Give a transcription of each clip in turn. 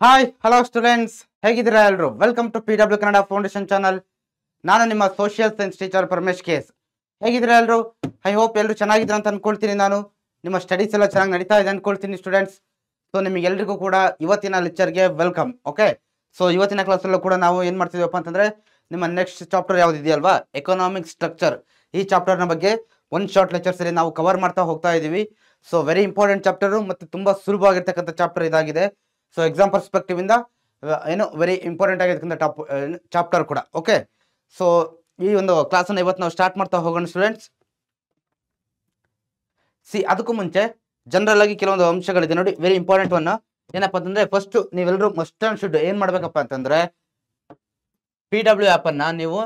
Hi hello students, ಹೇಗಿದ್ದೀರಾ ಎಲ್ಲರೂ? Welcome to PW Kannada foundation channel. ನಾನು ನಿಮ್ಮ social science teacher Paramesh KS. ಹೇಗಿದ್ದೀರಾ ಎಲ್ಲರೂ? ಐ ಹೋಪ್ ಎಲ್ಲರೂ ಚೆನ್ನಾಗಿದ್ದೀರಾ ಅಂತ ಅನ್ಕೊಳ್ತೀನಿ. ನಾನು ನಿಮ್ಮ ಸ್ಟಡೀಸ್ ಎಲ್ಲ ಚೆನ್ನಾಗಿ ನಡೀತಾ ಇದೆ ಅನ್ಕೊಳ್ತೀನಿ ಸ್ಟೂಡೆಂಟ್ಸ್. ಸೊ ನಿಮಗೆಲ್ಲರಿಗೂ ಕೂಡ ಇವತ್ತಿನ ಲೆಕ್ಚರ್ಗೆ ವೆಲ್ಕಮ್. ಓಕೆ, ಸೊ ಇವತ್ತಿನ ಕ್ಲಾಸಲ್ಲೂ ಕೂಡ ನಾವು ಏನು ಮಾಡ್ತಿದ್ದೀವಪ್ಪ ಅಂತಂದರೆ, ನಿಮ್ಮ ನೆಕ್ಸ್ಟ್ ಚಾಪ್ಟರ್ ಯಾವುದಿದೆಯಲ್ವಾ, ಎಕನಾಮಿಕ್ ಸ್ಟ್ರಕ್ಚರ್, ಈ ಚಾಪ್ಟರ್ನ ಬಗ್ಗೆ ಒಂದು ಶಾರ್ಟ್ ಲೆಕ್ಚರ್ಸಲ್ಲಿ ನಾವು ಕವರ್ ಮಾಡ್ತಾ ಹೋಗ್ತಾ ಇದ್ದೀವಿ. ಸೊ ವೆರಿ ಇಂಪಾರ್ಟೆಂಟ್ ಚಾಪ್ಟರು ಮತ್ತು ತುಂಬ ಸುಲಭವಾಗಿರ್ತಕ್ಕಂಥ ಚಾಪ್ಟರ್ ಇದಾಗಿದೆ. ಸೊ ಎಕ್ಸಾಮ್ ಪರ್ಸ್ಪೆಕ್ಟಿವ್ ಇಂದ ಏನು ವೆರಿ ಇಂಪಾರ್ಟೆಂಟ್ ಆಗಿರ್ತಕ್ಕಂಥ ಚಾಪ್ಟರ್ ಕೂಡ. ಓಕೆ, ಸೊ ಈ ಒಂದು ಕ್ಲಾಸನ್ನು ಇವತ್ತು ನಾವು ಸ್ಟಾರ್ಟ್ ಮಾಡ್ತಾ ಹೋಗೋಣ ಸ್ಟೂಡೆಂಟ್ಸ್. ಅದಕ್ಕೂ ಮುಂಚೆ ಜನರಲ್ ಆಗಿ ಕೆಲವೊಂದು ಅಂಶಗಳಿದೆ ನೋಡಿ, ವೆರಿ ಇಂಪಾರ್ಟೆಂಟ್ ಒನ್. ಏನಪ್ಪ ಅಂತಂದ್ರೆ, ಫಸ್ಟ್ ನೀವೆಲ್ಲರೂ ಮಸ್ಟ್ ಅಂಡ್ ಶುಡ್ ಏನ್ ಮಾಡ್ಬೇಕಪ್ಪ ಅಂತಂದ್ರೆ, PW ಆ್ಯಪ್ ಅನ್ನ ನೀವು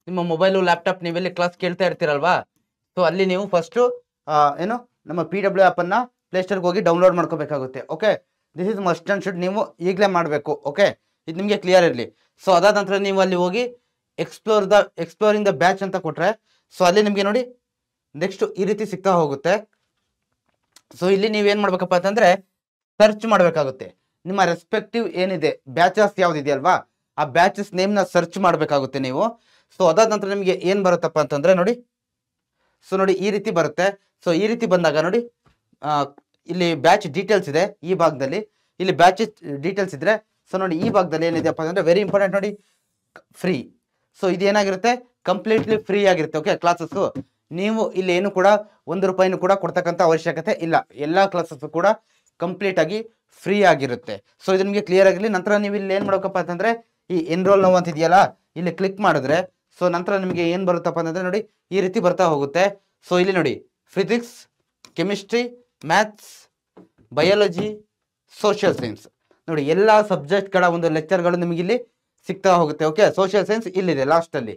ನಿಮ್ಮ ಮೊಬೈಲು ಲ್ಯಾಪ್ಟಾಪ್ ನೀವೆಲ್ಲಿ ಕ್ಲಾಸ್ ಕೇಳ್ತಾ ಇರ್ತೀರಲ್ವಾ, ಸೊ ಅಲ್ಲಿ ನೀವು ಫಸ್ಟ್ ಏನು ನಮ್ಮ PW ಆ್ಯಪ್ ಅನ್ನ ಪ್ಲೇಸ್ಟೋರ್ಗೆ ಹೋಗಿ ಡೌನ್ಲೋಡ್ ಮಾಡ್ಕೋಬೇಕಾಗುತ್ತೆ. Okay, this is must and should, ನೀವು ಈಗಲೇ ಮಾಡಬೇಕು. ಓಕೆ, ಇದು ನಿಮಗೆ ಕ್ಲಿಯರ್ ಇರಲಿ. ಸೊ ಅದಾದ ನಂತರ ನೀವು ಅಲ್ಲಿ ಹೋಗಿ ಎಕ್ಸ್ಪ್ಲೋರಿಂಗ್ ದ ಬ್ಯಾಚ್ ಅಂತ ಕೊಟ್ರೆ, ಸೊ ಅಲ್ಲಿ ನಿಮಗೆ ನೋಡಿ ನೆಕ್ಸ್ಟ್ ಈ ರೀತಿ ಸಿಗ್ತಾ ಹೋಗುತ್ತೆ. ಸೊ ಇಲ್ಲಿ ನೀವೇನು ಮಾಡ್ಬೇಕಪ್ಪ ಅಂತಂದ್ರೆ, ಸರ್ಚ್ ಮಾಡಬೇಕಾಗುತ್ತೆ. ನಿಮ್ಮ ರೆಸ್ಪೆಕ್ಟಿವ್ ಏನಿದೆ ಬ್ಯಾಚಸ್ ಯಾವುದಿದೆಯಲ್ವಾ, ಆ ಬ್ಯಾಚಸ್ ನೇಮ್ನ ಸರ್ಚ್ ಮಾಡಬೇಕಾಗುತ್ತೆ ನೀವು. ಸೊ ಅದಾದ ನಂತರ ನಿಮಗೆ ಏನು ಬರುತ್ತಪ್ಪ ಅಂತಂದ್ರೆ ನೋಡಿ, ಸೊ ನೋಡಿ ಈ ರೀತಿ ಬರುತ್ತೆ. ಸೊ ಈ ರೀತಿ ಬಂದಾಗ ನೋಡಿ, ಇಲ್ಲಿ ಬ್ಯಾಚ್ ಡೀಟೇಲ್ಸ್ ಇದೆ ಈ ಭಾಗದಲ್ಲಿ, ಇಲ್ಲಿ ಬ್ಯಾಚ್ ಡೀಟೇಲ್ಸ್ ಇದ್ರೆ, ಸೊ ನೋಡಿ ಈ ಭಾಗದಲ್ಲಿ ಏನಿದೆಯಪ್ಪ ಅಂತಂದ್ರೆ ವೆರಿ ಇಂಪಾರ್ಟೆಂಟ್ ನೋಡಿ, ಫ್ರೀ. ಸೊ ಇದು ಏನಾಗಿರುತ್ತೆ, ಕಂಪ್ಲೀಟ್ಲಿ ಫ್ರೀ ಆಗಿರುತ್ತೆ. ಓಕೆ, ಕ್ಲಾಸಸ್ಸು ನೀವು ಇಲ್ಲಿ ಏನು ಕೂಡ ₹1 ಕೂಡ ಕೊಡ್ತಕ್ಕಂಥ ಅವಶ್ಯಕತೆ ಇಲ್ಲ. ಎಲ್ಲ ಕ್ಲಾಸಸ್ ಕೂಡ ಕಂಪ್ಲೀಟ್ ಆಗಿ ಫ್ರೀ ಆಗಿರುತ್ತೆ. ಸೊ ಇದು ನಿಮಗೆ ಕ್ಲಿಯರ್ ಆಗಿರಲಿ. ನಂತರ ನೀವು ಇಲ್ಲಿ ಏನು ಮಾಡ್ಬೇಕಪ್ಪ ಅಂತಂದ್ರೆ, ಈ ಎನ್ರೋಲ್ ನೌ ಅಂತ ಇದೆಯಲ್ಲ, ಇಲ್ಲಿ ಕ್ಲಿಕ್ ಮಾಡಿದ್ರೆ, ಸೊ ನಂತರ ನಿಮಗೆ ಏನು ಬರುತ್ತಪ್ಪ ಅಂತಂದ್ರೆ ನೋಡಿ ಈ ರೀತಿ ಬರ್ತಾ ಹೋಗುತ್ತೆ. ಸೊ ಇಲ್ಲಿ ನೋಡಿ, physics, chemistry, maths, biology, social science, ನೋಡಿ ಎಲ್ಲ ಸಬ್ಜೆಕ್ಟ್ಗಳ ಒಂದು ಲೆಕ್ಚರ್ಗಳು ನಿಮಗೆ ಇಲ್ಲಿ ಸಿಗ್ತಾ ಹೋಗುತ್ತೆ. ಓಕೆ, ಸೋಷಿಯಲ್ ಸೈನ್ಸ್ ಇಲ್ಲಿದೆ ಲಾಸ್ಟಲ್ಲಿ.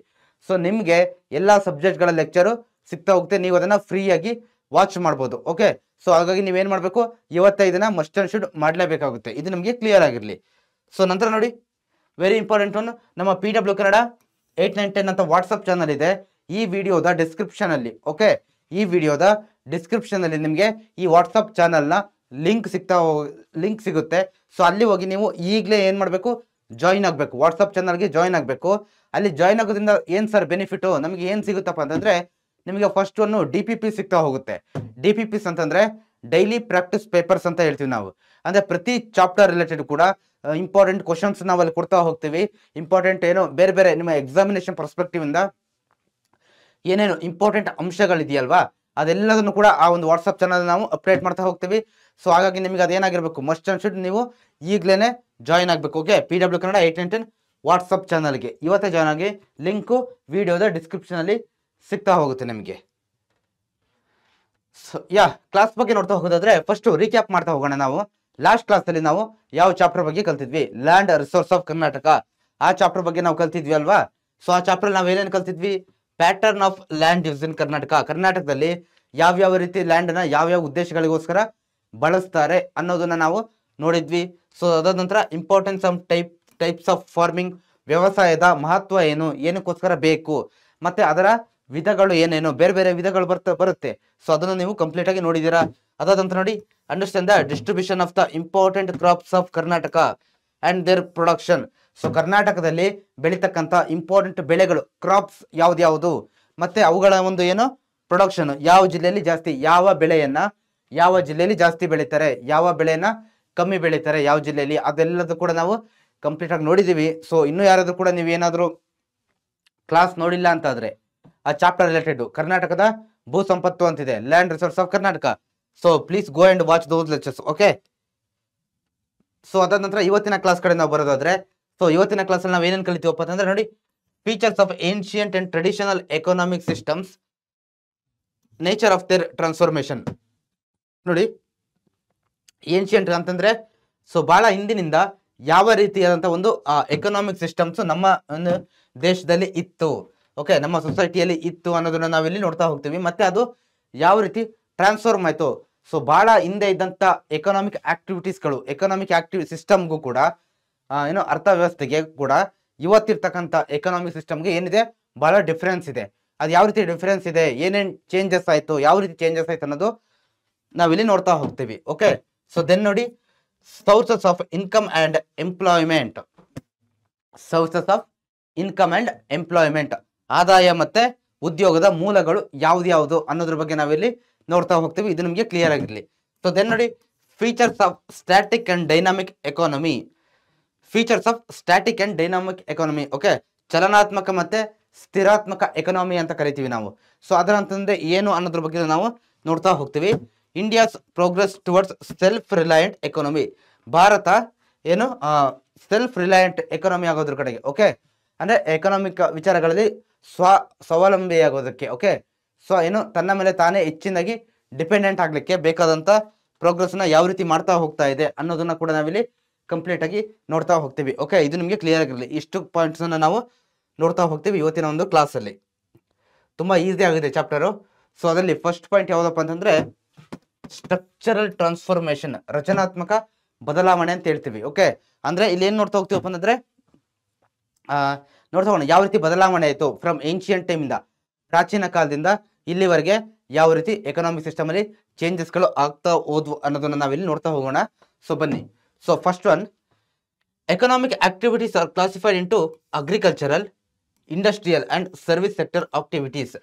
ಸೊ ನಿಮಗೆ ಎಲ್ಲ ಸಬ್ಜೆಕ್ಟ್ಗಳ ಲೆಕ್ಚರು ಸಿಗ್ತಾ ಹೋಗುತ್ತೆ, ನೀವು ಅದನ್ನು ಫ್ರೀಯಾಗಿ ವಾಚ್ ಮಾಡ್ಬೋದು. ಓಕೆ, ಸೊ ಹಾಗಾಗಿ ನೀವೇನು ಮಾಡಬೇಕು, ಇವತ್ತೈದನ್ನ ಮಸ್ಟ್ ಆ್ಯಂಡ್ ಶುಡ್ ಮಾಡಲೇಬೇಕಾಗುತ್ತೆ. ಇದು ನಿಮಗೆ ಕ್ಲಿಯರ್ ಆಗಿರಲಿ. ಸೊ ನಂತರ ನೋಡಿ, ವೆರಿ ಇಂಪಾರ್ಟೆಂಟ್ ಒನ್, ನಮ್ಮ PW ಕನ್ನಡ 8910 ಅಂತ ವಾಟ್ಸಪ್ ಚಾನಲ್ ಇದೆ. ಈ ವಿಡಿಯೋದ ಡಿಸ್ಕ್ರಿಪ್ಷನಲ್ಲಿ, ಓಕೆ, ಈ ವಿಡಿಯೋದ ಡಿಸ್ಕ್ರಿಪ್ಷನಲ್ಲಿ ನಿಮಗೆ ಈ ವಾಟ್ಸಪ್ ಚಾನಲ್ನ ಲಿಂಕ್ ಸಿಗುತ್ತೆ. ಸೊ ಅಲ್ಲಿ ಹೋಗಿ ನೀವು ಈಗಲೇ ಏನು ಮಾಡಬೇಕು, ಜಾಯಿನ್ ಆಗಬೇಕು, ವಾಟ್ಸಪ್ ಚಾನಲ್ಗೆ ಜಾಯಿನ್ ಆಗಬೇಕು. ಅಲ್ಲಿ ಜಾಯಿನ್ ಆಗೋದ್ರಿಂದ ಏನು ಸರ್ ಬೆನಿಫಿಟು, ನಮಗೆ ಏನು ಸಿಗುತ್ತಪ್ಪ ಅಂತಂದರೆ, ನಿಮಗೆ ಫಸ್ಟ್ ಒಂದು DPP ಸಿಗ್ತಾ ಹೋಗುತ್ತೆ. DPPs ಅಂತಂದರೆ ಡೈಲಿ ಪ್ರಾಕ್ಟೀಸ್ ಪೇಪರ್ಸ್ ಅಂತ ಹೇಳ್ತೀವಿ ನಾವು. ಅಂದರೆ ಪ್ರತಿ ಚಾಪ್ಟರ್ ರಿಲೇಟೆಡ್ ಕೂಡ ಇಂಪಾರ್ಟೆಂಟ್ ಕ್ವಶನ್ಸ್ ನಾವು ಅಲ್ಲಿ ಕೊಡ್ತಾ ಹೋಗ್ತೀವಿ. ಇಂಪಾರ್ಟೆಂಟ್ ಏನು ಬೇರೆ ಬೇರೆ ನಿಮ್ಮ ಎಕ್ಸಾಮಿನೇಷನ್ ಪರ್ಸ್ಪೆಕ್ಟಿವ್ ಇಂದ ಏನೇನು ಇಂಪಾರ್ಟೆಂಟ್ ಅಂಶಗಳಿದೆಯಲ್ವಾ, ಅದೆಲ್ಲದನ್ನು ಕೂಡ ಆ ಒಂದು ವಾಟ್ಸಪ್ ಚಾನಲ್ ನಾವು ಅಪ್ಡೇಟ್ ಮಾಡ್ತಾ ಹೋಗ್ತೀವಿ. ಸೊ ಹಾಗಾಗಿ ನಿಮಗೆ ಅದೇನಾಗಿರಬೇಕು, ಮಸ್ಟ್ ಆ್ಯಂಡ್ ಶುಡ್ ನೀವು ಈಗಲೇ ಜಾಯಿನ್ ಆಗಬೇಕು. ಓಕೆ, PW ಕನ್ನಡ 8910 ವಾಟ್ಸಪ್ ಚಾನಲ್ಗೆ ಇವತ್ತೇ ಜಾಯ್ನ್ ಆಗಿ, ಲಿಂಕು ವಿಡಿಯೋದ ಡಿಸ್ಕ್ರಿಪ್ಷನಲ್ಲಿ ಸಿಗ್ತಾ ಹೋಗುತ್ತೆ ನಿಮಗೆ. ಸೊ ಕ್ಲಾಸ್ ಬಗ್ಗೆ ನೋಡ್ತಾ ಹೋಗೋದಾದ್ರೆ, ಫಸ್ಟ್ ರೀಕ್ಯಾಪ್ ಮಾಡ್ತಾ ಹೋಗೋಣ. ನಾವು ಲಾಸ್ಟ್ ಕ್ಲಾಸಲ್ಲಿ ನಾವು ಯಾವ ಚಾಪ್ಟರ್ ಬಗ್ಗೆ ಕಲ್ತಿದ್ವಿ, ಲ್ಯಾಂಡ್ ರಿಸೋರ್ಸ್ ಆಫ್ ಕರ್ನಾಟಕ, ಆ ಚಾಪ್ಟರ್ ಬಗ್ಗೆ ನಾವು ಕಲ್ತಿದ್ವಿ ಅಲ್ವಾ. ಸೊ ಆ ಚಾಪ್ಟರ್ ನಾವು ಏನೇನು ಕಲ್ತಿದ್ವಿ, pattern of land use in Karnataka, ಕರ್ನಾಟಕದಲ್ಲಿ ಯಾವ್ಯಾವ ರೀತಿ ಲ್ಯಾಂಡನ್ನ ಯಾವ್ಯಾವ ಉದ್ದೇಶಗಳಿಗೋಸ್ಕರ ಬಳಸ್ತಾರೆ ಅನ್ನೋದನ್ನ ನಾವು ನೋಡಿದ್ವಿ. ಸೊ ಅದಾದ ನಂತರ importance of types of farming, ವ್ಯವಸಾಯದ ಮಹತ್ವ ಏನು, ಏನಕ್ಕೋಸ್ಕರ ಬೇಕು, ಮತ್ತೆ ಅದರ ವಿಧಗಳು ಏನೇನು, ಬೇರೆ ಬೇರೆ ವಿಧಗಳು ಬರುತ್ತೆ. ಸೊ ಅದನ್ನು ನೀವು ಕಂಪ್ಲೀಟ್ ಆಗಿ ನೋಡಿದ್ದೀರಾ. ಅದಾದ ನಂತರ ನೋಡಿ, understand the distribution of the important crops of Karnataka and their production. So ಕರ್ನಾಟಕದಲ್ಲಿ ಬೆಳೀತಕ್ಕಂಥ ಇಂಪಾರ್ಟೆಂಟ್ ಬೆಳೆಗಳು, ಕ್ರಾಪ್ಸ್ ಯಾವ್ದು, ಮತ್ತೆ ಅವುಗಳ ಒಂದು ಏನು ಪ್ರೊಡಕ್ಷನ್, ಯಾವ ಜಿಲ್ಲೆಯಲ್ಲಿ ಜಾಸ್ತಿ, ಯಾವ ಬೆಳೆಯನ್ನ ಯಾವ ಜಿಲ್ಲೆಯಲ್ಲಿ ಜಾಸ್ತಿ ಬೆಳೀತಾರೆ, ಯಾವ ಬೆಳೆಯನ್ನ ಕಮ್ಮಿ ಬೆಳೀತಾರೆ ಯಾವ ಜಿಲ್ಲೆಯಲ್ಲಿ, ಅದೆಲ್ಲದೂ ಕೂಡ ನಾವು ಕಂಪ್ಲೀಟ್ ಆಗಿ ನೋಡಿದ್ದೀವಿ. ಸೊ ಇನ್ನೂ ಯಾರಾದ್ರೂ ಕೂಡ ನೀವೇನಾದರೂ ಕ್ಲಾಸ್ ನೋಡಿಲ್ಲ ಅಂತಾದ್ರೆ, ಆ ಚಾಪ್ಟರ್ ರಿಲೇಟೆಡ್ ಕರ್ನಾಟಕದ ಭೂ ಸಂಪತ್ತು ಅಂತಿದೆ, land resource of Karnataka. So please go and watch those lectures. Okay, so ಅದಾದ ನಂತರ ಇವತ್ತಿನ ಕ್ಲಾಸ್ ಕಡೆ ನಾವು ಬರೋದಾದ್ರೆ, ಸೊ ಇವತ್ತಿನ ಕ್ಲಾಸಲ್ಲಿ ನಾವು ಏನೇನು ಕಲಿತೀವಪ್ಪ ಅಂತಂದ್ರೆ ನೋಡಿ, features of ancient and traditional economic systems, nature of their transformation. ನೋಡಿ, ಏನ್ಷಿಯಂಟ್ ಅಂತಂದ್ರೆ, ಸೊ ಬಹಳ ಹಿಂದಿನಿಂದ ಯಾವ ರೀತಿಯಾದಂಥ ಒಂದು ಎಕನಾಮಿಕ್ ಸಿಸ್ಟಮ್ಸ್ ನಮ್ಮ ಒಂದು ದೇಶದಲ್ಲಿ ಇತ್ತು, ಓಕೆ, ನಮ್ಮ ಸೊಸೈಟಿಯಲ್ಲಿ ಇತ್ತು ಅನ್ನೋದನ್ನ ನಾವಿಲ್ಲಿ ನೋಡ್ತಾ ಹೋಗ್ತೀವಿ. ಮತ್ತೆ ಅದು ಯಾವ ರೀತಿ ಟ್ರಾನ್ಸ್ಫಾರ್ಮ್ ಆಯಿತು. ಸೊ ಬಹಳ ಹಿಂದೆ ಇದ್ದಂಥ ಎಕನಾಮಿಕ್ ಸಿಸ್ಟಮ್ಗೂ ಕೂಡ ಏನು ಅರ್ಥವ್ಯವಸ್ಥೆಗೆ ಕೂಡ ಇವತ್ತಿರ್ತಕ್ಕಂಥ ಎಕನಾಮಿಕ್ ಸಿಸ್ಟಮ್ಗೆ ಏನಿದೆ, ಬಹಳ ಡಿಫ್ರೆನ್ಸ್ ಇದೆ. ಅದು ಯಾವ ರೀತಿ ಡಿಫ್ರೆನ್ಸ್ ಇದೆ, ಏನೇನು ಚೇಂಜಸ್ ಆಯಿತು, ಯಾವ ರೀತಿ ಚೇಂಜಸ್ ಆಯ್ತು ಅನ್ನೋದು ನಾವಿಲ್ಲಿ ನೋಡ್ತಾ ಹೋಗ್ತೀವಿ. ಓಕೆ, ಸೊ ದೆನ್ ನೋಡಿ, sources of income and employment. Sources of income and employment, ಆದಾಯ ಮತ್ತೆ ಉದ್ಯೋಗದ ಮೂಲಗಳು ಯಾವ್ದು ಅನ್ನೋದ್ರ ಬಗ್ಗೆ ನಾವಿಲ್ಲಿ ನೋಡ್ತಾ ಹೋಗ್ತೀವಿ. ಇದು ನಿಮಗೆ ಕ್ಲಿಯರ್ ಆಗಿರಲಿ. ಸೊ ದೆನ್ ನೋಡಿ, features of static and dynamic economy. Features of static and dynamic economy. Okay, ಚಲನಾತ್ಮಕ ಮತ್ತೆ ಸ್ಥಿರಾತ್ಮಕ ಎಕಾನಮಿ ಅಂತ ಕರಿತೀವಿ ನಾವು. ಸೊ ಅದರ ಅಂತಂದ್ರೆ ಏನು ಅನ್ನೋದ್ರ ಬಗ್ಗೆ ನಾವು ನೋಡ್ತಾ ಹೋಗ್ತೀವಿ. India's progress towards self ರಿಲಯಂಟ್ economy. Bharat ಏನು ಸೆಲ್ಫ್ ರಿಲಯಂಟ್ ಎಕಾನಮಿ ಆಗೋದ್ರ ಕಡೆಗೆ. ಓಕೆ, ಅಂದ್ರೆ ಎಕನಾಮಿಕ್ ವಿಚಾರಗಳಲ್ಲಿ ಸ್ವಾವಲಂಬಿಯಾಗೋದಕ್ಕೆ. ಓಕೆ, ಸೊ ಏನು ತನ್ನ ಮೇಲೆ ತಾನೇ ಹೆಚ್ಚಿನಾಗಿ ಡಿಪೆಂಡೆಂಟ್ ಆಗ್ಲಿಕ್ಕೆ ಬೇಕಾದಂತ ಪ್ರೋಗ್ರೆಸ್ನ ಯಾವ ರೀತಿ ಮಾಡ್ತಾ ಹೋಗ್ತಾ ಇದೆ ಅನ್ನೋದನ್ನ ಕೂಡ ನಾವಿಲ್ಲಿ ಕಂಪ್ಲೀಟ್ ಆಗಿ ನೋಡ್ತಾ ಹೋಗ್ತೀವಿ. ಓಕೆ, ಇದು ನಿಮಗೆ ಕ್ಲಿಯರ್ ಆಗಿರಲಿ. ಇಷ್ಟು ಪಾಯಿಂಟ್ಸ್ ಅನ್ನ ನಾವು ನೋಡ್ತಾ ಹೋಗ್ತೀವಿ ಇವತ್ತಿನ ಒಂದು ಕ್ಲಾಸಲ್ಲಿ. ತುಂಬಾ ಈಸಿ ಆಗಿದೆ ಚಾಪ್ಟರು. ಸೊ ಅದರಲ್ಲಿ ಫಸ್ಟ್ ಪಾಯಿಂಟ್ ಯಾವ್ದಪ್ಪ ಅಂತಂದ್ರೆ ಸ್ಟ್ರಕ್ಚರಲ್ ಟ್ರಾನ್ಸ್ಫಾರ್ಮೇಶನ್, ರಚನಾತ್ಮಕ ಬದಲಾವಣೆ ಅಂತ ಹೇಳ್ತೀವಿ. ಓಕೆ, ಅಂದ್ರೆ ಇಲ್ಲಿ ಏನ್ ನೋಡ್ತಾ ಹೋಗ್ತೀವಪ್ಪ ಅಂತಂದ್ರೆ ನೋಡ್ತಾ ಹೋಗೋಣ ಯಾವ ರೀತಿ ಬದಲಾವಣೆ ಆಯಿತು ಫ್ರಮ್ ಏನ್ಷಿಯಂಟ್ ಟೈಮ್ ಇಂದ, ಪ್ರಾಚೀನ ಕಾಲದಿಂದ ಇಲ್ಲಿವರೆಗೆ ಯಾವ ರೀತಿ ಎಕನಾಮಿಕ್ ಸಿಸ್ಟಮ್ ಅಲ್ಲಿ ಚೇಂಜಸ್ಗಳು ಆಗ್ತಾ ಹೋದ್ವು ಅನ್ನೋದನ್ನ ನಾವಿಲ್ಲಿ ನೋಡ್ತಾ ಹೋಗೋಣ. ಸೊ ಬನ್ನಿ. So first one, economic activities are classified into agricultural, industrial and service sector activities.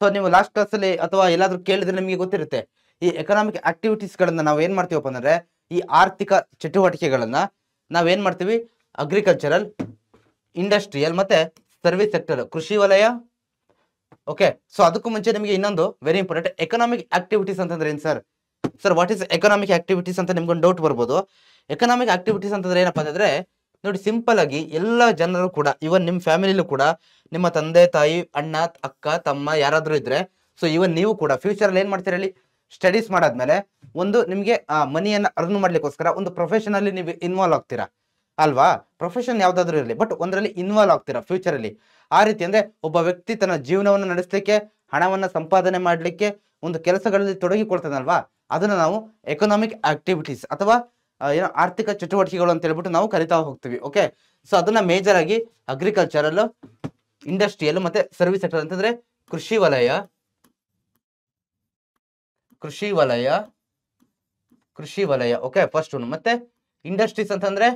So ನೀವು ಲಾಸ್ಟ್ ಕ್ಲಾಸಲ್ಲಿ ಅಥವಾ ಎಲ್ಲಾದ್ರೂ ಕೇಳಿದ್ರೆ ನಿಮಗೆ ಗೊತ್ತಿರುತ್ತೆ, ಈ ಎಕನಾಮಿಕ್ ಆಕ್ಟಿವಿಟೀಸ್ ಗಳನ್ನ ನಾವು ಏನ್ ಮಾಡ್ತೀವಪ್ಪ ಅಂದ್ರೆ, ಈ ಆರ್ಥಿಕ ಚಟುವಟಿಕೆಗಳನ್ನ ನಾವೇನ್ ಮಾಡ್ತೀವಿ, ಅಗ್ರಿಕಲ್ಚರಲ್, ಇಂಡಸ್ಟ್ರಿಯಲ್ ಮತ್ತೆ ಸರ್ವಿಸ್ ಸೆಕ್ಟರ್, ಕೃಷಿ ವಲಯ. ಓಕೆ, ಸೊ ಅದಕ್ಕೂ ಮುಂಚೆ ನಿಮಗೆ ಇನ್ನೊಂದು ವೆರಿ ಇಂಪಾರ್ಟೆಂಟ್, ಎಕನಾಮಿಕ್ ಆಕ್ಟಿವಿಟೀಸ್ ಅಂತಂದ್ರೆ ಏನು sir? Sir what is economic activities ಅಂತ ನಿಮ್ಗೊಂದು ಡೌಟ್ ಬರ್ಬೋದು. ಎಕನಾಮಿಕ್ ಆಕ್ಟಿವಿಟೀಸ್ ಅಂತಂದ್ರೆ ಏನಪ್ಪಾ ಅಂತಂದ್ರೆ, ನೋಡಿ ಸಿಂಪಲ್ ಆಗಿ ಎಲ್ಲ ಜನರು ಕೂಡ, ಇವನ್ ನಿಮ್ಮ ಫ್ಯಾಮಿಲಿಲೂ ಕೂಡ, ನಿಮ್ಮ ತಂದೆ ತಾಯಿ, ಅಣ್ಣ, ಅಕ್ಕ, ತಮ್ಮ ಯಾರಾದ್ರೂ ಇದ್ರೆ, ಸೊ ಇವನ್ ನೀವು ಕೂಡ ಫ್ಯೂಚರ್ ಅಲ್ಲಿ ಏನ್ ಮಾಡ್ತೀರಾ ಹೇಳಿ, ಸ್ಟಡೀಸ್ ಮಾಡಾದ್ಮೇಲೆ ಒಂದು ನಿಮ್ಗೆ ಮನಿಯನ್ನ ಅರ್ನ್ ಮಾಡ್ಲಿಕ್ಕೋಸ್ಕರ ಒಂದು ಪ್ರೊಫೆಷನ್ ಅಲ್ಲಿ ನೀವು ಇನ್ವಾಲ್ವ್ ಆಗ್ತೀರಾ ಅಲ್ವಾ? ಪ್ರೊಫೆಷನ್ ಯಾವ್ದಾದ್ರು ಇರಲಿ, ಬಟ್ ಒಂದರಲ್ಲಿ ಇನ್ವಾಲ್ವ್ ಆಗ್ತೀರಾ ಫ್ಯೂಚರ್ ಅಲ್ಲಿ. ಆ ರೀತಿ ಅಂದ್ರೆ ಒಬ್ಬ ವ್ಯಕ್ತಿ ತನ್ನ ಜೀವನವನ್ನು ನಡೆಸಲಿಕ್ಕೆ, ಹಣವನ್ನ ಸಂಪಾದನೆ ಮಾಡ್ಲಿಕ್ಕೆ ಒಂದು ಕೆಲಸಗಳಲ್ಲಿ ತೊಡಗಿಕೊಳ್ತಾನಲ್ವಾ, ಅದನ್ನ ನಾವು ಎಕನಾಮಿಕ್ ಆಕ್ಟಿವಿಟೀಸ್ ಅಥವಾ ಏನೋ ಆರ್ಥಿಕ ಚಟುವಟಿಕೆಗಳು ಅಂತ ಹೇಳ್ಬಿಟ್ಟು ನಾವು ಕರಿತಾ ಹೋಗ್ತೀವಿ. ಓಕೆ, ಸೊ ಅದನ್ನ ಮೇಜರ್ ಆಗಿ ಅಗ್ರಿಕಲ್ಚರಲ್, ಇಂಡಸ್ಟ್ರಿಯಲ್ ಮತ್ತೆ ಸರ್ವಿಸ್ ಸೆಕ್ಟರ್ ಅಂತಂದ್ರೆ ಕೃಷಿ ವಲಯ, ಓಕೆ ಫಸ್ಟ್ ಒನ್. ಮತ್ತೆ ಇಂಡಸ್ಟ್ರೀಸ್ ಅಂತಂದ್ರೆ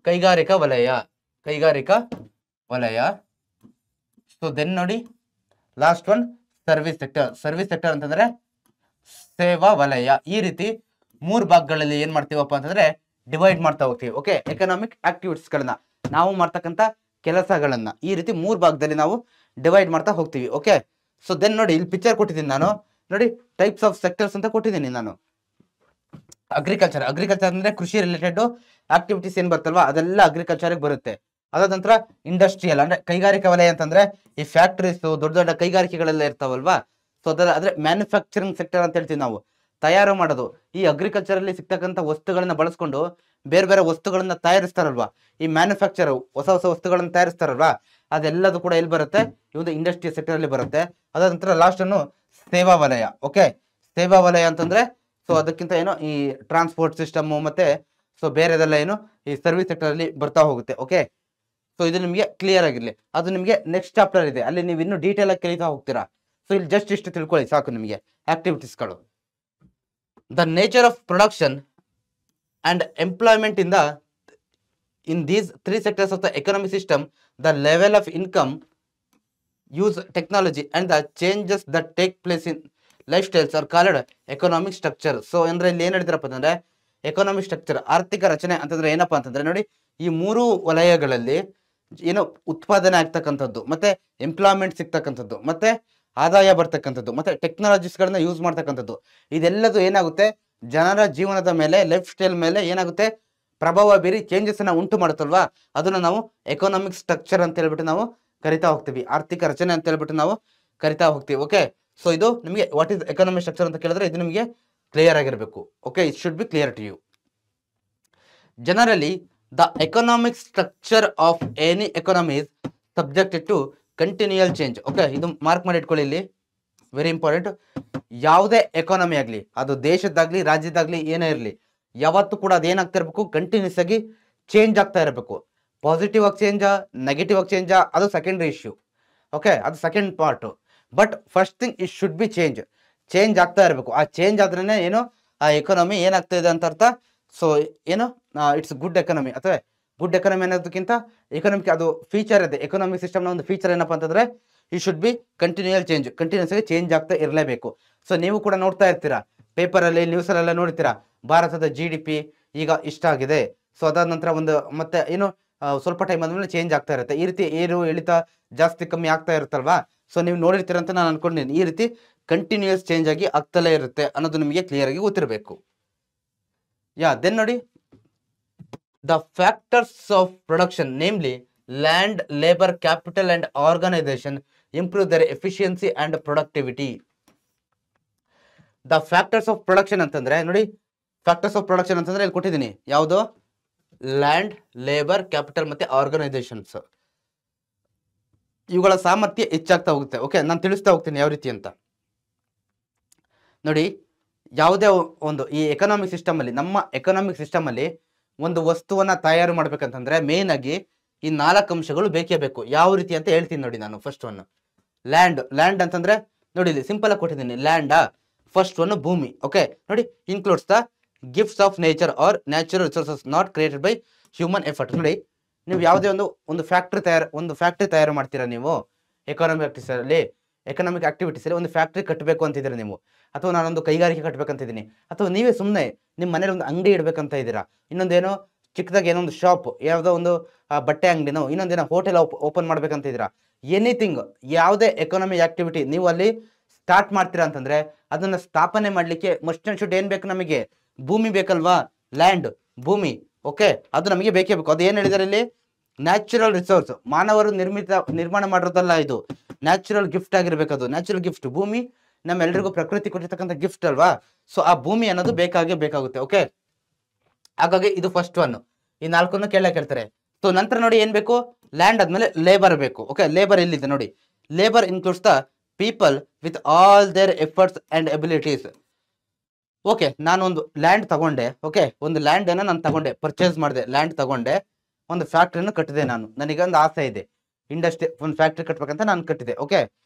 ಕೈಗಾರಿಕಾ ವಲಯ. ಸೊ ದೆನ್ ನೋಡಿ ಲಾಸ್ಟ್ ಒನ್ ಸರ್ವಿಸ್ ಸೆಕ್ಟರ್ ಅಂತಂದ್ರೆ ಸೇವಾ ವಲಯ. ಈ ರೀತಿ 3 ಭಾಗಗಳಲ್ಲಿ ಏನ್ ಮಾಡ್ತೀವಪ್ಪ ಅಂತಂದ್ರೆ ಡಿವೈಡ್ ಮಾಡ್ತಾ ಹೋಗ್ತೀವಿ. ಓಕೆ, ಎಕನಾಮಿಕ್ ಆಕ್ಟಿವಿಟೀಸ್ ಗಳನ್ನ, ನಾವು ಮಾಡ್ತಕ್ಕಂಥ ಕೆಲಸಗಳನ್ನ ಈ ರೀತಿ 3 ಭಾಗದಲ್ಲಿ ನಾವು ಡಿವೈಡ್ ಮಾಡ್ತಾ ಹೋಗ್ತೀವಿ. ಓಕೆ, ಸೊ ದೆನ್ ನೋಡಿ ಇಲ್ಲಿ ಪಿಕ್ಚರ್ ಕೊಟ್ಟಿದ್ದೀನಿ ನಾನು, ನೋಡಿ ಟೈಪ್ಸ್ ಆಫ್ ಸೆಕ್ಟರ್ಸ್ ಅಂತ ಕೊಟ್ಟಿದ್ದೀನಿ ನಾನು. ಅಗ್ರಿಕಲ್ಚರ್ ಅಂದ್ರೆ ಕೃಷಿ ರಿಲೇಟೆಡ್ ಆಕ್ಟಿವಿಟೀಸ್ ಏನ್ ಬರ್ತಲ್ವಾ ಅದೆಲ್ಲ ಅಗ್ರಿಕಲ್ಚರ್ ಬರುತ್ತೆ. ಅದಾದ ನಂತರ ಇಂಡಸ್ಟ್ರಿಯಲ್ ಅಂದ್ರೆ ಕೈಗಾರಿಕಾ ವಲಯ ಅಂತಂದ್ರೆ ಈ ಫ್ಯಾಕ್ಟರೀಸ್, ದೊಡ್ಡ ದೊಡ್ಡ ಕೈಗಾರಿಕೆಗಳೆಲ್ಲ ಇರ್ತಾವಲ್ವಾ, ಸೊ ಅದರ ಅಂದ್ರೆ ಮ್ಯಾನುಫ್ಯಾಕ್ಚರಿಂಗ್ ಸೆಕ್ಟರ್ ಅಂತ ಹೇಳ್ತೀವಿ ನಾವು, ತಯಾರು ಮಾಡೋದು. ಈ ಅಗ್ರಿಕಲ್ಚರ್ ಅಲ್ಲಿ ಸಿಗ್ತಕ್ಕಂಥ ವಸ್ತುಗಳನ್ನ ಬಳಸ್ಕೊಂಡು ಬೇರೆ ಬೇರೆ ವಸ್ತುಗಳನ್ನ ತಯಾರಿಸ್ತಾರಲ್ವಾ, ಈ ಮ್ಯಾನುಫ್ಯಾಕ್ಚರ್ ಹೊಸ ವಸ್ತುಗಳನ್ನ ತಯಾರಿಸ್ತಾರಲ್ವಾ, ಅದೆಲ್ಲದು ಕೂಡ ಎಲ್ಲಿ ಬರುತ್ತೆ, ಈ ಒಂದು ಇಂಡಸ್ಟ್ರಿಯಲ್ ಸೆಕ್ಟರ್ ಅಲ್ಲಿ ಬರುತ್ತೆ. ಅದಾದ ನಂತರ ಲಾಸ್ಟ್ ಅನ್ನು ಸೇವಾ ವಲಯ. ಓಕೆ, ಸೇವಾ ವಲಯ ಅಂತಂದ್ರೆ ಸೊ ಅದಕ್ಕಿಂತ ಏನೋ ಈ ಟ್ರಾನ್ಸ್ಪೋರ್ಟ್ ಸಿಸ್ಟಮ್ ಮತ್ತೆ ಸೊ ಬೇರೆದೆಲ್ಲ ಏನು ಈ ಸರ್ವಿಸ್ ಸೆಕ್ಟರ್ ಅಲ್ಲಿ ಬರ್ತಾ ಹೋಗುತ್ತೆ. ಓಕೆ, ಸೊ ಇದು ನಿಮಗೆ ಕ್ಲಿಯರ್ ಆಗಿರ್ಲಿ. ಅದು ನಿಮಗೆ ನೆಕ್ಸ್ಟ್ ಚಾಪ್ಟರ್ ಇದೆ, ಅಲ್ಲಿ ನೀವು ಇನ್ನೂ ಡೀಟೇಲ್ ಆಗಿ ಕಲಿತಾ ಹೋಗ್ತೀರಾ. ಸೊ ಇಲ್ಲಿ ಜಸ್ಟ್ ಇಷ್ಟು ತಿಳ್ಕೊಳ್ಳಿ ಸಾಕು ನಿಮಗೆ ಆಕ್ಟಿವಿಟೀಸ್ಗಳು. The nature of production and employment in these 3 sectors of the economic system, the level of income, use technology and the changes that take place in lifestyles are called economic structure. So ಅಂದ್ರೆ ಇಲ್ಲಿ ಏನ್ ಹೇಳಿದ್ರಪ್ಪ ಅಂತಂದ್ರೆ economic structure, ಆರ್ಥಿಕ ರಚನೆ ಅಂತಂದ್ರೆ ಏನಪ್ಪಾ ಅಂತಂದ್ರೆ ನೋಡಿ ಈ 3 ವಲಯಗಳಲ್ಲಿ ಏನೋ ಉತ್ಪಾದನೆ ಆಗ್ತಕ್ಕಂಥದ್ದು, ಮತ್ತೆ ಎಂಪ್ಲಾಯ್ಮೆಂಟ್ ಸಿಗ್ತಕ್ಕಂಥದ್ದು, ಮತ್ತೆ ಆದಾಯ ಬರ್ತಕ್ಕಂಥದ್ದು, ಮತ್ತೆ ಟೆಕ್ನಾಲಜೀಸ್ ಗಳನ್ನ ಯೂಸ್ ಮಾಡ್ತಕ್ಕಂಥದ್ದು, ಇದೆಲ್ಲದು ಏನಾಗುತ್ತೆ ಜನರ ಜೀವನದ ಮೇಲೆ, ಲೈಫ್ ಸ್ಟೈಲ್ ಮೇಲೆ ಏನಾಗುತ್ತೆ ಪ್ರಭಾವ ಬೀರಿ ಚೇಂಜಸ್ ಅನ್ನ ಉಂಟು ಮಾಡುತ್ತಲ್ವಾ, ಅದನ್ನ ನಾವು ಎಕನಾಮಿಕ್ ಸ್ಟ್ರಕ್ಚರ್ ಅಂತ ಹೇಳ್ಬಿಟ್ಟು ನಾವು ಕರಿತಾ ಹೋಗ್ತೀವಿ, ಆರ್ಥಿಕ ರಚನೆ ಅಂತ ಹೇಳ್ಬಿಟ್ಟು ನಾವು ಕರಿತಾ ಹೋಗ್ತೀವಿ. ಓಕೆ, ಸೊ ಇದು ನಿಮಗೆ ವಾಟ್ ಇಸ್ ಎಕನಾಮಿಕ್ ಸ್ಟ್ರಕ್ಚರ್ ಅಂತ ಕೇಳಿದ್ರೆ ಇದು ನಿಮಗೆ ಕ್ಲಿಯರ್ ಆಗಿರಬೇಕು. Okay, it should be clear to you. Generally the economic structure of any economy is subjected to continual change. Okay, ಇದು ಮಾರ್ಕ್ ಮಾಡಿ ಇಟ್ಕೊಳ್ಳಿ, ಇಲ್ಲಿ ವೆರಿ ಇಂಪಾರ್ಟೆಂಟ್. ಯಾವುದೇ ಎಕಾನಮಿ ಆಗಲಿ, ಅದು ದೇಶದ್ದಾಗ್ಲಿ ರಾಜ್ಯದಾಗ್ಲಿ ಏನೇ ಇರಲಿ, ಯಾವತ್ತೂ ಕೂಡ ಅದೇನಾಗ್ತಾ ಇರಬೇಕು, ಕಂಟಿನ್ಯೂಸ್ ಆಗಿ ಚೇಂಜ್ ಆಗ್ತಾ ಇರಬೇಕು. ಪಾಸಿಟಿವ್ ಆಗಿ ಚೇಂಜಾ, ನೆಗೆಟಿವ್ ಆಗಿ ಚೇಂಜಾ, ಅದು ಸೆಕೆಂಡ್ರಿ ಇಶ್ಯೂ. ಓಕೆ, ಅದು second part. But first thing it should B change ಆಗ್ತಾ ಇರಬೇಕು. ಆ ಚೇಂಜ್ ಆದ್ರೇನೆ ಏನು ಆ ಎಕಾನಮಿ ಏನಾಗ್ತಾ ಇದೆ ಅಂತ ಅರ್ಥ, ಸೊ ಏನು ಇಟ್ಸ್ ಗುಡ್ ಎಕಾನಮಿ ಅಥವಾ ಗುಡ್ ಎಕಾನಮಿ ಅನ್ನೋದಕ್ಕಿಂತ ಎಕನಾಮಿಕ್ ಅದು ಫೀಚರ್ ಇದೆ. ಎಕನಾಮಿಕ್ ಸಿಸ್ಟಮ್ನ ಒಂದು ಫೀಚರ್ ಏನಪ್ಪ ಅಂತಂದ್ರೆ ಈ ಶುಡ್ ಬಿ ಕಂಟಿನ್ಯೂಸ್ ಆಗಿ ಚೇಂಜ್ ಆಗ್ತಾ ಇರಲೇಬೇಕು. ಸೊ ನೀವು ಕೂಡ ನೋಡ್ತಾ ಇರ್ತೀರಾ ಪೇಪರಲ್ಲಿ ನ್ಯೂಸಲ್ಲೆಲ್ಲ ನೋಡ್ತೀರಾ ಭಾರತದ GDP ಈಗ ಇಷ್ಟ ಆಗಿದೆ. ಸೊ ಅದಾದ ನಂತರ ಒಂದು ಮತ್ತೆ ಏನು ಸ್ವಲ್ಪ ಟೈಮ್ ಆದ್ಮೇಲೆ ಚೇಂಜ್ ಆಗ್ತಾ ಇರುತ್ತೆ. ಈ ರೀತಿ ಏರು ಇಳಿತ ಜಾಸ್ತಿ ಕಮ್ಮಿ ಆಗ್ತಾ ಇರುತ್ತಲ್ವಾ. ಸೊ ನೀವು ನೋಡಿರ್ತೀರ ಅಂತ ನಾನು ಅನ್ಕೊಂಡಿದ್ದೀನಿ. ಈ ರೀತಿ ಕಂಟಿನ್ಯೂಸ್ ಚೇಂಜ್ ಆಗಿ ಆಗ್ತಲೇ ಇರುತ್ತೆ ಅನ್ನೋದು ನಿಮಗೆ ಕ್ಲಿಯರ್ ಆಗಿ ಗೊತ್ತಿರಬೇಕು. ದೆನ್ ನೋಡಿ the factors of production namely land, labour, capital and organisation improve their efficiency and productivity. The factors of production ಅಂತಂದ್ರೆ ನೋಡಿ, ಫ್ಯಾಕ್ಟರ್ಸ್ ಆಫ್ ಪ್ರೊಡಕ್ಷನ್ ಅಂತಂದ್ರೆ ಇಲ್ಲಿ ಕೊಟ್ಟಿದ್ದೀನಿ ಯಾವುದು, ಲ್ಯಾಂಡ್, ಲೇಬರ್, ಕ್ಯಾಪಿಟಲ್ ಮತ್ತೆ ಆರ್ಗನೈಸೇಷನ್ಸ್. ಇವುಗಳ ಸಾಮರ್ಥ್ಯ ಹೆಚ್ಚಾಗ್ತಾ ಹೋಗುತ್ತೆ. ಓಕೆ, ನಾನು ತಿಳಿಸ್ತಾ ಹೋಗ್ತೀನಿ ಯಾವ ರೀತಿ ಅಂತ. ನೋಡಿ, ಯಾವುದೇ ಒಂದು ಈ ಎಕನಾಮಿಕ್ ಸಿಸ್ಟಮ್ ಅಲ್ಲಿ, ನಮ್ಮ ಎಕನಾಮಿಕ್ ಸಿಸ್ಟಮ್ ಅಲ್ಲಿ ಒಂದು ವಸ್ತುವನ್ನ ತಯಾರು ಮಾಡ್ಬೇಕಂತಂದ್ರೆ ಮೇನ್ ಆಗಿ ಈ 4 ಅಂಶಗಳು ಬೇಕೇ ಬೇಕು. ಯಾವ ರೀತಿ ಅಂತ ಹೇಳ್ತೀನಿ ನೋಡಿ. ನಾನು ಫಸ್ಟ್ ಒನ್ ಲ್ಯಾಂಡ್ ಅಂತಂದ್ರೆ ನೋಡಿ ಇಲ್ಲಿ ಸಿಂಪಲ್ ಆಗಿ ಕೊಟ್ಟಿದ್ದೀನಿ. ಲ್ಯಾಂಡಾ ಫಸ್ಟ್ ಒನ್ ಭೂಮಿ. ಓಕೆ ನೋಡಿ, includes the gifts of nature or natural resources not created by human effort. ನೋಡಿ, ನೀವು ಯಾವುದೇ ಒಂದು ಫ್ಯಾಕ್ಟ್ರಿ ತಯಾರು ಮಾಡ್ತೀರಾ ನೀವು ಎಕನಾಮಿಕ್ ಆಕ್ಟಿವಿಟೀಸ್ ಅಲ್ಲಿ ಒಂದು ಫ್ಯಾಕ್ಟ್ರಿ ಕಟ್ಟಬೇಕು ಅಂತಿದ್ದೀರಾ ನೀವು, ಅಥವಾ ನಾನೊಂದು ಕೈಗಾರಿಕೆ ಕಟ್ಟಬೇಕಂತಿದ್ದೀನಿ, ಅಥವಾ ನೀವೇ ಸುಮ್ಮನೆ ನಿಮ್ಮ ಮನೇಲಿ ಒಂದು ಅಂಗಡಿ ಇಡಬೇಕಂತ ಇದ್ದೀರಾ, ಇನ್ನೊಂದೇನೋ ಚಿಕ್ಕದಾಗಿ ಏನೋ ಒಂದು ಶಾಪ್, ಯಾವುದೋ ಒಂದು ಬಟ್ಟೆ ಅಂಗಡಿನೋ, ಇನ್ನೊಂದೇನೋ ಹೋಟೆಲ್ ಓಪನ್ ಮಾಡ್ಬೇಕಂತ ಇದ್ದೀರಾ, ಎನಿಥಿಂಗ್ ಯಾವುದೇ ಎಕಾನಮಿ ಆಕ್ಟಿವಿಟಿ ನೀವು ಅಲ್ಲಿ ಸ್ಟಾರ್ಟ್ ಮಾಡ್ತೀರಾ ಅಂತಂದ್ರೆ ಅದನ್ನ ಸ್ಥಾಪನೆ ಮಾಡ್ಲಿಕ್ಕೆ ಮಸ್ಟ್ ಅಂಡ್ ಶುಡ್ ಏನ್ ಬೇಕು, ನಮಗೆ ಭೂಮಿ ಬೇಕಲ್ವಾ, ಲ್ಯಾಂಡ್, ಭೂಮಿ. ಓಕೆ, ಅದು ನಮಗೆ ಬೇಕೇ ಬೇಕು. ಅದು ಏನ್ ಹೇಳಿದಾರೆ ಇಲ್ಲಿ, ನ್ಯಾಚುರಲ್ ರಿಸೋರ್ಸ್, ಮಾನವರು ನಿರ್ಮಾಣ ಮಾಡಿರೋದಲ್ಲ, ಇದು ನ್ಯಾಚುರಲ್ ಗಿಫ್ಟ್ ಆಗಿರ್ಬೇಕು. ಅದು ನ್ಯಾಚುರಲ್ ಗಿಫ್ಟ್, ಭೂಮಿ ನಮ್ಮೆಲ್ಲರಿಗೂ ಪ್ರಕೃತಿ ಕೊಟ್ಟಿರ್ತಕ್ಕಂಥ ಗಿಫ್ಟ್ ಅಲ್ವಾ. ಸೊ ಆ ಭೂಮಿ ಅನ್ನೋದು ಬೇಕಾಗುತ್ತೆ. ಓಕೆ, ಹಾಗಾಗಿ ಇದು ಫಸ್ಟ್ ಒನ್. ಈ 4 ಕೇಳ್ತಾರೆ. ಸೊ ನಂತರ ನೋಡಿ ಏನ್ ಬೇಕು, ಲ್ಯಾಂಡ್ ಆದ್ಮೇಲೆ ಲೇಬರ್ ಬೇಕು. ಓಕೆ, ಲೇಬರ್ ಎಲ್ಲಿದೆ ನೋಡಿ, labour includes the people with all their efforts and abilities. Okay, ನಾನು ಒಂದು ಲ್ಯಾಂಡ್ ತಗೊಂಡೆ. ಓಕೆ, ಒಂದು ಲ್ಯಾಂಡ್ ಅನ್ನ ನಾನು ತಗೊಂಡೆ, ಪರ್ಚೇಸ್ ಮಾಡಿದೆ, ಲ್ಯಾಂಡ್ ತಗೊಂಡೆ, ಒಂದು ಫ್ಯಾಕ್ಟ್ರಿನ ಕಟ್ಟಿದೆ. ನನಗೆ ಒಂದು ಆಸೆ ಇದೆ, ಇಂಡಸ್ಟ್ರಿ ಒಂದು ಫ್ಯಾಕ್ಟ್ರಿ ಕಟ್ಬೇಕಂತ ನಾನು ಕಟ್ಟಿದೆ. ಓಕೆ,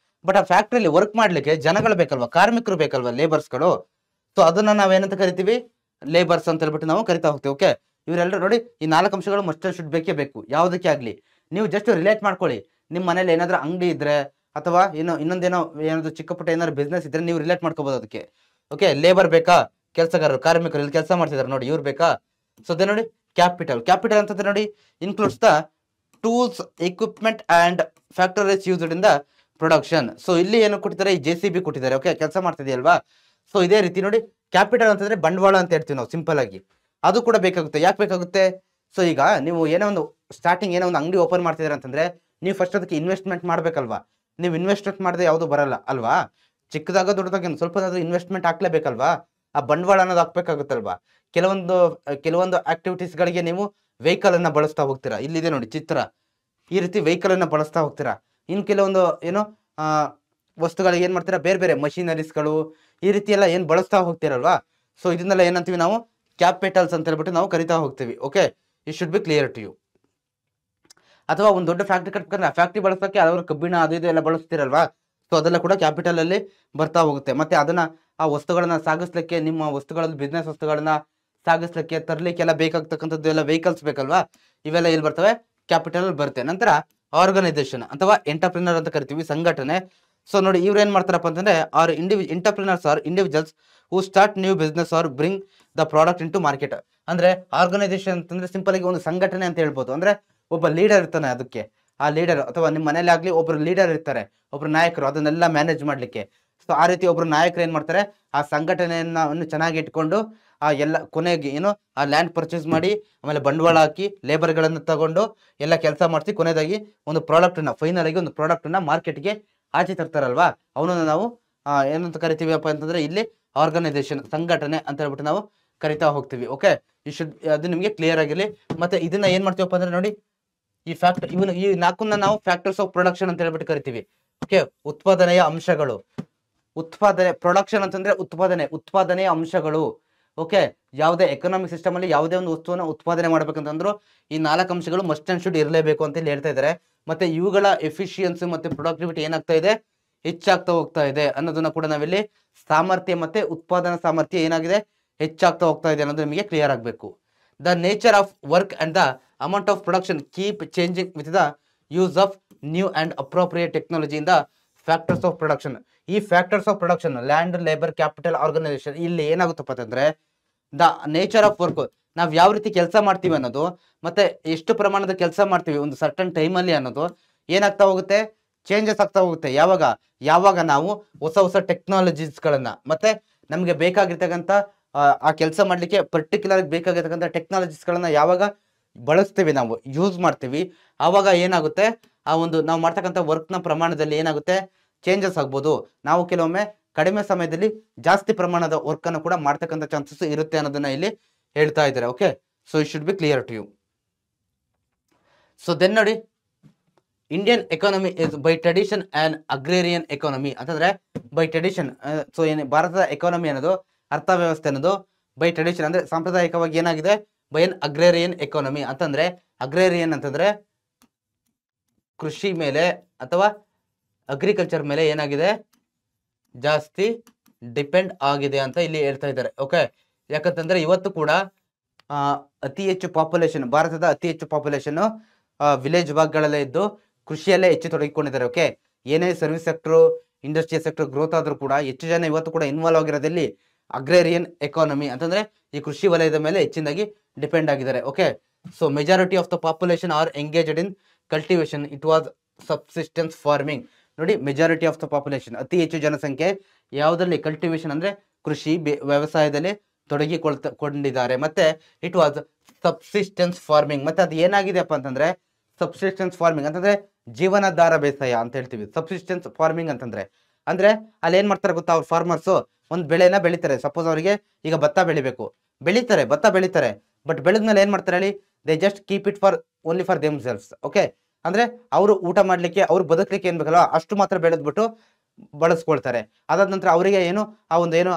ಬಟ್ ಆ ಫ್ಯಾಕ್ಟ್ರಿಯಲ್ಲಿ ವರ್ಕ್ ಮಾಡ್ಲಿಕ್ಕೆ ಜನಗಳು ಬೇಕಲ್ವಾ, ಕಾರ್ಮಿಕರು ಬೇಕಲ್ವಾ, ಲೇಬರ್ಸ್ಗಳು. ಸೊ ಅದನ್ನ ನಾವೇನಂತ ಕರಿತೀವಿ, ಲೇಬರ್ಸ್ ಅಂತ ಹೇಳ್ಬಿಟ್ಟು ನಾವು ಕರಿತಾ ಹೋಗ್ತೀವಿ. ಓಕೆ, ಇವರೆಲ್ಲರೂ ನೋಡಿ ಈ 4 ಅಂಶಗಳು ಮಸ್ಟ್ ಅಂಡ್ ಶುಡ್ ಬೇಕೇ ಬೇಕು. ಯಾವುದಕ್ಕೆ ಆಗ್ಲಿ ನೀವು ಜಸ್ಟ್ ರಿಲೇಟ್ ಮಾಡ್ಕೊಳ್ಳಿ. ನಿಮ್ಮ ಮನೇಲಿ ಏನಾದ್ರೂ ಅಂಗಡಿ ಇದ್ರೆ ಅಥವಾ ಇನ್ನೊಂದೇನೋ ಏನಾದ್ರು ಚಿಕ್ಕ ಪುಟ್ಟ ಏನಾದ್ರು ಬಿಸ್ನೆಸ್ ಇದ್ರೆ ನೀವು ರಿಲೇಟ್ ಮಾಡ್ಕೋಬಹುದು ಅದಕ್ಕೆ. ಓಕೆ, ಲೇಬರ್ ಬೇಕಾ, ಕೆಲಸಗಾರರು, ಕಾರ್ಮಿಕರು ಇಲ್ಲಿ ಕೆಲಸ ಮಾಡ್ತಿದ್ದಾರೆ ನೋಡಿ, ಇವ್ರು ಬೇಕಾ. ಸೊ ಅದೇ ನೋಡಿ ಕ್ಯಾಪಿಟಲ್ ಅಂತಂದ್ರೆ ನೋಡಿ includes the tools, equipment and factories used in the production. So ಇಲ್ಲಿ ಏನು ಕೊಟ್ಟಿದ್ದಾರೆ, ಈ JCB ಕೊಟ್ಟಿದ್ದಾರೆ. ಓಕೆ, ಕೆಲಸ ಮಾಡ್ತಿದೆಯಲ್ವಾ. ಸೊ ಇದೇ ರೀತಿ ನೋಡಿ, ಕ್ಯಾಪಿಟಲ್ ಅಂತಂದ್ರೆ ಬಂಡವಾಳ ಅಂತ ಹೇಳ್ತೀವಿ ನಾವು ಸಿಂಪಲ್ ಆಗಿ. ಅದು ಕೂಡ ಬೇಕಾಗುತ್ತೆ. ಯಾಕೆ ಬೇಕಾಗುತ್ತೆ, ಸೊ ಈಗ ನೀವು ಏನೋ ಒಂದು ಸ್ಟಾರ್ಟಿಂಗ್ ಏನೋ ಒಂದು ಅಂಗಡಿ ಓಪನ್ ಮಾಡ್ತಿದ್ದೀರಾ ಅಂತಂದ್ರೆ ನೀವು ಫಸ್ಟ್ ಅದಕ್ಕೆ ಇನ್ವೆಸ್ಟ್ಮೆಂಟ್ ಮಾಡ್ಬೇಕಲ್ವಾ. ನೀವು ಇನ್ವೆಸ್ಟ್ಮೆಂಟ್ ಮಾಡದೆ ಯಾವುದು ಬರಲ್ಲ ಅಲ್ವಾ. ಚಿಕ್ಕದಾಗ ದೊಡ್ಡದಾಗ ಸ್ವಲ್ಪ ಇನ್ವೆಸ್ಟ್ಮೆಂಟ್ ಹಾಕ್ಲೇಬೇಕಲ್ವಾ. ಆ ಬಂಡವಾಳ ಅನ್ನೋದು ಹಾಕ್ಬೇಕಾಗುತ್ತಲ್ವಾ. ಕೆಲವೊಂದು ಆಕ್ಟಿವಿಟೀಸ್ ಗಳಿಗೆ ನೀವು ವೆಹಿಕಲ್ ಅನ್ನ ಬಳಸ್ತಾ ಹೋಗ್ತೀರಾ. ಇಲ್ಲಿದೆ ನೋಡಿ ಚಿತ್ರ, ಈ ರೀತಿ ವೆಹಿಕಲ್ ಅನ್ನ ಬಳಸ್ತಾ ಹೋಗ್ತೀರಾ. ಇನ್ ಕೆಲವೊಂದು ಏನೋ ವಸ್ತುಗಳಿಗೆ ಏನ್ ಮಾಡ್ತೀರಾ, ಬೇರೆ ಬೇರೆ ಮಷಿನರೀಸ್ಗಳು ಈ ರೀತಿ ಎಲ್ಲ ಏನ್ ಬಳಸ್ತಾ ಹೋಗ್ತೀರಲ್ವಾ. ಸೊ ಇದನ್ನೆಲ್ಲ ಏನಂತೀವಿ ನಾವು, ಕ್ಯಾಪಿಟಲ್ಸ್ ಅಂತ ಹೇಳ್ಬಿಟ್ಟು ನಾವು ಕರಿತಾ ಹೋಗ್ತೀವಿ. Okay, it should be clear to you. ಅಥವಾ ಒಂದು ದೊಡ್ಡ ಫ್ಯಾಕ್ಟ್ರಿ ಕಟ್ಬೇಕಂದ್ರೆ ಆ ಫ್ಯಾಕ್ಟ್ರಿ ಬಳಸೋಕೆ ಹಲವಾರು ಕಬ್ಬಿಣ ಅದು ಇದು ಎಲ್ಲ ಬಳಸ್ತಿರಲ್ವಾ. ಸೊ ಅದೆಲ್ಲ ಕೂಡ ಕ್ಯಾಪಿಟಲ್ ಅಲ್ಲಿ ಬರ್ತಾ ಹೋಗುತ್ತೆ. ಮತ್ತೆ ಅದನ್ನ ಆ ವಸ್ತುಗಳನ್ನ ಸಾಗಿಸ್ಲಿಕ್ಕೆ, ನಿಮ್ಮ ವಸ್ತುಗಳಲ್ಲಿ ಬಿಸ್ನೆಸ್ ವಸ್ತುಗಳನ್ನ ಸಾಗಿಸ್ಲಿಕ್ಕೆ, ತರ್ಲಿಕ್ಕೆ ಎಲ್ಲ ಬೇಕಾಗ್ತಕ್ಕಂಥದ್ದು ಎಲ್ಲ ವೆಹಿಕಲ್ಸ್ ಬೇಕಲ್ವಾ. ಇವೆಲ್ಲ ಎಲ್ಲಿ ಬರ್ತವೆ, ಕ್ಯಾಪಿಟಲ್ ಬರುತ್ತೆ. ನಂತರ ಆರ್ಗನೈಸೇಷನ್ ಅಥವಾ ಎಂಟರ್ಪ್ರಿನರ್ ಅಂತ ಕರಿತೀವಿ, ಸಂಘಟನೆ. ಸೊ ನೋಡಿ, ಇವ್ರು ಏನ್ ಮಾಡ್ತಾರಪ್ಪ ಅಂತಂದ್ರೆ entrepreneurs are individuals who start new business or bring the product into market. ಅಂದ್ರೆ ಆರ್ಗನೈಸೇಷನ್ ಅಂತಂದ್ರೆ ಸಿಂಪಲ್ ಆಗಿ ಒಂದು ಸಂಘಟನೆ ಅಂತ ಹೇಳ್ಬೋದು. ಅಂದ್ರೆ ಒಬ್ಬ ಲೀಡರ್ ಇರ್ತಾನೆ, ಅದಕ್ಕೆ ಆ ಲೀಡರ್ ಅಥವಾ ನಿಮ್ಮ ಮನೇಲಿ ಆಗ್ಲಿ ಒಬ್ರು ಲೀಡರ್ ಇರ್ತಾರೆ, ಒಬ್ರು ನಾಯಕರು, ಅದನ್ನೆಲ್ಲ ಮ್ಯಾನೇಜ್ ಮಾಡ್ಲಿಕ್ಕೆ. ಸೊ ಆ ರೀತಿ ಒಬ್ರು ನಾಯಕರು ಏನ್ ಮಾಡ್ತಾರೆ, ಆ ಸಂಘಟನೆಯನ್ನ ಚೆನ್ನಾಗಿ ಇಟ್ಕೊಂಡು ಆ ಎಲ್ಲ ಕೊನೆಗೆ ಏನು ಆ ಲ್ಯಾಂಡ್ ಪರ್ಚೇಸ್ ಮಾಡಿ, ಆಮೇಲೆ ಬಂಡವಾಳ ಹಾಕಿ, ಲೇಬರ್ಗಳನ್ನು ತಗೊಂಡು ಎಲ್ಲ ಕೆಲಸ ಮಾಡಿಸಿ, ಕೊನೆಯದಾಗಿ ಒಂದು ಫೈನಲ್ ಆಗಿ ಒಂದು ಪ್ರಾಡಕ್ಟ್ ಅನ್ನ ಮಾರ್ಕೆಟ್ಗೆ ಆಚೆ ತರ್ತಾರಲ್ವಾ, ಅವನನ್ನು ನಾವು ಏನಂತ ಕರಿತೀವಿಪ್ಪ ಅಂತಂದ್ರೆ ಇಲ್ಲಿ ಆರ್ಗನೈಸೇಷನ್, ಸಂಘಟನೆ ಅಂತ ಹೇಳ್ಬಿಟ್ಟು ನಾವು ಕರಿತಾ ಹೋಗ್ತೀವಿ. ಓಕೆ, ಅದು ನಿಮಗೆ ಕ್ಲಿಯರ್ ಆಗಿರ್ಲಿ. ಮತ್ತೆ ಇದನ್ನ ಏನ್ ಮಾಡ್ತೀವಪ್ಪ ಅಂದ್ರೆ ನೋಡಿ, ಈ 4 ನಾವು ಫ್ಯಾಕ್ಟರ್ಸ್ ಆಫ್ ಪ್ರೊಡಕ್ಷನ್ ಅಂತ ಹೇಳ್ಬಿಟ್ಟು ಕರಿತೀವಿ. ಓಕೆ, ಉತ್ಪಾದನೆಯ ಅಂಶಗಳು. ಪ್ರೊಡಕ್ಷನ್ ಅಂತಂದ್ರೆ ಉತ್ಪಾದನೆಯ ಅಂಶಗಳು. ಓಕೆ, ಯಾವುದೇ ಎಕನಾಮಿಕ್ ಸಿಸ್ಟಮ್ ಅಲ್ಲಿ ಯಾವುದೇ ಒಂದು ವಸ್ತುವನ್ನು ಉತ್ಪಾದನೆ ಮಾಡ್ಬೇಕಂತಂದ್ರು ಈ 4 ಅಂಶಗಳು ಮಸ್ಟ್ ಅಂಡ್ ಶುಡ್ ಇರಲೇಬೇಕು ಅಂತ ಹೇಳಿ ಹೇಳ್ತಾ ಇದ್ದಾರೆ. ಮತ್ತೆ ಇವುಗಳ ಎಫಿಷಿಯನ್ಸಿ ಮತ್ತೆ ಪ್ರೊಡಕ್ಟಿವಿಟಿ ಏನಾಗ್ತಾ ಇದೆ, ಹೆಚ್ಚಾಗ್ತಾ ಹೋಗ್ತಾ ಇದೆ ಅನ್ನೋದನ್ನ ಕೂಡ ನಾವಿಲ್ಲಿ ಸಾಮರ್ಥ್ಯ ಮತ್ತೆ ಉತ್ಪಾದನಾ ಸಾಮರ್ಥ್ಯ ಏನಾಗಿದೆ, ಹೆಚ್ಚಾಗ್ತಾ ಹೋಗ್ತಾ ಇದೆ ಅನ್ನೋದು ನಿಮಗೆ ಕ್ಲಿಯರ್ ಆಗಬೇಕು. The nature of work and the amount of production keep changing with the use of new and appropriate technology in the factors of production. ಈ factors of production land, labour, capital, organisation, ಇಲ್ಲಿ ಏನಾಗುತ್ತಪ್ಪ ಅಂತಂದ್ರೆ the nature of work, ನಾವು ಯಾವ ರೀತಿ ಕೆಲಸ ಮಾಡ್ತೀವಿ ಅನ್ನೋದು ಮತ್ತೆ ಎಷ್ಟು ಪ್ರಮಾಣದ ಕೆಲಸ ಮಾಡ್ತೀವಿ ಒಂದು ಸರ್ಟನ್ ಟೈಮಲ್ಲಿ ಅನ್ನೋದು ಏನಾಗ್ತಾ ಹೋಗುತ್ತೆ, ಚೇಂಜಸ್ ಆಗ್ತಾ ಹೋಗುತ್ತೆ. ಯಾವಾಗ ನಾವು ಹೊಸ ಹೊಸ ಟೆಕ್ನಾಲಜೀಸ್ಗಳನ್ನ ಮತ್ತೆ ನಮಗೆ ಬೇಕಾಗಿರ್ತಕ್ಕಂಥ ಆ ಕೆಲಸ ಮಾಡಲಿಕ್ಕೆ ಪರ್ಟಿಕ್ಯುಲರ್ ಬೇಕಾಗಿರ್ತಕ್ಕಂಥ ಟೆಕ್ನಾಲಜೀಸ್ಗಳನ್ನ ಯಾವಾಗ ಬಳಸ್ತೀವಿ, ನಾವು ಯೂಸ್ ಮಾಡ್ತೀವಿ, ಆವಾಗ ಏನಾಗುತ್ತೆ ಆ ಒಂದು ನಾವು ಮಾಡ್ತಕ್ಕಂಥ ವರ್ಕ್ನ ಪ್ರಮಾಣದಲ್ಲಿ ಏನಾಗುತ್ತೆ ಚೇಂಜಸ್ ಆಗ್ಬೋದು. ನಾವು ಕೆಲವೊಮ್ಮೆ ಕಡಿಮೆ ಸಮಯದಲ್ಲಿ ಜಾಸ್ತಿ ಪ್ರಮಾಣದ ವರ್ಕ್ ಅನ್ನು ಕೂಡ ಮಾಡ್ತಕ್ಕಂಥ ಚಾನ್ಸಸ್ ಇರುತ್ತೆ ಅನ್ನೋದನ್ನ ಇಲ್ಲಿ ಹೇಳ್ತಾ ಇದ್ದಾರೆ. Okay, so it should be clear to you. So then ನೋಡಿ, Indian economy is by tradition and agrarian economy ಅಂತಂದ್ರೆ ಬೈ ಟ್ರೆಡಿಷನ್. ಸೊ ಏನು ಭಾರತದ ಎಕಾನಮಿ ಅನ್ನೋದು, ಅರ್ಥವ್ಯವಸ್ಥೆ ಅನ್ನೋದು ಬೈ ಟ್ರೆಡಿಷನ್ ಅಂದ್ರೆ ಸಾಂಪ್ರದಾಯಿಕವಾಗಿ ಏನಾಗಿದೆ, ಬೈ ಅನ್ ಅಗ್ರೇರಿಯನ್ ಎಕಾನಮಿ ಅಂತಂದ್ರೆ, ಅಗ್ರೇರಿಯನ್ ಅಂತಂದ್ರೆ ಕೃಷಿ ಮೇಲೆ ಅಥವಾ ಅಗ್ರಿಕಲ್ಚರ್ ಮೇಲೆ ಏನಾಗಿದೆ ಜಾಸ್ತಿ ಡಿಪೆಂಡ್ ಆಗಿದೆ ಅಂತ ಇಲ್ಲಿ ಹೇಳ್ತಾ ಇದ್ದಾರೆ. ಓಕೆ, ಯಾಕಂತಂದ್ರೆ ಇವತ್ತು ಕೂಡ ಅತಿ ಹೆಚ್ಚು ಪಾಪ್ಯುಲೇಷನ್, ಭಾರತದ ಅತಿ ಹೆಚ್ಚು ಪಾಪ್ಯುಲೇಷನ್ ವಿಲೇಜ್ ಭಾಗಗಳಲ್ಲೇ ಇದ್ದು ಕೃಷಿಯಲ್ಲೇ ಹೆಚ್ಚು ತೊಡಗಿಕೊಂಡಿದ್ದಾರೆ. ಓಕೆ, ಏನೇ service sector, industrial sector growth ಆದ್ರೂ ಕೂಡ ಹೆಚ್ಚು ಜನ ಇವತ್ತು ಕೂಡ ಇನ್ವಾಲ್ವ್ ಆಗಿರೋದಲ್ಲಿ ಅಗ್ರೇರಿಯನ್ ಎಕಾನಮಿ ಅಂತಂದ್ರೆ ಈ ಕೃಷಿ ವಲಯದ ಮೇಲೆ ಹೆಚ್ಚಿನದಾಗಿ ಡಿಪೆಂಡ್ ಆಗಿದ್ದಾರೆ. Okay, so majority of the population are engaged in cultivation, it was subsistence farming. ನೋಡಿ, ಮೆಜಾರಿಟಿ ಆಫ್ ದ ಪಾಪ್ಯುಲೇಷನ್, ಅತಿ ಹೆಚ್ಚು ಜನಸಂಖ್ಯೆ ಯಾವುದರಲ್ಲಿ, ಕಲ್ಟಿವೇಶನ್ ಅಂದ್ರೆ ಕೃಷಿ ವ್ಯವಸಾಯದಲ್ಲಿ ತೊಡಗಿಕೊಂಡಿದ್ದಾರೆ. ಮತ್ತೆ ಇಟ್ ವಾಸ್ ಸಬ್ಸಿಸ್ಟೆನ್ಸ್ ಫಾರ್ಮಿಂಗ್. ಮತ್ತೆ ಅದು ಏನಾಗಿದೆಪ್ಪ ಅಂತಂದ್ರೆ ಸಬ್ಸಿಸ್ಟೆನ್ಸ್ ಫಾರ್ಮಿಂಗ್ ಅಂತಂದ್ರೆ ಜೀವನಾಧಾರ ಬೇಸಾಯ ಅಂತ ಹೇಳ್ತೀವಿ. ಸಬ್ಸಿಸ್ಟೆನ್ಸ್ ಫಾರ್ಮಿಂಗ್ ಅಂತಂದ್ರೆ ಅಂದ್ರೆ ಅಲ್ಲಿ ಏನ್ ಮಾಡ್ತಾರೆ ಗೊತ್ತಾ, ಅವ್ರು ಫಾರ್ಮರ್ಸು ಒಂದು ಬೆಳೆನ ಬೆಳಿತಾರೆ. ಸಪೋಸ್ ಅವರಿಗೆ ಈಗ ಭತ್ತ ಬೆಳಿತಾರೆ, ಬಟ್ ಬೆಳೆದ್ಮೇಲೆ ಏನ್ ಮಾಡ್ತಾರೆ ಹೇಳಿ, they just keep it for only for them selves. Okay, ಅಂದ್ರೆ ಅವರು ಊಟ ಮಾಡ್ಲಿಕ್ಕೆ, ಅವ್ರು ಬದುಕಲಿಕ್ಕೆ ಏನ್ ಬೇಕಲ್ಲ ಅಷ್ಟು ಮಾತ್ರ ಬೆಳೆದ್ಬಿಟ್ಟು ಬಳಸ್ಕೊಳ್ತಾರೆ. ಅದಾದ ನಂತರ ಅವರಿಗೆ ಏನು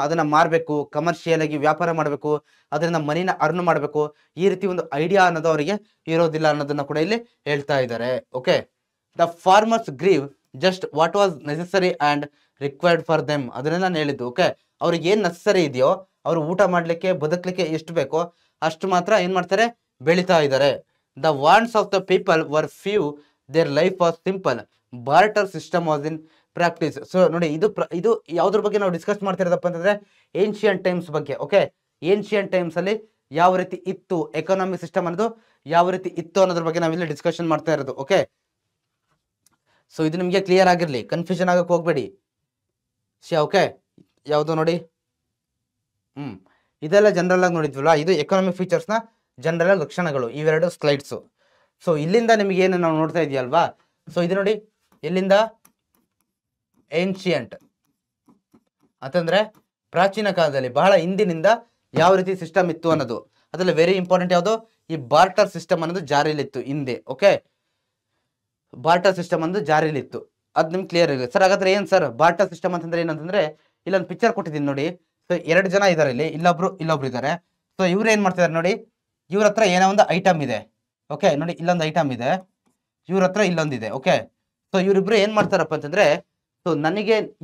ಅದನ್ನ ಮಾರಬೇಕು, ಕಮರ್ಷಿಯಲ್ ಆಗಿ ವ್ಯಾಪಾರ ಮಾಡಬೇಕು, ಅದರಿಂದ ಮನಿನ ಅರ್ನ್ ಮಾಡಬೇಕು, ಈ ರೀತಿ ಒಂದು ಐಡಿಯಾ ಅನ್ನೋದು ಅವರಿಗೆ ಇರೋದಿಲ್ಲ ಅನ್ನೋದನ್ನ ಕೂಡ ಇಲ್ಲಿ ಹೇಳ್ತಾ ಇದ್ದಾರೆ. Okay, the farmers grew just what was necessary and required for them. ಅದನ್ನೇ ನಾನು ಹೇಳಿದ್ದು. ಓಕೆ, ಅವ್ರಿಗೆ ಏನ್ ನೆಸಸರಿ ಇದೆಯೋ, ಅವರು ಊಟ ಮಾಡ್ಲಿಕ್ಕೆ ಬದುಕಲಿಕ್ಕೆ ಎಷ್ಟು ಬೇಕೋ ಅಷ್ಟು ಮಾತ್ರ ಏನ್ ಮಾಡ್ತಾರೆ, ಬೆಳಿತಾ ಇದ್ದಾರೆ. The wants of the people were few, their life was simple, barter system was in practice. So ನೋಡಿ, ಇದು ಯಾವ್ದ್ರ ಬಗ್ಗೆ ನಾವು ಡಿಸ್ಕಸ್ ಮಾಡ್ತಿರೋದಪ್ಪ ಅಂತಂದ್ರೆ ಏನ್ಷಿಯಂಟ್ ಟೈಮ್ಸ್ ಬಗ್ಗೆ. ಓಕೆ, ಏನ್ಷಿಯಂಟ್ ಟೈಮ್ಸ್ ಅಲ್ಲಿ ಯಾವ ರೀತಿ ಇತ್ತು ಎಕಾನಮಿಕ್ ಸಿಸ್ಟಮ್ ಅನ್ನೋದು, ಯಾವ ರೀತಿ ಇತ್ತು ಅನ್ನೋದ್ರ ಬಗ್ಗೆ ನಾವಿಲ್ಲಿ ಡಿಸ್ಕಷನ್ ಮಾಡ್ತಾ ಇರೋದು. ಓಕೆ, ಸೊ ಇದು ನಿಮಗೆ ಕ್ಲಿಯರ್ ಆಗಿರ್ಲಿ, ಕನ್ಫ್ಯೂಷನ್ ಆಗಕ್ಕೆ ಹೋಗ್ಬೇಡಿ. ಓಕೆ, ಯಾವುದು ನೋಡಿ, ಇದೆಲ್ಲ ಜನರಲ್ ಆಗಿ ನೋಡಿದ್ವಲ್ಲ, ಇದು ಎಕನಾಮಿಕ್ ಫೀಚರ್ಸ್ ನ ಜನರಲ್ ಆಗಿ ಲಕ್ಷಣಗಳು, ಇವೆರಡು ಸ್ಲೈಡ್ಸ್. ಸೊ ಇಲ್ಲಿಂದ ನಿಮಗೆ ಏನು ನಾವು ನೋಡ್ತಾ ಇದೆಯಲ್ವಾ, ಸೊ ಇದು ನೋಡಿ, ಎಲ್ಲಿಂದ ಏನ್ಷಿಯಂಟ್ ಅಂತಂದ್ರೆ ಪ್ರಾಚೀನ ಕಾಲದಲ್ಲಿ, ಬಹಳ ಹಿಂದಿನಿಂದ ಯಾವ ರೀತಿ ಸಿಸ್ಟಮ್ ಇತ್ತು ಅನ್ನೋದು. ಅದ್ರಲ್ಲಿ ವೆರಿ ಇಂಪಾರ್ಟೆಂಟ್ ಯಾವುದು, ಈ ಬಾರ್ಟರ್ ಸಿಸ್ಟಮ್ ಅನ್ನೋದು ಜಾರಿಲಿತ್ತು ಹಿಂದೆ. ಓಕೆ, ಬಾರ್ಟರ್ ಸಿಸ್ಟಮ್ ಅನ್ನೋದು ಜಾರಿಲಿತ್ತು, ಅದು ನಿಮ್ಗೆ ಕ್ಲಿಯರ್ ಇದೆ. ಸರ್ ಹಾಗಾದ್ರೆ ಏನ್ ಸರ್ ಬಾರ್ಟರ್ ಸಿಸ್ಟಮ್ ಅಂತಂದ್ರೆ ಏನಂತಂದ್ರೆ, ಇಲ್ಲೊಂದು ಪಿಕ್ಚರ್ ಕೊಟ್ಟಿದ್ದೀನಿ ನೋಡಿ. ಸೊ 2 ಜನ ಇದ್ದಾರೆ ಇಲ್ಲಿ, ಇಲ್ಲೊಬ್ರು ಇದ್ದಾರೆ. ಸೊ ಇವ್ರು ಏನ್ ಮಾಡ್ತಿದ್ದಾರೆ ನೋಡಿ, ಇವ್ರ ಹತ್ರ ಏನೋ ಒಂದು ಐಟಮ್ ಇದೆ. ಓಕೆ, ನೋಡಿ ಇಲ್ಲೊಂದು ಐಟಮ್ ಇದೆ, ಇವ್ರ ಹತ್ರ ಇಲ್ಲೊಂದಿದೆ. ಓಕೆ, ಸೊ ಇವರಿಬ್ರು ಏನ್ ಮಾಡ್ತಾರಪ್ಪ ಅಂತಂದ್ರೆ, ಸೊ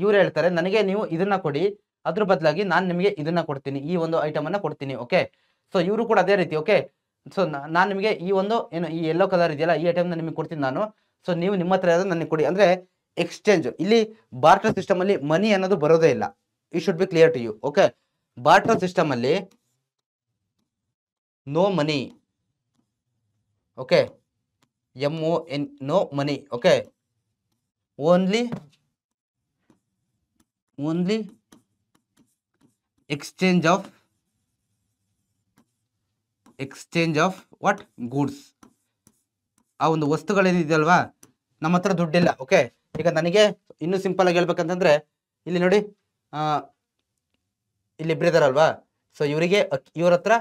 ಇವ್ರು ಹೇಳ್ತಾರೆ ನನಗೆ ನೀವು ಇದನ್ನ ಕೊಡಿ, ಅದ್ರ ಬದಲಾಗಿ ನಾನು ನಿಮಗೆ ಇದನ್ನ ಕೊಡ್ತೀನಿ, ಈ ಒಂದು ಐಟಮ್ ಅನ್ನ ಕೊಡ್ತೀನಿ. ಓಕೆ, ಸೊ ಇವರು ಕೂಡ ಅದೇ ರೀತಿ. ಓಕೆ, ಸೊ ನಾನು ನಿಮಗೆ ಈ ಒಂದು ಈ ಯೆಲ್ಲೋ ಕಲರ್ ಇದೆಯಲ್ಲ, ಈ ಐಟಮ್ ನಿಮಗೆ ಕೊಡ್ತೀನಿ ನಾನು, ಸೊ ನೀವು ನಿಮ್ಮ ಹತ್ರ ಯಾವ್ದು ನನಗೆ ಕೊಡಿ ಅಂದ್ರೆ ಎಕ್ಸ್ಚೇಂಜ್. ಇಲ್ಲಿ ಬಾರ್ಟರ್ ಸಿಸ್ಟಮ್ ಅಲ್ಲಿ ಮನಿ ಅನ್ನೋದು ಬರೋದೇ ಇಲ್ಲ. It should be clear to you. Okay, barter system ಅಲ್ಲಿ no money. Okay, MON, no money. Okay, only exchange of what goods. ಆ ಒಂದು ವಸ್ತುಗಳೇನಿದೆಯಲ್ವಾ, ನಮ್ಮ ಹತ್ರ ದುಡ್ಡಿಲ್ಲ. ಓಕೆ, ಈಗ ನನಗೆ ಇನ್ನೂ ಸಿಂಪಲ್ ಆಗಿ ಹೇಳ್ಬೇಕಂತಂದ್ರೆ, ಇಲ್ಲಿ ನೋಡಿ, ಇಲ್ಲಿ ಇಬ್ಬರಿದಾರಲ್ವಾ, ಸೊ ಇವ್ರ ಹತ್ರ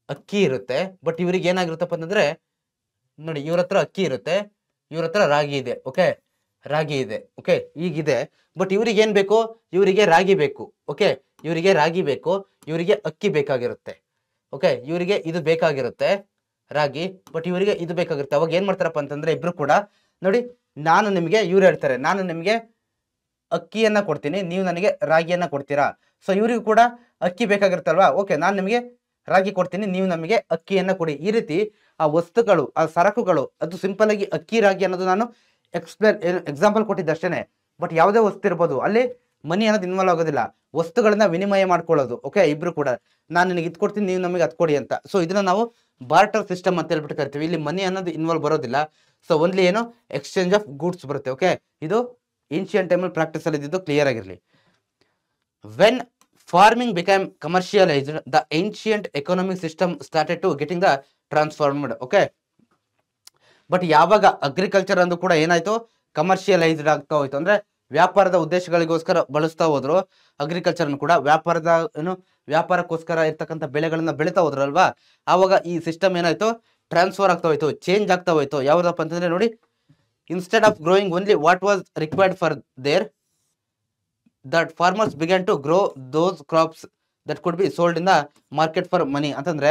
ಅಕ್ಕಿ ಇರುತ್ತೆ, ಬಟ್ ಇವ್ರಿಗೆ ಏನಾಗಿರುತ್ತಪ್ಪ ಅಂತಂದ್ರೆ ನೋಡಿ, ಇವ್ರ ಹತ್ರ ಅಕ್ಕಿ ಇರುತ್ತೆ, ಇವ್ರ ಹತ್ರ ರಾಗಿ ಇದೆ. ಓಕೆ, ರಾಗಿ ಇದೆ. ಓಕೆ, ಈಗಿದೆ, ಬಟ್ ಇವ್ರಿಗೆ ಏನ್ ಬೇಕು, ಇವರಿಗೆ ರಾಗಿ ಬೇಕು. ಓಕೆ, ಇವರಿಗೆ ರಾಗಿ ಬೇಕು, ಇವರಿಗೆ ಅಕ್ಕಿ ಬೇಕಾಗಿರುತ್ತೆ. ಓಕೆ, ಇವರಿಗೆ ಇದು ಬೇಕಾಗಿರುತ್ತೆ ರಾಗಿ, ಬಟ್ ಇವರಿಗೆ ಇದು ಬೇಕಾಗಿರುತ್ತೆ. ಅವಾಗ ಏನ್ ಮಾಡ್ತಾರಪ್ಪ ಅಂತಂದ್ರೆ ಇಬ್ರು ಕೂಡ ನೋಡಿ, ಇವ್ರು ಹೇಳ್ತಾರೆ ನಾನು ನಿಮಗೆ ಅಕ್ಕಿಯನ್ನ ಕೊಡ್ತೀನಿ, ನೀವು ನನಗೆ ರಾಗಿಯನ್ನ ಕೊಡ್ತೀರಾ. ಸೊ ಇವ್ರಿಗೂ ಕೂಡ ಅಕ್ಕಿ ಬೇಕಾಗಿರುತ್ತಲ್ವಾ, ಓಕೆ ನಾನು ನಿಮಗೆ ರಾಗಿ ಕೊಡ್ತೀನಿ, ನೀವು ನಮಗೆ ಅಕ್ಕಿಯನ್ನ ಕೊಡಿ. ಈ ರೀತಿ ಆ ವಸ್ತುಗಳು, ಆ ಸರಕುಗಳು, ಅದು ಸಿಂಪಲ್ ಆಗಿ ಅಕ್ಕಿ ರಾಗಿ ಅನ್ನೋದು ನಾನು ಎಕ್ಸಾಂಪಲ್ ಕೊಟ್ಟಿದ್ದೆ ಅಷ್ಟೇನೆ. ಬಟ್ ಯಾವುದೇ ವಸ್ತು ಇರ್ಬೋದು, ಅಲ್ಲಿ ಮನಿ ಅನ್ನೋದು ಇನ್ವಾಲ್ವ್ ಆಗೋದಿಲ್ಲ, ವಸ್ತುಗಳನ್ನ ವಿನಿಮಯ ಮಾಡ್ಕೊಳ್ಳೋದು. ಓಕೆ, ಇಬ್ರು ಕೂಡ ನಾನು ನಿನಗೆ ಇದು ಕೊಡ್ತೀನಿ, ನೀವು ನಮಗೆ ಅದು ಕೊಡಿ ಅಂತ. ಸೊ ಇದನ್ನ ನಾವು ಬಾರ್ಟರ್ ಸಿಸ್ಟಮ್ ಅಂತ ಹೇಳ್ಬಿಟ್ಟು ಕರಿತೀವಿ. ಇಲ್ಲಿ ಮನಿ ಅನ್ನೋದು ಇನ್ವಾಲ್ವ್ ಬರೋದಿಲ್ಲ. ಸೊ ಓನ್ಲಿ ಏನು ಎಕ್ಸ್ಚೇಂಜ್ ಆಫ್ ಗೂಡ್ಸ್ ಬರುತ್ತೆ. ಓಕೆ, ಇದು ಏನ್ಷಿಯಂಟ್ ಟೈಮಲ್ಲಿ ಪ್ರಾಕ್ಟೀಸ್ ಅಲ್ಲಿ ಇದ್ದಿದ್ದು, ಕ್ಲಿಯರ್ ಆಗಿರಲಿ. When farming become commercialised, the ancient economic system started to getting the transformed. Okay, but ಯಾವಾಗ ಅಗ್ರಿಕಲ್ಚರ್ ಅಂದು ಕೂಡ ಏನಾಯ್ತು, ಕಮರ್ಷಿಯಲೈಸ್ಡ್ ಆಗ್ತಾ ಹೋಯ್ತು, ಅಂದ್ರೆ ವ್ಯಾಪಾರದ ಉದ್ದೇಶಗಳಿಗೋಸ್ಕರ ಬಳಸ್ತಾ ಹೋದ್ರು. ಅಗ್ರಿಕಲ್ಚರ್ ಕೂಡ ವ್ಯಾಪಾರಕ್ಕೋಸ್ಕರ ಇರ್ತಕ್ಕಂಥ ಬೆಳೆಗಳನ್ನ ಬೆಳಿತಾ ಹೋದ್ರು ಅಲ್ವಾ, ಆವಾಗ ಈ ಸಿಸ್ಟಮ್ ಏನಾಯ್ತು, ಟ್ರಾನ್ಸ್ಫರ್ ಆಗ್ತಾ ಹೋಯ್ತು, ಚೇಂಜ್ ಆಗ್ತಾ ಹೋಯ್ತು. ಯಾವ್ದಪ್ಪ ಅಂತಂದ್ರೆ ನೋಡಿ, instead of growing only what was required for their, that farmers began to grow those crops that could be sold in the market for money. ಅಂತಂದ್ರೆ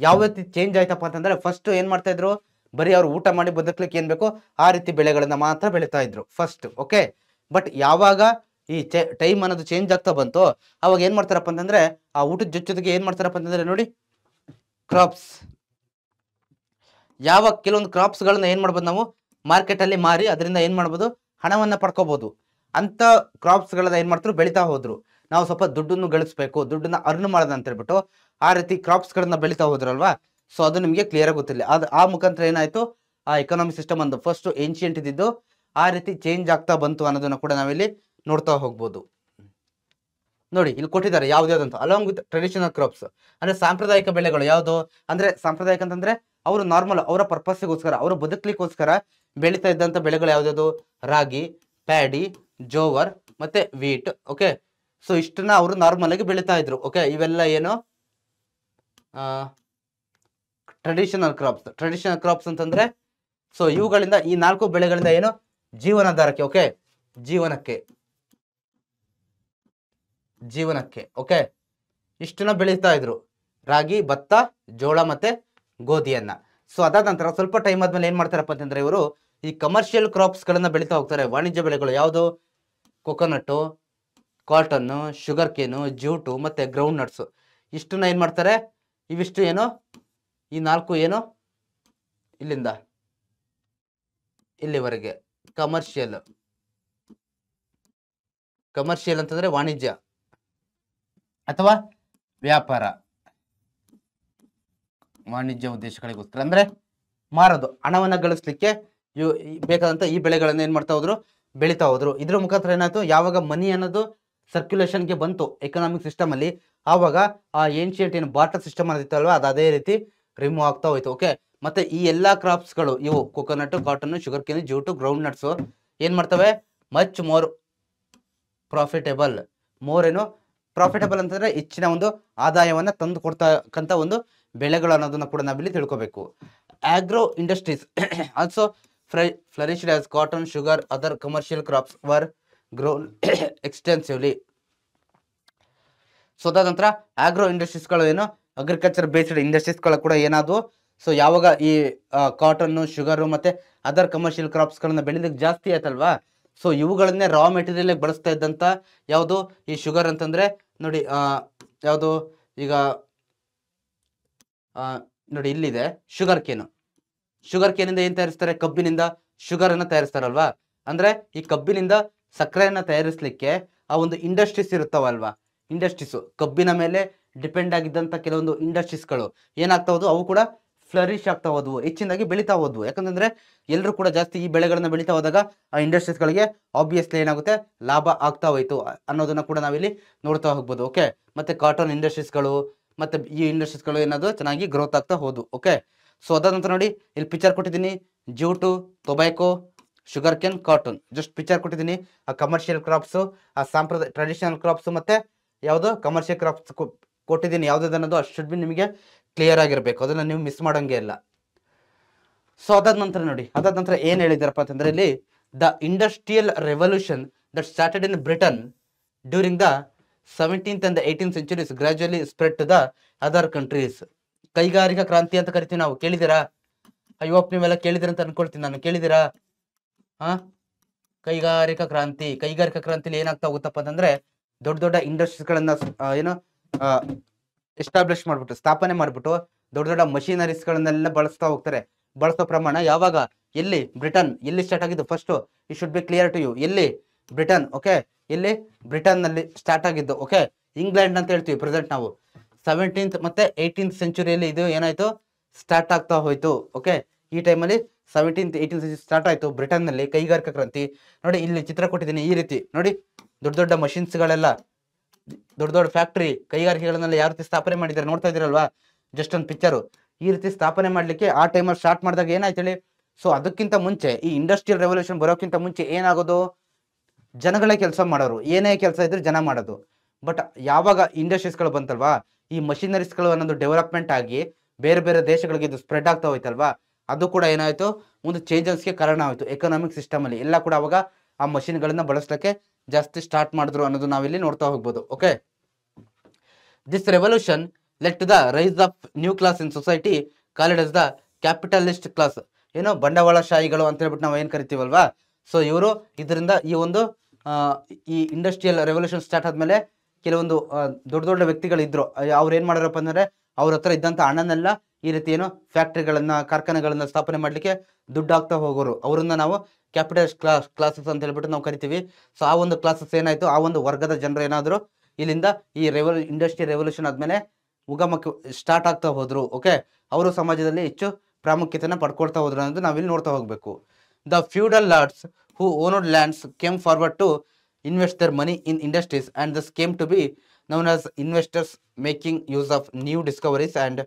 ಯಾವ ರೀತಿ ಚೇಂಜ್ ಆಯ್ತಪ್ಪ ಅಂತಂದ್ರೆ, ಫಸ್ಟ್ ಏನ್ ಮಾಡ್ತಾ ಇದ್ರು, ಬರೀ ಅವ್ರು ಊಟ ಮಾಡಿ ಬದುಕಲಿಕ್ಕೆ ಏನ್ ಬೇಕು ಆ ರೀತಿ ಬೆಳೆಗಳನ್ನ ಮಾತ್ರ ಬೆಳೀತಾ ಇದ್ರು ಫಸ್ಟ್. ಓಕೆ, ಬಟ್ ಯಾವಾಗ ಈ ಟೈಮ್ ಅನ್ನೋದು ಚೇಂಜ್ ಆಗ್ತಾ ಬಂತು, ಅವಾಗ ಏನ್ ಮಾಡ್ತಾರಪ್ಪ ಅಂತಂದ್ರೆ, ಆ ಊಟದ ಜೊತೆಗೆ ಏನ್ ಮಾಡ್ತಾರಪ್ಪ ಅಂತಂದ್ರೆ ನೋಡಿ, ಕ್ರಾಪ್ಸ್, ಯಾವ ಕೆಲವೊಂದು ಕ್ರಾಪ್ಸ್ ಗಳನ್ನ ಏನ್ ಮಾಡ್ಬೋದು ನಾವು ಮಾರ್ಕೆಟ್ ಅಲ್ಲಿ ಮಾರಿ ಅದರಿಂದ ಏನ್ ಮಾಡ್ಬೋದು, ಹಣವನ್ನ ಪಡ್ಕೋಬಹುದು. ಅಂತ ಕ್ರಾಪ್ಸ್ ಗಳನ್ನ ಏನ್ ಮಾಡ್ತಾರೆ, ಬೆಳಿತಾ ಹೋದ್ರು. ನಾವು ಸ್ವಲ್ಪ ದುಡ್ಡನ್ನು ಗಳಿಸ್ಬೇಕು, ದುಡ್ಡನ್ನ ಅರ್ನ್ ಮಾಡೋದು ಅಂತ ಹೇಳ್ಬಿಟ್ಟು ಆ ರೀತಿ ಕ್ರಾಪ್ಸ್ ಗಳನ್ನ ಬೆಳಿತಾ ಹೋದ್ರಲ್ವಾ. ಸೊ ಅದು ನಿಮಗೆ ಕ್ಲಿಯರ್ ಆಗಿ ಗೊತ್ತಿಲ್ಲ. ಆ ಮುಖಾಂತರ ಏನಾಯ್ತು, ಆ ಎಕನಾಮಿಕ್ ಸಿಸ್ಟಮ್ ಒಂದು ಫಸ್ಟ್ ಏನ್ಷಿಯಂಟ್ ಇದ್ದಿದ್ದು ಆ ರೀತಿ ಚೇಂಜ್ ಆಗ್ತಾ ಬಂತು ಅನ್ನೋದನ್ನ ಕೂಡ ನಾವಿಲ್ಲಿ ನೋಡ್ತಾ ಹೋಗ್ಬೋದು. ನೋಡಿ ಇಲ್ಲಿ ಕೊಟ್ಟಿದ್ದಾರೆ ಯಾವ್ದಾವ್ದಂತ, ಅಲಾಂಗ್ ವಿತ್ ಟ್ರೆಡಿಷನಲ್ ಕ್ರಾಪ್ಸ್, ಅಂದ್ರೆ ಸಾಂಪ್ರದಾಯಿಕ ಬೆಳೆಗಳು. ಯಾವುದು ಅಂದ್ರೆ ಸಾಂಪ್ರದಾಯಿಕ ಅಂತಂದ್ರೆ ಅವರು ನಾರ್ಮಲ್ ಅವರ ಪರ್ಪಸ್ಗೋಸ್ಕರ, ಅವರು ಬದುಕಲಿಕ್ಕೋಸ್ಕರ ಬೆಳೀತಾ ಇದ್ದಂತ ಬೆಳೆಗಳು ಯಾವ್ದು, ರಾಗಿ, ಪ್ಯಾಡಿ, ಜೋವರ್ ಮತ್ತೆ ವೀಟ್. ಓಕೆ, ಸೊ ಇಷ್ಟನ್ನ ಅವರು ನಾರ್ಮಲ್ ಆಗಿ ಬೆಳೀತಾ ಇದ್ರು. ಓಕೆ, ಇವೆಲ್ಲ ಏನು ಟ್ರೆಡಿಷನಲ್ ಕ್ರಾಪ್ಸ್. ಟ್ರೆಡಿಷನಲ್ ಕ್ರಾಪ್ಸ್ ಅಂತಂದ್ರೆ, ಸೊ ಇವುಗಳಿಂದ, ಈ 4 ಬೆಳೆಗಳಿಂದ ಏನು ಜೀವನಾಧಾರಕ್ಕೆ, ಓಕೆ, ಜೀವನಕ್ಕೆ ಓಕೆ, ಇಷ್ಟನ್ನ ಬೆಳೀತಾ ಇದ್ರು, ರಾಗಿ, ಭತ್ತ, ಜೋಳ ಮತ್ತೆ ಗೋಧಿಯನ್ನ. ಸೊ ಅದಾದ ನಂತರ ಸ್ವಲ್ಪ ಟೈಮ್ ಆದ್ಮೇಲೆ ಏನ್ ಮಾಡ್ತಾರಪ್ಪ ಅಂತಂದ್ರೆ, ಇವರು ಈ ಕಮರ್ಷಿಯಲ್ ಕ್ರಾಪ್ಸ್ ಗಳನ್ನ ಬೆಳೀತಾ ಹೋಗ್ತಾರೆ. ವಾಣಿಜ್ಯ ಬೆಳೆಗಳು ಯಾವುದು, ಕೊಕೊನಟ್ಟು, ಕಾಟನ್, ಶುಗರ್ ಕೇನು, ಜೂಟು ಮತ್ತೆ ಗ್ರೌಂಡ್ ನಟ್ಸ್. ಇಷ್ಟನ್ನ ಏನ್ ಮಾಡ್ತಾರೆ, ಇವಿಷ್ಟು ಏನು, ಈ 4 ಏನು ಇಲ್ಲಿಂದ ಇಲ್ಲಿವರೆಗೆ ಕಮರ್ಷಿಯಲ್ ಅಂತಂದ್ರೆ ವಾಣಿಜ್ಯ ಅಥವಾ ವ್ಯಾಪಾರ, ವಾಣಿಜ್ಯ ಉದ್ದೇಶಗಳಿಗೋಸ್ಕರ ಅಂದ್ರೆ ಮಾರೋದು, ಹಣವನ್ನ ಗಳಿಸ್ಲಿಕ್ಕೆ ಬೇಕಾದಂತ ಈ ಬೆಳೆಗಳನ್ನ ಏನ್ ಮಾಡ್ತಾ ಹೋದ್ರು, ಬೆಳೀತಾ ಹೋದ್ರು. ಇದ್ರ ಮುಖಾಂತರ ಏನಾಯ್ತು, ಯಾವಾಗ ಮನಿ ಅನ್ನೋದು ಸರ್ಕ್ಯುಲೇಷನ್ಗೆ ಬಂತು ಎಕನಾಮಿಕ್ ಸಿಸ್ಟಮ್ ಅಲ್ಲಿ, ಆವಾಗ ಆ ಏನ್ಷಿಯಂಟ್ ಏನು ಬಾರ್ಟರ್ ಸಿಸ್ಟಮ್ ಅನ್ನೋದಿತ್ತಲ್ವಾ, ಅದು ಅದೇ ರೀತಿ ರಿಮೂವ್ ಆಗ್ತಾ ಹೋಯ್ತು. ಓಕೆ, ಮತ್ತೆ ಈ ಎಲ್ಲಾ ಕ್ರಾಪ್ಸ್ ಗಳು, ಇವು coconut, cotton, sugar cane, jute, ground nuts ಏನ್ ಮಾಡ್ತವೆ, ಮಚ್ ಮೋರ್ ಪ್ರಾಫಿಟೇಬಲ್. ಪ್ರಾಫಿಟೇಬಲ್ ಅಂತಂದ್ರೆ ಹೆಚ್ಚಿನ ಒಂದು ಆದಾಯವನ್ನ ತಂದು ಕೊಡ್ತಕ್ಕಂಥ ಒಂದು ಬೆಳೆಗಳು ಅನ್ನೋದನ್ನ ಕೂಡ ನಾವಿಲ್ಲಿ ತಿಳ್ಕೊಬೇಕು. Agro industries also flourished as cotton, sugar, other commercial crops were grown extensively. So ಅದಾದ ನಂತರ ಆಗ್ರೋ ಇಂಡಸ್ಟ್ರೀಸ್ಗಳು ಏನು, ಅಗ್ರಿಕಲ್ಚರ್ ಬೇಸ್ಡ್ ಇಂಡಸ್ಟ್ರೀಸ್ಗಳು ಕೂಡ ಏನಾದವು. ಸೊ ಯಾವಾಗ ಈ ಕಾಟನ್, ಶುಗರ್ ಮತ್ತೆ ಅದರ್ ಕಮರ್ಷಿಯಲ್ ಕ್ರಾಪ್ಸ್ ಗಳನ್ನ ಬೆಳೆದಕ್ಕೆ ಜಾಸ್ತಿ ಆಯ್ತಲ್ವಾ, ಸೊ ಇವುಗಳನ್ನೇ ರಾ ಮೆಟೀರಿಯಲ್ ಬಳಸ್ತಾ ಇದ್ದಂತ ಯಾವುದು, ಈ ಶುಗರ್ ಅಂತಂದ್ರೆ ನೋಡಿ, ಯಾವುದು ಈಗ ನೋಡಿ ಇಲ್ಲಿದೆ ಶುಗರ್ ಕೇನಿಂದ ಏನ್ ತಯಾರಿಸ್ತಾರೆ, ಕಬ್ಬಿನಿಂದ ಶುಗರ್ ಅನ್ನ ತಯಾರಿಸ್ತಾರಲ್ವಾ. ಅಂದ್ರೆ ಈ ಕಬ್ಬಿನಿಂದ ಸಕ್ಕರೆಯನ್ನ ತಯಾರಿಸಲಿಕ್ಕೆ ಆ ಒಂದು ಇಂಡಸ್ಟ್ರೀಸ್ ಇರುತ್ತವಲ್ವಾ, ಇಂಡಸ್ಟ್ರೀಸ್ ಕಬ್ಬಿನ ಮೇಲೆ ಡಿಪೆಂಡ್ ಆಗಿದ್ದಂತ ಕೆಲವೊಂದು ಇಂಡಸ್ಟ್ರೀಸ್ಗಳು ಏನಾಗ್ತಾ ಹೋದ್ವು, ಅವು ಕೂಡ ಫ್ಲರಿಶ್ ಆಗ್ತಾ ಹೋದ್ವು, ಹೆಚ್ಚಿನಾಗಿ ಬೆಳೀತಾ ಹೋದ್ವು. ಯಾಕಂತಂದ್ರೆ ಎಲ್ಲರೂ ಕೂಡ ಜಾಸ್ತಿ ಈ ಬೆಳೆಗಳನ್ನ ಬೆಳೀತಾ ಹೋದಾಗ ಆ ಇಂಡಸ್ಟ್ರೀಸ್ಗಳಿಗೆ ಆಬ್ವಿಯಸ್ಲಿ ಏನಾಗುತ್ತೆ, ಲಾಭ ಆಗ್ತಾ ಹೋಯ್ತು ಅನ್ನೋದನ್ನ ಕೂಡ ನಾವಿಲ್ಲಿ ನೋಡ್ತಾ ಹೋಗ್ಬೋದು. ಓಕೆ, ಮತ್ತೆ ಕಾಟನ್ ಇಂಡಸ್ಟ್ರೀಸ್ಗಳು ಮತ್ತೆ ಈ ಇಂಡಸ್ಟ್ರೀಸ್ಗಳು ಏನಾದ್ರು ಚೆನ್ನಾಗಿ ಗ್ರೋತ್ ಆಗ್ತಾ ಹೋದ್ವು. ಓಕೆ, ಸೊ ಅದಂತ ನೋಡಿ ಇಲ್ಲಿ ಪಿಕ್ಚರ್ ಕೊಟ್ಟಿದ್ದೀನಿ, jute, tobacco, sugar cane, cotton, just picture ಕೊಟ್ಟಿದ್ದೀನಿ. ಆ ಕಮರ್ಷಿಯಲ್ ಕ್ರಾಪ್ಸ್, ಆ ಸಾಂಪ್ರದಾಯ ಟ್ರೆಡಿಷನಲ್ ಕ್ರಾಪ್ಸ್ ಮತ್ತೆ ಯಾವುದು ಕಮರ್ಷಿಯಲ್ ಕ್ರಾಪ್ಸ್ ಕೊಟ್ಟಿದ್ದೀನಿ. ಯಾವ್ದು ಅನ್ನೋದು ಅಷ್ಟು ಶುಡ್ ಬಿ ನಿಮಗೆ ಕ್ಲಿಯರ್ ಆಗಿರಬೇಕು, ಅದನ್ನ ನೀವು ಮಿಸ್ ಮಾಡೋಂಗೆ ಇಲ್ಲ. ಸೊ ಅದಾದ ನಂತರ ಏನ್ ಹೇಳಿದಾರಪ್ಪ ಅಂತಂದ್ರೆ, ಇಲ್ಲಿ the industrial revolution that started in Britain during the 17th and 18th centuries gradually spread to the other countries. ಕೈಗಾರಿಕಾ ಕ್ರಾಂತಿ ಅಂತ ಕರಿತೀವಿ ನಾವು, ಕೇಳಿದಿರಾ? ಐ ಹೋಪ್ ನೀವೆಲ್ಲ ಕೇಳಿದಿರ ಅಂತ ಅನ್ಕೊಳ್ತೀನಿ ನಾನು, ಕೇಳಿದಿರಾ? ಕೈಗಾರಿಕಾ ಕ್ರಾಂತಿಲಿ ಏನಾಗ್ತಾ ಹೋಗುತ್ತಪ್ಪ ಅಂತಂದ್ರೆ, ದೊಡ್ಡ ದೊಡ್ಡ ಇಂಡಸ್ಟ್ರೀಸ್ಗಳನ್ನ ಏನು ಎಸ್ಟಾಬ್ಲಿಷ್ ಮಾಡ್ಬಿಟ್ಟು ಸ್ಥಾಪನೆ ಮಾಡ್ಬಿಟ್ಟು ದೊಡ್ಡ ದೊಡ್ಡ ಮಷೀನರೀಸ್ಗಳನ್ನೆಲ್ಲ ಬಳಸ್ತಾ ಹೋಗ್ತಾರೆ. ಬಳಸೋ ಪ್ರಮಾಣ ಯಾವಾಗ ಎಲ್ಲಿ ಬ್ರಿಟನ್ ಎಲ್ಲಿ ಸ್ಟಾರ್ಟ್ ಆಗಿದ್ದು first it should be clear to you. ಎಲ್ಲಿ ಬ್ರಿಟನ್, ಓಕೆ, ಎಲ್ಲಿ ಬ್ರಿಟನ್ ನಲ್ಲಿ ಸ್ಟಾರ್ಟ್ ಆಗಿದ್ದು. ಓಕೆ, ಇಂಗ್ಲೆಂಡ್ ಅಂತ ಹೇಳ್ತೀವಿ ಪ್ರೆಸೆಂಟ್ ನಾವು. 17th ಮತ್ತೆ 18th ಸೆಂಚುರಿಯಲ್ಲಿ ಇದು ಏನಾಯ್ತು ಸ್ಟಾರ್ಟ್ ಆಗ್ತಾ ಹೋಯ್ತು. ಓಕೆ, ಈ ಟೈಮಲ್ಲಿ 17th 18th ಸೆಂಚುರಿ ಸ್ಟಾರ್ಟ್ ಆಯ್ತು ಬ್ರಿಟನ್ ನಲ್ಲಿ ಕೈಗಾರಿಕಾ ಕ್ರಾಂತಿ. ನೋಡಿ ಇಲ್ಲಿ ಚಿತ್ರ ಕೊಟ್ಟಿದ್ದೀನಿ, ಈ ರೀತಿ ನೋಡಿ ದೊಡ್ಡ ದೊಡ್ಡ ಮಷಿನ್ಸ್ಗಳೆಲ್ಲ ದೊಡ್ಡ ದೊಡ್ಡ ಫ್ಯಾಕ್ಟ್ರಿ ಕೈಗಾರಿಕೆಗಳನ್ನೆಲ್ಲ ಯಾವ ರೀತಿ ಸ್ಥಾಪನೆ ಮಾಡಿದ್ದಾರೆ ನೋಡ್ತಾ ಇದ್ದೀರಲ್ವಾ, ಜಸ್ಟ್ ಒಂದು ಪಿಕ್ಚರು. ಈ ರೀತಿ ಸ್ಥಾಪನೆ ಮಾಡ್ಲಿಕ್ಕೆ ಆ ಟೈಮಲ್ಲಿ ಸ್ಟಾರ್ಟ್ ಮಾಡಿದಾಗ ಏನಾಯ್ತು ಹೇಳಿ. ಸೊ ಅದಕ್ಕಿಂತ ಮುಂಚೆ ಈ ಇಂಡಸ್ಟ್ರಿಯಲ್ ರೆವಲ್ಯೂಷನ್ ಬರೋಕ್ಕಿಂತ ಮುಂಚೆ ಏನಾಗೋದು, ಜನಗಳೇ ಕೆಲಸ ಮಾಡೋರು, ಏನೇ ಕೆಲಸ ಇದ್ರೆ ಜನ ಮಾಡೋದು. ಬಟ್ ಯಾವಾಗ ಇಂಡಸ್ಟ್ರೀಸ್ಗಳು ಬಂತಲ್ವಾ, ಈ ಮಷಿನರೀಸ್ಗಳು ಅನ್ನೋದು ಡೆವಲಪ್ಮೆಂಟ್ ಆಗಿ ಬೇರೆ ಬೇರೆ ದೇಶಗಳಿಗೆ ಇದು ಸ್ಪ್ರೆಡ್ ಆಗ್ತಾ ಹೋಯ್ತಲ್ವಾ, ಅದು ಕೂಡ ಏನಾಯ್ತು ಒಂದು ಚೇಂಜಸ್ಗೆ ಕಾರಣ ಆಯಿತು ಎಕನಾಮಿಕ್ ಸಿಸ್ಟಮ್ ಅಲ್ಲಿ. ಎಲ್ಲ ಕೂಡ ಅವಾಗ ಆ ಮಷಿನ್ಗಳನ್ನ ಬಳಸಲಿಕ್ಕೆ ಜಾಸ್ತಿ ಸ್ಟಾರ್ಟ್ ಮಾಡಿದ್ರು ಅನ್ನೋದು ನಾವಿಲ್ಲಿ ನೋಡ್ತಾ ಹೋಗ್ಬೋದು. Okay, this revolution led to the rise of new class in society called as the capitalist class. ಏನೋ ಬಂಡವಾಳಶಾಹಿಗಳು ಅಂತ ಹೇಳ್ಬಿಟ್ಟು ನಾವು ಏನು ಕರಿತೀವಲ್ವಾ. ಸೊ ಇವರು ಇದರಿಂದ ಈ ಒಂದು ಈ ಇಂಡಸ್ಟ್ರಿಯಲ್ ರೆವಲ್ಯೂಷನ್ ಸ್ಟಾರ್ಟ್ ಆದ್ಮೇಲೆ ಕೆಲವೊಂದು ದೊಡ್ಡ ದೊಡ್ಡ ವ್ಯಕ್ತಿಗಳಿದ್ರು. ಅವ್ರು ಏನ್ ಮಾಡಿದ್ರಪ್ಪ ಅಂದ್ರೆ ಅವ್ರ ಹತ್ರ ಇದ್ದಂತ ಹಣನೆಲ್ಲ ಈ ರೀತಿ ಏನೋ ಫ್ಯಾಕ್ಟ್ರಿಗಳನ್ನ ಕಾರ್ಖಾನೆಗಳನ್ನ ಸ್ಥಾಪನೆ ಮಾಡ್ಲಿಕ್ಕೆ ದುಡ್ಡು ಆಗ್ತಾ ಹೋಗೋರು. ಅವರನ್ನ ನಾವು ಕ್ಯಾಪಿಟಲಿಸ್ಟ್ ಕ್ಲಾಸಸ್ ಅಂತ ಹೇಳ್ಬಿಟ್ಟು ನಾವು ಕರಿತೀವಿ. ಸೊ ಆ ಒಂದು ಕ್ಲಾಸಸ್ ಏನಾಯ್ತು, ಆ ಒಂದು ವರ್ಗದ ಜನರು ಏನಾದ್ರು ಇಲ್ಲಿಂದ ಈ ಇಂಡಸ್ಟ್ರಿಯಲ್ ರೆವಲ್ಯೂಷನ್ ಆದ್ಮೇಲೆ ಉಗಮಕ್ಕೆ ಸ್ಟಾರ್ಟ್ ಆಗ್ತಾ ಹೋದ್ರು. ಓಕೆ, ಅವರು ಸಮಾಜದಲ್ಲಿ ಹೆಚ್ಚು ಪ್ರಾಮುಖ್ಯತೆನ ಪಡ್ಕೊಳ್ತಾ ಹೋದ್ರು ಅನ್ನೋದು ನಾವಿಲ್ಲಿ ನೋಡ್ತಾ ಹೋಗ್ಬೇಕು. The feudal lords who owned lands came forward to invest their money in industries and thus came to be known as investors, making use of new discoveries and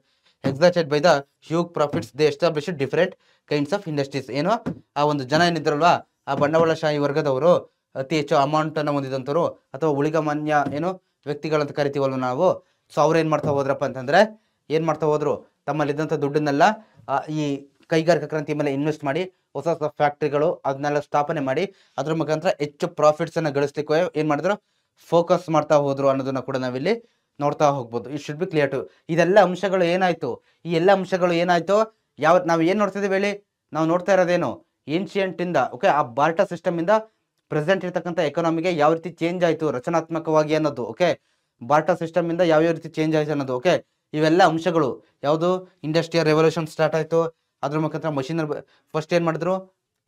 excited by the huge profits they established different kinds of industries. ಏನೋ ಆ ಒಂದು ಜನ ಏನಿದ್ರಲ್ವಾ, ಆ ಬಂಡವಾಳಶಾಹಿ ವರ್ಗದವರು ಅತಿ ಹೆಚ್ಚು amount ಅನ್ನು ಹೊಂದಿದಂಥವ್ರು ಅಥವಾ ಉಳಿಗಮಾನ್ಯ ಏನೋ ವ್ಯಕ್ತಿಗಳಂತ ಕರಿತೀವಲ್ವ ನಾವು. ಸೊ ಅವ್ರು ಏನ್ ಮಾಡ್ತಾ ಹೋದ್ರಪ್ಪ ಅಂತಂದ್ರೆ ಏನ್ ಮಾಡ್ತಾ ಹೋದ್ರು, ತಮ್ಮಲ್ಲಿದ್ದಂಥ ದುಡ್ಡನ್ನೆಲ್ಲ ಈ ಕೈಗಾರಿಕಾ ಕ್ರಾಂತಿ ಮೇಲೆ ಇನ್ವೆಸ್ಟ್ ಮಾಡಿ ಹೊಸ ಹೊಸ ಫ್ಯಾಕ್ಟ್ರಿಗಳು ಅದನ್ನೆಲ್ಲ ಸ್ಥಾಪನೆ ಮಾಡಿ ಅದ್ರ ಮುಖಾಂತರ ಹೆಚ್ಚು ಪ್ರಾಫಿಟ್ಸ್ ಅನ್ನ ಗಳಿಸ್ಲಿಕ್ಕೆ ಏನ್ ಮಾಡಿದ್ರು, ಫೋಕಸ್ ಮಾಡ್ತಾ ಹೋದ್ರು ಅನ್ನೋದನ್ನ ಕೂಡ ನಾವಿಲ್ಲಿ ನೋಡ್ತಾ ಹೋಗ್ಬೋದು. It should be clear to. ಇದೆಲ್ಲ ಅಂಶಗಳು ಏನಾಯ್ತು, ಈ ಎಲ್ಲ ಅಂಶಗಳು ಏನಾಯ್ತು, ನಾವು ಏನ್ ನೋಡ್ತಿದ್ದೀವಿ ಹೇಳಿ, ನಾವು ನೋಡ್ತಾ ಇರೋದೇನು ಏನ್ಷಿಯಂಟ್ ಇಂದ ಓಕೆ ಆ ಬಾರ್ಟರ್ ಸಿಸ್ಟಮ್ ಇಂದ ಪ್ರೆಸೆಂಟ್ ಇರ್ತಕ್ಕಂಥ ಎಕಾನಮಿಗೆ ಯಾವ ರೀತಿ ಚೇಂಜ್ ಆಯ್ತು ರಚನಾತ್ಮಕವಾಗಿ ಅನ್ನೋದು. ಓಕೆ, ಬಾರ್ಟರ್ ಸಿಸ್ಟಮ್ ಇಂದ ಯಾವ ರೀತಿ ಚೇಂಜ್ ಆಯ್ತು ಅನ್ನೋದು. ಓಕೆ, ಇವೆಲ್ಲ ಅಂಶಗಳು ಯಾವುದು ಇಂಡಸ್ಟ್ರಿಯಲ್ ರೆವಲ್ಯೂಷನ್ ಸ್ಟಾರ್ಟ್ ಆಯ್ತು, ಅದ್ರ ಮುಖಾಂತರ ಮಷಿನರಿ ಫಸ್ಟ್ ಏನ್ ಮಾಡಿದ್ರು,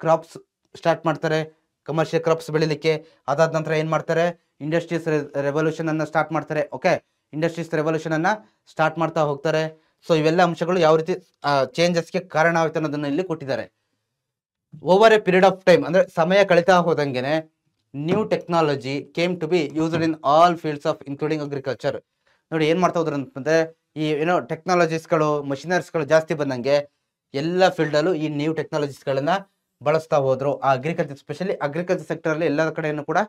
ಕ್ರಾಪ್ಸ್ ಸ್ಟಾರ್ಟ್ ಮಾಡ್ತಾರೆ, ಕಮರ್ಷಿಯಲ್ ಕ್ರಾಪ್ಸ್ ಬೆಳಿಲಿಕ್ಕೆ. ಅದಾದ ನಂತರ ಏನ್ ಮಾಡ್ತಾರೆ, ಇಂಡಸ್ಟ್ರೀಸ್ ರೆವಲ್ಯೂಷನ್ ಅನ್ನ ಸ್ಟಾರ್ಟ್ ಮಾಡ್ತಾರೆ. ಓಕೆ, ಇಂಡಸ್ಟ್ರೀಸ್ ರೆವಲ್ಯೂಷನ್ ಅನ್ನ ಸ್ಟಾರ್ಟ್ ಮಾಡ್ತಾ ಹೋಗ್ತಾರೆ. ಸೊ ಇವೆಲ್ಲ ಅಂಶಗಳು ಯಾವ ರೀತಿ ಚೇಂಜಸ್ಗೆ ಕಾರಣ ಆಯ್ತು ಅನ್ನೋದನ್ನ ಇಲ್ಲಿ ಕೊಟ್ಟಿದ್ದಾರೆ. Over a period of time ಅಂದ್ರೆ ಸಮಯ ಕಳೀತಾ ಹೋದಂಗೆನೆ new technology came to be used in all fields of including agriculture. ನೋಡಿ ಏನ್ ಮಾಡ್ತಾ ಹೋದ್ರು ಅಂತಂದ್ರೆ ಈ ಏನೋ ಟೆಕ್ನಾಲಜೀಸ್ಗಳು ಮಷಿನರೀಸ್ಗಳು ಜಾಸ್ತಿ ಬಂದಂಗೆ ಎಲ್ಲ ಫೀಲ್ಡ್ ಅಲ್ಲೂ ಈ ನ್ಯೂ ಟೆಕ್ನಾಲಜೀಸ್ಗಳನ್ನ ಬಳಸ್ತಾ ಹೋದ್ರು. ಆ ಅಗ್ರಿಕಲ್ಚರ್ ಸ್ಪೆಷಲಿ ಅಗ್ರಿಕಲ್ಚರ್ ಸೆಕ್ಟರ್ ಅಲ್ಲಿ ಎಲ್ಲ ಕಡೆಯನ್ನು ಕೂಡ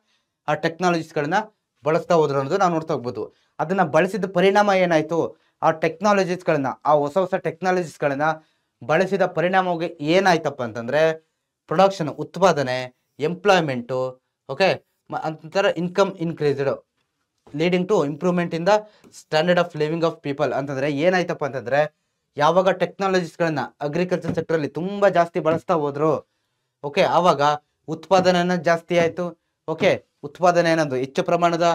ಆ ಟೆಕ್ನಾಲಜೀಸ್ಗಳನ್ನ ಬಳಸ್ತಾ ಹೋದ್ರು ಅನ್ನೋದು ನಾವು ನೋಡ್ತಾ ಹೋಗ್ಬೋದು. ಅದನ್ನ ಬಳಸಿದ ಪರಿಣಾಮ ಏನಾಯ್ತು, ಆ ಟೆಕ್ನಾಲಜೀಸ್ಗಳನ್ನ ಆ ಹೊಸ ಹೊಸ ಟೆಕ್ನಾಲಜೀಸ್ಗಳನ್ನ ಬಳಸಿದ ಪರಿಣಾಮವಾಗಿ ಏನಾಯ್ತಪ್ಪ ಅಂತಂದ್ರೆ ಪ್ರೊಡಕ್ಷನ್ ಉತ್ಪಾದನೆ, ಎಂಪ್ಲಾಯ್ಮೆಂಟು, ಓಕೆ, ಅಂತರ income increased leading to improvement in the standard of living of people. ಅಂತಂದ್ರೆ ಏನಾಯ್ತಪ್ಪ ಅಂತಂದ್ರೆ ಯಾವಾಗ ಟೆಕ್ನಾಲಜೀಸ್ಗಳನ್ನ ಅಗ್ರಿಕಲ್ಚರ್ ಸೆಕ್ಟರ್ ಅಲ್ಲಿ ತುಂಬಾ ಜಾಸ್ತಿ ಬಳಸ್ತಾ ಹೋದ್ರು, ಓಕೆ, ಆವಾಗ ಉತ್ಪಾದನೆ ಜಾಸ್ತಿ ಆಯ್ತು. ಓಕೆ, ಉತ್ಪಾದನೆ ಅನ್ನೋದು ಹೆಚ್ಚು ಪ್ರಮಾಣದ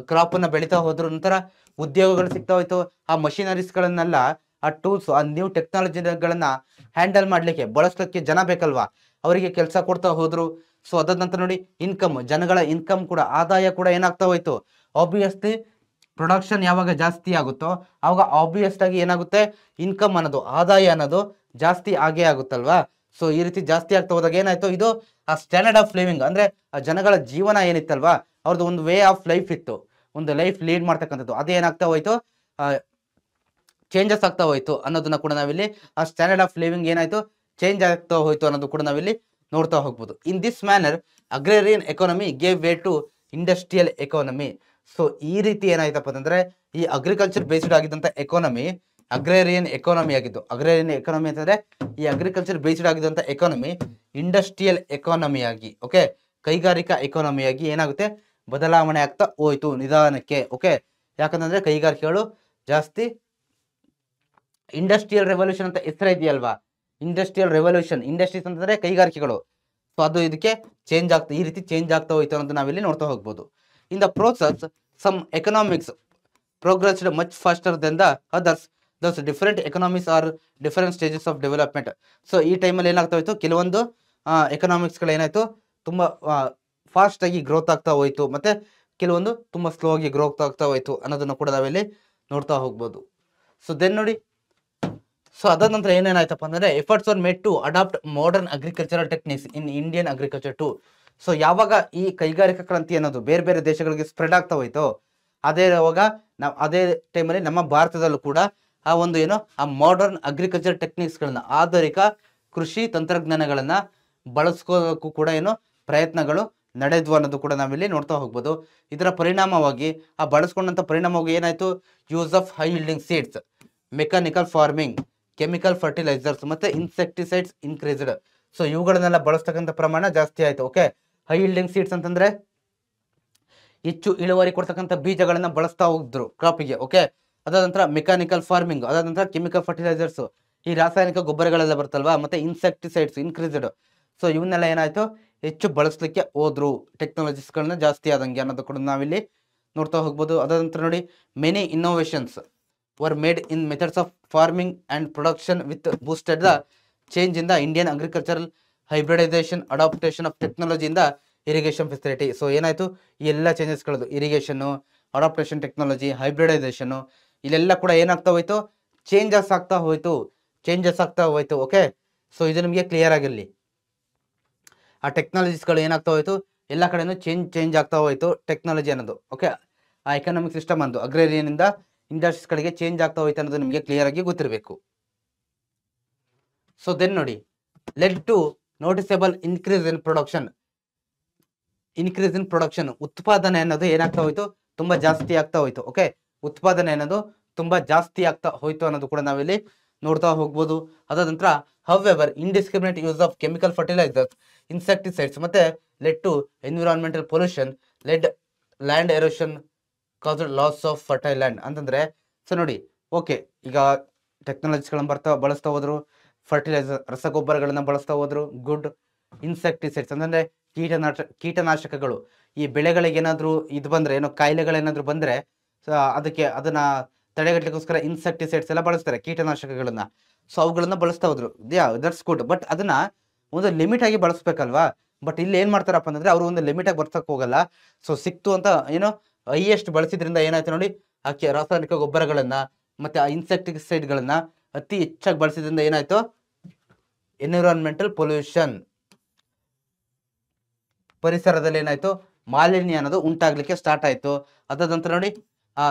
ಕ್ರಾಪ್ ಅನ್ನ ಬೆಳೀತಾ ಹೋದ್ರು. ನಂತರ ಉದ್ಯೋಗಗಳು ಸಿಗ್ತಾ ಹೋಯ್ತು. ಆ ಮಷಿನರೀಸ್ಗಳನ್ನೆಲ್ಲ ಆ ಟೂಲ್ಸ್ ಆ ನ್ಯೂ ಟೆಕ್ನಾಲಜಿಗಳನ್ನ ಹ್ಯಾಂಡಲ್ ಮಾಡ್ಲಿಕ್ಕೆ ಬಳಸಲಿಕ್ಕೆ ಜನ ಬೇಕಲ್ವಾ, ಅವರಿಗೆ ಕೆಲಸ ಕೊಡ್ತಾ ಹೋದ್ರು. ಸೊ ಅದಾದ ನಂತರ ನೋಡಿ ಇನ್ಕಮ್, ಜನಗಳ ಇನ್ಕಮ್ ಕೂಡ ಆದಾಯ ಕೂಡ ಏನಾಗ್ತಾ ಹೋಯ್ತು. ಆಬ್ವಿಯಸ್ಲಿ ಪ್ರೊಡಕ್ಷನ್ ಯಾವಾಗ ಜಾಸ್ತಿ ಆಗುತ್ತೋ ಆವಾಗ ಆಬ್ವಿಯಸ್ ಆಗಿ ಏನಾಗುತ್ತೆ, ಇನ್ಕಮ್ ಅನ್ನೋದು ಆದಾಯ ಅನ್ನೋದು ಜಾಸ್ತಿ ಆಗೇ ಆಗುತ್ತಲ್ವಾ. ಸೊ ಈ ರೀತಿ ಜಾಸ್ತಿ ಆಗ್ತಾ ಹೋದಾಗ ಏನಾಯ್ತು, ಇದು ಆ ಸ್ಟ್ಯಾಂಡರ್ಡ್ ಆಫ್ ಲಿವಿಂಗ್ ಅಂದ್ರೆ ಆ ಜನಗಳ ಜೀವನ ಏನಿತ್ತಲ್ವಾ, ಅವ್ರದ್ದು ಒಂದು ವೇ ಆಫ್ ಲೈಫ್ ಇತ್ತು, ಒಂದು ಲೈಫ್ ಲೀಡ್ ಮಾಡ್ತಕ್ಕಂಥದ್ದು, ಅದೇನಾಗ್ತಾ ಹೋಯ್ತು, ಚೇಂಜಸ್ ಆಗ್ತಾ ಹೋಯ್ತು ಅನ್ನೋದನ್ನ ಕೂಡ ನಾವಿಲ್ಲಿ ಆ ಸ್ಟ್ಯಾಂಡರ್ಡ್ ಆಫ್ ಲಿವಿಂಗ್ ಏನಾಯ್ತು ಚೇಂಜ್ ಆಗ್ತಾ ಹೋಯ್ತು ಅನ್ನೋದು ಕೂಡ ನಾವಿಲ್ಲಿ ನೋಡ್ತಾ ಹೋಗ್ಬೋದು. In this manner agrarian economy gave way to industrial economy. So ಈ ರೀತಿ ಏನಾಯ್ತಪ್ಪ ಅಂತಂದ್ರೆ ಈ ಅಗ್ರಿಕಲ್ಚರ್ ಬೇಸ್ಡ್ ಆಗಿದ್ದಂತ ಎಕಾನಮಿ ಅಗ್ರೇರಿಯನ್ ಎಕಾನಮಿ ಆಗಿದ್ದು. ಅಗ್ರೇರಿಯನ್ ಎಕಾನಮಿ ಅಂತಂದ್ರೆ ಈ ಅಗ್ರಿಕಲ್ಚರ್ ಬೇಸ್ಡ್ ಆಗಿದ್ದಂತ ಎಕಾನಮಿ ಇಂಡಸ್ಟ್ರಿಯಲ್ ಎಕಾನಮಿ ಆಗಿ, ಓಕೆ, ಕೈಗಾರಿಕಾ ಎಕಾನಮಿಯಾಗಿ ಏನಾಗುತ್ತೆ ಬದಲಾವಣೆ ಆಗ್ತಾ ಹೋಯ್ತು ನಿಧಾನಕ್ಕೆ. ಓಕೆ, ಯಾಕಂತಂದ್ರೆ ಕೈಗಾರಿಕೆಗಳು ಜಾಸ್ತಿ ಇಂಡಸ್ಟ್ರಿಯಲ್ ರೆವಲ್ಯೂಷನ್ ಅಂತ ಹೆಸರು ಇದೆಯಲ್ವಾ, ಇಂಡಸ್ಟ್ರಿಯಲ್ ರೆವಲ್ಯೂಷನ್, ಇಂಡಸ್ಟ್ರೀಸ್ ಅಂತಂದ್ರೆ ಕೈಗಾರಿಕೆಗಳು. ಸೊ ಅದು ಇದಕ್ಕೆ ಚೇಂಜ್ ಆಗ್ತಾ ಈ ರೀತಿ ಚೇಂಜ್ ಆಗ್ತಾ ಹೋಯ್ತು ಅನ್ನೋದು ನಾವಿಲ್ಲಿ ನೋಡ್ತಾ ಹೋಗ್ಬೋದು. In the process some economics progressed much faster than the others. Thus different economies are different stages of development. So ಈ ಟೈಮಲ್ಲಿ ಏನಾಗ್ತಾ ಹೋಯ್ತು, ಕೆಲವೊಂದು ಎಕನಾಮಿಕ್ಸ್ಗಳು ಏನಾಯ್ತು ತುಂಬಾ ಫಾಸ್ಟ್ ಆಗಿ ಗ್ರೋತ್ ಆಗ್ತಾ ಹೋಯ್ತು, ಮತ್ತೆ ಕೆಲವೊಂದು ತುಂಬಾ ಸ್ಲೋ ಆಗಿ ಗ್ರೋತ್ ಆಗ್ತಾ ಹೋಯ್ತು ಅನ್ನೋದನ್ನ ಕೂಡ ನಾವಿಲ್ಲಿ ನೋಡ್ತಾ ಹೋಗ್ಬೋದು. ಸೊ ದೆನ್ ನೋಡಿ, ಸೊ ಅದಾದ ನಂತರ ಏನೇನಾಯ್ತಪ್ಪ ಅಂದ್ರೆ efforts are made to adapt modern agricultural techniques in Indian agriculture to. So ಯಾವಾಗ ಈ ಕೈಗಾರಿಕಾ ಕ್ರಾಂತಿ ಅನ್ನೋದು ಬೇರೆ ಬೇರೆ ದೇಶಗಳಿಗೆ ಸ್ಪ್ರೆಡ್ ಆಗ್ತಾ ಹೋಯ್ತು, ಅದೇ ಟೈಮಲ್ಲಿ ನಮ್ಮ ಭಾರತದಲ್ಲೂ ಕೂಡ ಆ ಒಂದು ಆ ಮಾಡರ್ನ್ ಅಗ್ರಿಕಲ್ಚರ್ ಟೆಕ್ನಿಕ್ಸ್ಗಳನ್ನ, ಆಧುನಿಕ ಕೃಷಿ ತಂತ್ರಜ್ಞಾನಗಳನ್ನ ಬಳಸ್ಕೋಕ್ಕೂ ಕೂಡ ಪ್ರಯತ್ನಗಳು ನಡೆದ್ವು ಅನ್ನೋದು ಕೂಡ ನಾವಿಲ್ಲಿ ನೋಡ್ತಾ ಹೋಗ್ಬೋದು. ಇದರ ಪರಿಣಾಮವಾಗಿ ಬಳಸ್ಕೊಂಡಂತ ಪರಿಣಾಮವಾಗಿ ಏನಾಯ್ತು, use of high ಯೀಲ್ಡಿಂಗ್ seeds, mechanical farming, chemical fertilisers ಮತ್ತೆ ಇನ್ಸೆಕ್ಟಿಸೈಡ್ಸ್ ಇನ್ಕ್ರೀಸ್ಡ್. ಸೊ ಇವುಗಳನ್ನೆಲ್ಲ ಬಳಸ್ತಕ್ಕಂಥ ಪ್ರಮಾಣ ಜಾಸ್ತಿ ಆಯ್ತು. ಓಕೆ, ಹೈ ಯೀಲ್ಡಿಂಗ್ ಸೀಡ್ಸ್ ಅಂತಂದ್ರೆ ಹೆಚ್ಚು ಇಳುವರಿ ಕೊಡ್ತಕ್ಕಂಥ ಬೀಜಗಳನ್ನ ಬಳಸ್ತಾ ಹೋಗಿದ್ರು ಕ್ರಾಪಿಗೆ. ಓಕೆ, ಅದಾದ ನಂತರ ಮೆಕ್ಯಾನಿಕಲ್ ಫಾರ್ಮಿಂಗ್, ಅದಾದ ನಂತರ ಕೆಮಿಕಲ್ ಫರ್ಟಿಲೈಸರ್ಸ್, ಈ ರಾಸಾಯನಿಕ ಗೊಬ್ಬರಗಳೆಲ್ಲ ಬರ್ತಲ್ವಾ, ಮತ್ತೆ ಇನ್ಸೆಕ್ಟಿಸೈಡ್ಸ್ ಇನ್ಕ್ರೀಸ್ಡ್. ಸೊ ಇವನ್ನೆಲ್ಲ ಏನಾಯ್ತು, ಹೆಚ್ಚು ಬಳಸಲಿಕ್ಕೆ ಹೋದ್ರು, ಟೆಕ್ನಾಲಜೀಸ್ಗಳನ್ನ ಜಾಸ್ತಿ ಆದಂಗೆ ಅನ್ನೋದು ಕೂಡ ನಾವಿಲ್ಲಿ ನೋಡ್ತಾ ಹೋಗ್ಬೋದು. ಅದಾದ ನಂತರ ನೋಡಿ, many innovations were made in methods of farming and production with boosted the change in the Indian agricultural hybridization, adaptation of technology in the irrigation facility. So ಏನಾಯ್ತು, ಈ ಎಲ್ಲ ಚೇಂಜಸ್ಗಳದು, ಇರಿಗೇಷನ್ನು, ಅಡಾಪ್ಟೇಷನ್ ಟೆಕ್ನಾಲಜಿ, ಹೈಬ್ರಿಡೈಸೇಷನ್ನು, ಇಲ್ಲೆಲ್ಲ ಕೂಡ ಏನಾಗ್ತಾ ಹೋಯ್ತು, ಚೇಂಜಸ್ ಆಗ್ತಾ ಹೋಯ್ತು. Okay, so ಇದು ನಿಮಗೆ ಕ್ಲಿಯರ್ ಆಗಿರಲಿ. ಆ ಟೆಕ್ನಾಲಜೀಸ್ಗಳು ಏನಾಗ್ತಾ ಹೋಯ್ತು, ಎಲ್ಲ ಕಡೆನೂ ಚೇಂಜ್ ಆಗ್ತಾ ಹೋಯ್ತು ಟೆಕ್ನಾಲಜಿ ಅನ್ನೋದು. ಓಕೆ, ಆ ಎಕನಾಮಿಕ್ ಸಿಸ್ಟಮ್ ಅಂದು ಅಗ್ರೇರಿಯನ್ ಇಂದ ಇಂಡಸ್ಟ್ರೀಸ್ಗಳಿಗೆ ಚೇಂಜ್ ಆಗ್ತಾ ಹೋಯ್ತು ಅನ್ನೋದು ನಿಮಗೆ ಕ್ಲಿಯರ್ ಆಗಿ ಗೊತ್ತಿರಬೇಕು. ಸೊ ದೆನ್ ನೋಡಿ, led to noticeable increase in production, ಉತ್ಪಾದನೆ ಅನ್ನೋದು ಏನಾಗ್ತಾ ಹೋಯ್ತು, ತುಂಬಾ ಜಾಸ್ತಿ ಆಗ್ತಾ ಹೋಯ್ತು. ಓಕೆ, ಉತ್ಪಾದನೆ ಅನ್ನೋದು ತುಂಬಾ ಜಾಸ್ತಿ ಆಗ್ತಾ ಹೋಯ್ತು ಅನ್ನೋದು ಕೂಡ ನಾವಿಲ್ಲಿ ನೋಡ್ತಾ ಹೋಗ್ಬೋದು. ಅದಾದ ನಂತರ however indiscriminate use of chemical fertilisers, insecticides ಮತ್ತೆ led to environmental pollution, led land erosion, caused loss of fertile land ಅಂತಂದ್ರೆ. ಸೊ ನೋಡಿ, ಓಕೆ, ಈಗ ಟೆಕ್ನಾಲಜಿಗಳನ್ನ ಬಳಸ್ತಾ ಹೋದ್ರು, ಫರ್ಟಿಲೈಸರ್ ರಸಗೊಬ್ಬರಗಳನ್ನ ಬಳಸ್ತಾ ಹೋದ್ರು, ಗುಡ್ ಇನ್ಸೆಕ್ಟಿಸೈಡ್ಸ್ ಅಂತಂದ್ರೆ ಕೀಟನಾಶಕಗಳು, ಈ ಬೆಳೆಗಳಿಗೆ ಏನಾದ್ರು ಇದು ಬಂದ್ರೆ, ಕಾಯಿಲೆಗಳೇನಾದ್ರು ಬಂದ್ರೆ ಅದನ್ನ ತಡೆಗಟ್ಟಲಿಕ್ಕೋಸ್ಕರ ಇನ್ಸೆಕ್ಟಿಸೈಡ್ಸ್ ಎಲ್ಲ ಬಳಸ್ತಾರೆ, ಕೀಟನಾಶಕಗಳನ್ನ. ಸೊ ಅವುಗಳನ್ನ ಬಳಸ್ತಾ ಹೋದ್ರು, ದಟ್ಸ್ ಗುಡ್. ಬಟ್ ಅದನ್ನ ಒಂದು ಲಿಮಿಟ್ ಆಗಿ ಬಳಸ್ಬೇಕಲ್ವಾ. ಬಟ್ ಇಲ್ಲಿ ಏನ್ ಮಾಡ್ತಾರಪ್ಪ ಅಂದ್ರೆ, ಅವರು ಒಂದು ಲಿಮಿಟ್ ಆಗಿ ಬರ್ಸಕ್ ಹೋಗಲ್ಲ. ಸೊ ಸಿಕ್ತು ಅಂತ ಹೈಯೆಸ್ಟ್ ಬಳಸಿದ್ರಿಂದ ಏನಾಯ್ತು ನೋಡಿ, ಆ ರಾಸಾಯನಿಕ ಗೊಬ್ಬರಗಳನ್ನ ಮತ್ತೆ ಆ ಇನ್ಸೆಕ್ಟಿಸೈಡ್ಗಳನ್ನ ಅತಿ ಹೆಚ್ಚಾಗಿ ಬಳಸಿದ್ರಿಂದ ಏನಾಯ್ತು, ಎನ್ವಿರಾನ್ಮೆಂಟಲ್ ಪೊಲ್ಯೂಷನ್, ಪರಿಸರದಲ್ಲಿ ಏನಾಯ್ತು, ಮಾಲಿನ್ಯ ಅನ್ನೋದು ಉಂಟಾಗ್ಲಿಕ್ಕೆ ಸ್ಟಾರ್ಟ್ ಆಯ್ತು. ಅದಾದ ನಂತರ ನೋಡಿ, ಆ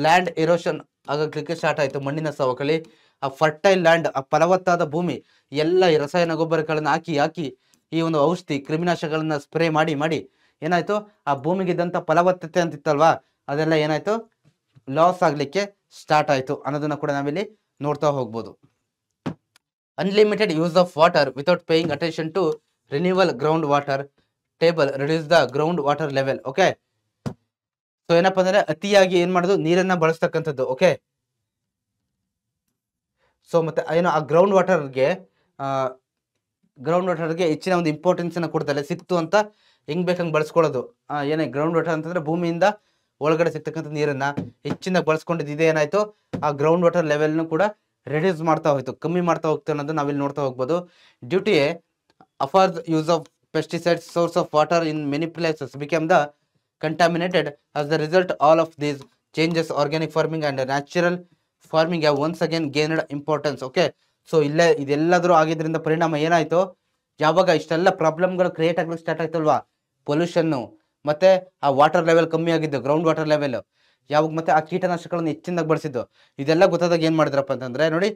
ಲ್ಯಾಂಡ್ ಎರೋಷನ್ ಆಗಲಿಕ್ಕೆ ಸ್ಟಾರ್ಟ್ ಆಯ್ತು, ಮಣ್ಣಿನ ಸವಕಳಿ, ಆ ಫರ್ಟೈಲ್ ಲ್ಯಾಂಡ್, ಆ ಫಲವತ್ತಾದ ಭೂಮಿ, ಎಲ್ಲ ಈ ರಸಾಯನ ಗೊಬ್ಬರಗಳನ್ನ ಹಾಕಿ ಈ ಒಂದು ಔಷಧಿ ಕ್ರಿಮಿನಾಶಕಗಳನ್ನ ಸ್ಪ್ರೇ ಮಾಡಿ ಏನಾಯ್ತು, ಆ ಭೂಮಿಗಿದ್ದಂಥ ಫಲವತ್ತತೆ ಅಂತಿತ್ತಲ್ವಾ, ಅದೆಲ್ಲ ಏನಾಯ್ತು, ಲಾಸ್ ಆಗ್ಲಿಕ್ಕೆ ಸ್ಟಾರ್ಟ್ ಆಯ್ತು ಅನ್ನೋದನ್ನ ಕೂಡ ನಾವಿಲ್ಲಿ ನೋಡ್ತಾ ಹೋಗ್ಬೋದು. Unlimited use of water without paying attention to renewal ground water table reduce the ground water level. Okay, so ಏನಪ್ಪಾ ಅಂದ್ರೆ ಅತಿಯಾಗಿ ಏನ್ ಮಾಡೋದು, ನೀರನ್ನ ಬಳಸ್ತಕ್ಕಂಥದ್ದು. ಓಕೆ, ಸೊ ಮತ್ತೆ ಆ ಗ್ರೌಂಡ್ ವಾಟರ್ಗೆ ಹೆಚ್ಚಿನ ಒಂದು ಇಂಪಾರ್ಟೆನ್ಸ್ ಅನ್ನ ಕೊಡ್ತಾರೆ. ಸಿಕ್ತು ಅಂತ ಹೆಂಗ್ ಬೇಕಂಗ್ ಬಳಸ್ಕೊಳ್ಳೋದು. ಏನೇ ಗ್ರೌಂಡ್ ವಾಟರ್ ಅಂತಂದ್ರೆ ಭೂಮಿಯಿಂದ ಒಳಗಡೆ ಸಿಗ್ತಕ್ಕಂಥ ನೀರನ್ನ ಹೆಚ್ಚಿನ ಬಳಸ್ಕೊಂಡಿದ್ದು, ಇದೇ ಏನಾಯ್ತು, ಆ ಗ್ರೌಂಡ್ ವಾಟರ್ ಲೆವೆಲ್ನು ಕೂಡ ರೆಡ್ಯೂಸ್ ಮಾಡ್ತಾ ಹೋಯ್ತು, ಕಮ್ಮಿ ಮಾಡ್ತಾ ಹೋಗ್ತು ಅನ್ನೋದು ನಾವಿಲ್ಲಿ ನೋಡ್ತಾ ಹೋಗ್ಬೋದು. ಡ್ಯೂ ಟು ಎ ಅಫಾರ್ಸ್ use of pesticides, source of water in many places became the contaminated. As the result, all of these changes, organic farming and natural farming have once again gained importance. Okay, so ಇಲ್ಲೇ ಇದೆಲ್ಲದರೂ ಆಗಿದ್ರಿಂದ ಪರಿಣಾಮ ಏನಾಯ್ತು, ಯಾವಾಗ ಇಷ್ಟೆಲ್ಲ ಪ್ರಾಬ್ಲಮ್ಗಳು create ಆಗ್ಲಿಕ್ಕೆ start ಆಯ್ತಲ್ವಾ, pollution ಮತ್ತೆ ಆ ವಾಟರ್ ಲೆವೆಲ್ ಕಮ್ಮಿ ಆಗಿದ್ದು, ಗ್ರೌಂಡ್ ವಾಟರ್ ಲೆವೆಲ್, ಯಾವಾಗ ಮತ್ತೆ ಆ ಕೀಟನಾಶಕಗಳನ್ನು ಹೆಚ್ಚಿನದಾಗಿ ಬಳಸಿದ್ದು, ಇದೆಲ್ಲ ಗೊತ್ತಾದಾಗ ಏನ್ ಮಾಡಿದ್ರಪ್ಪ ಅಂತಂದ್ರೆ ನೋಡಿ,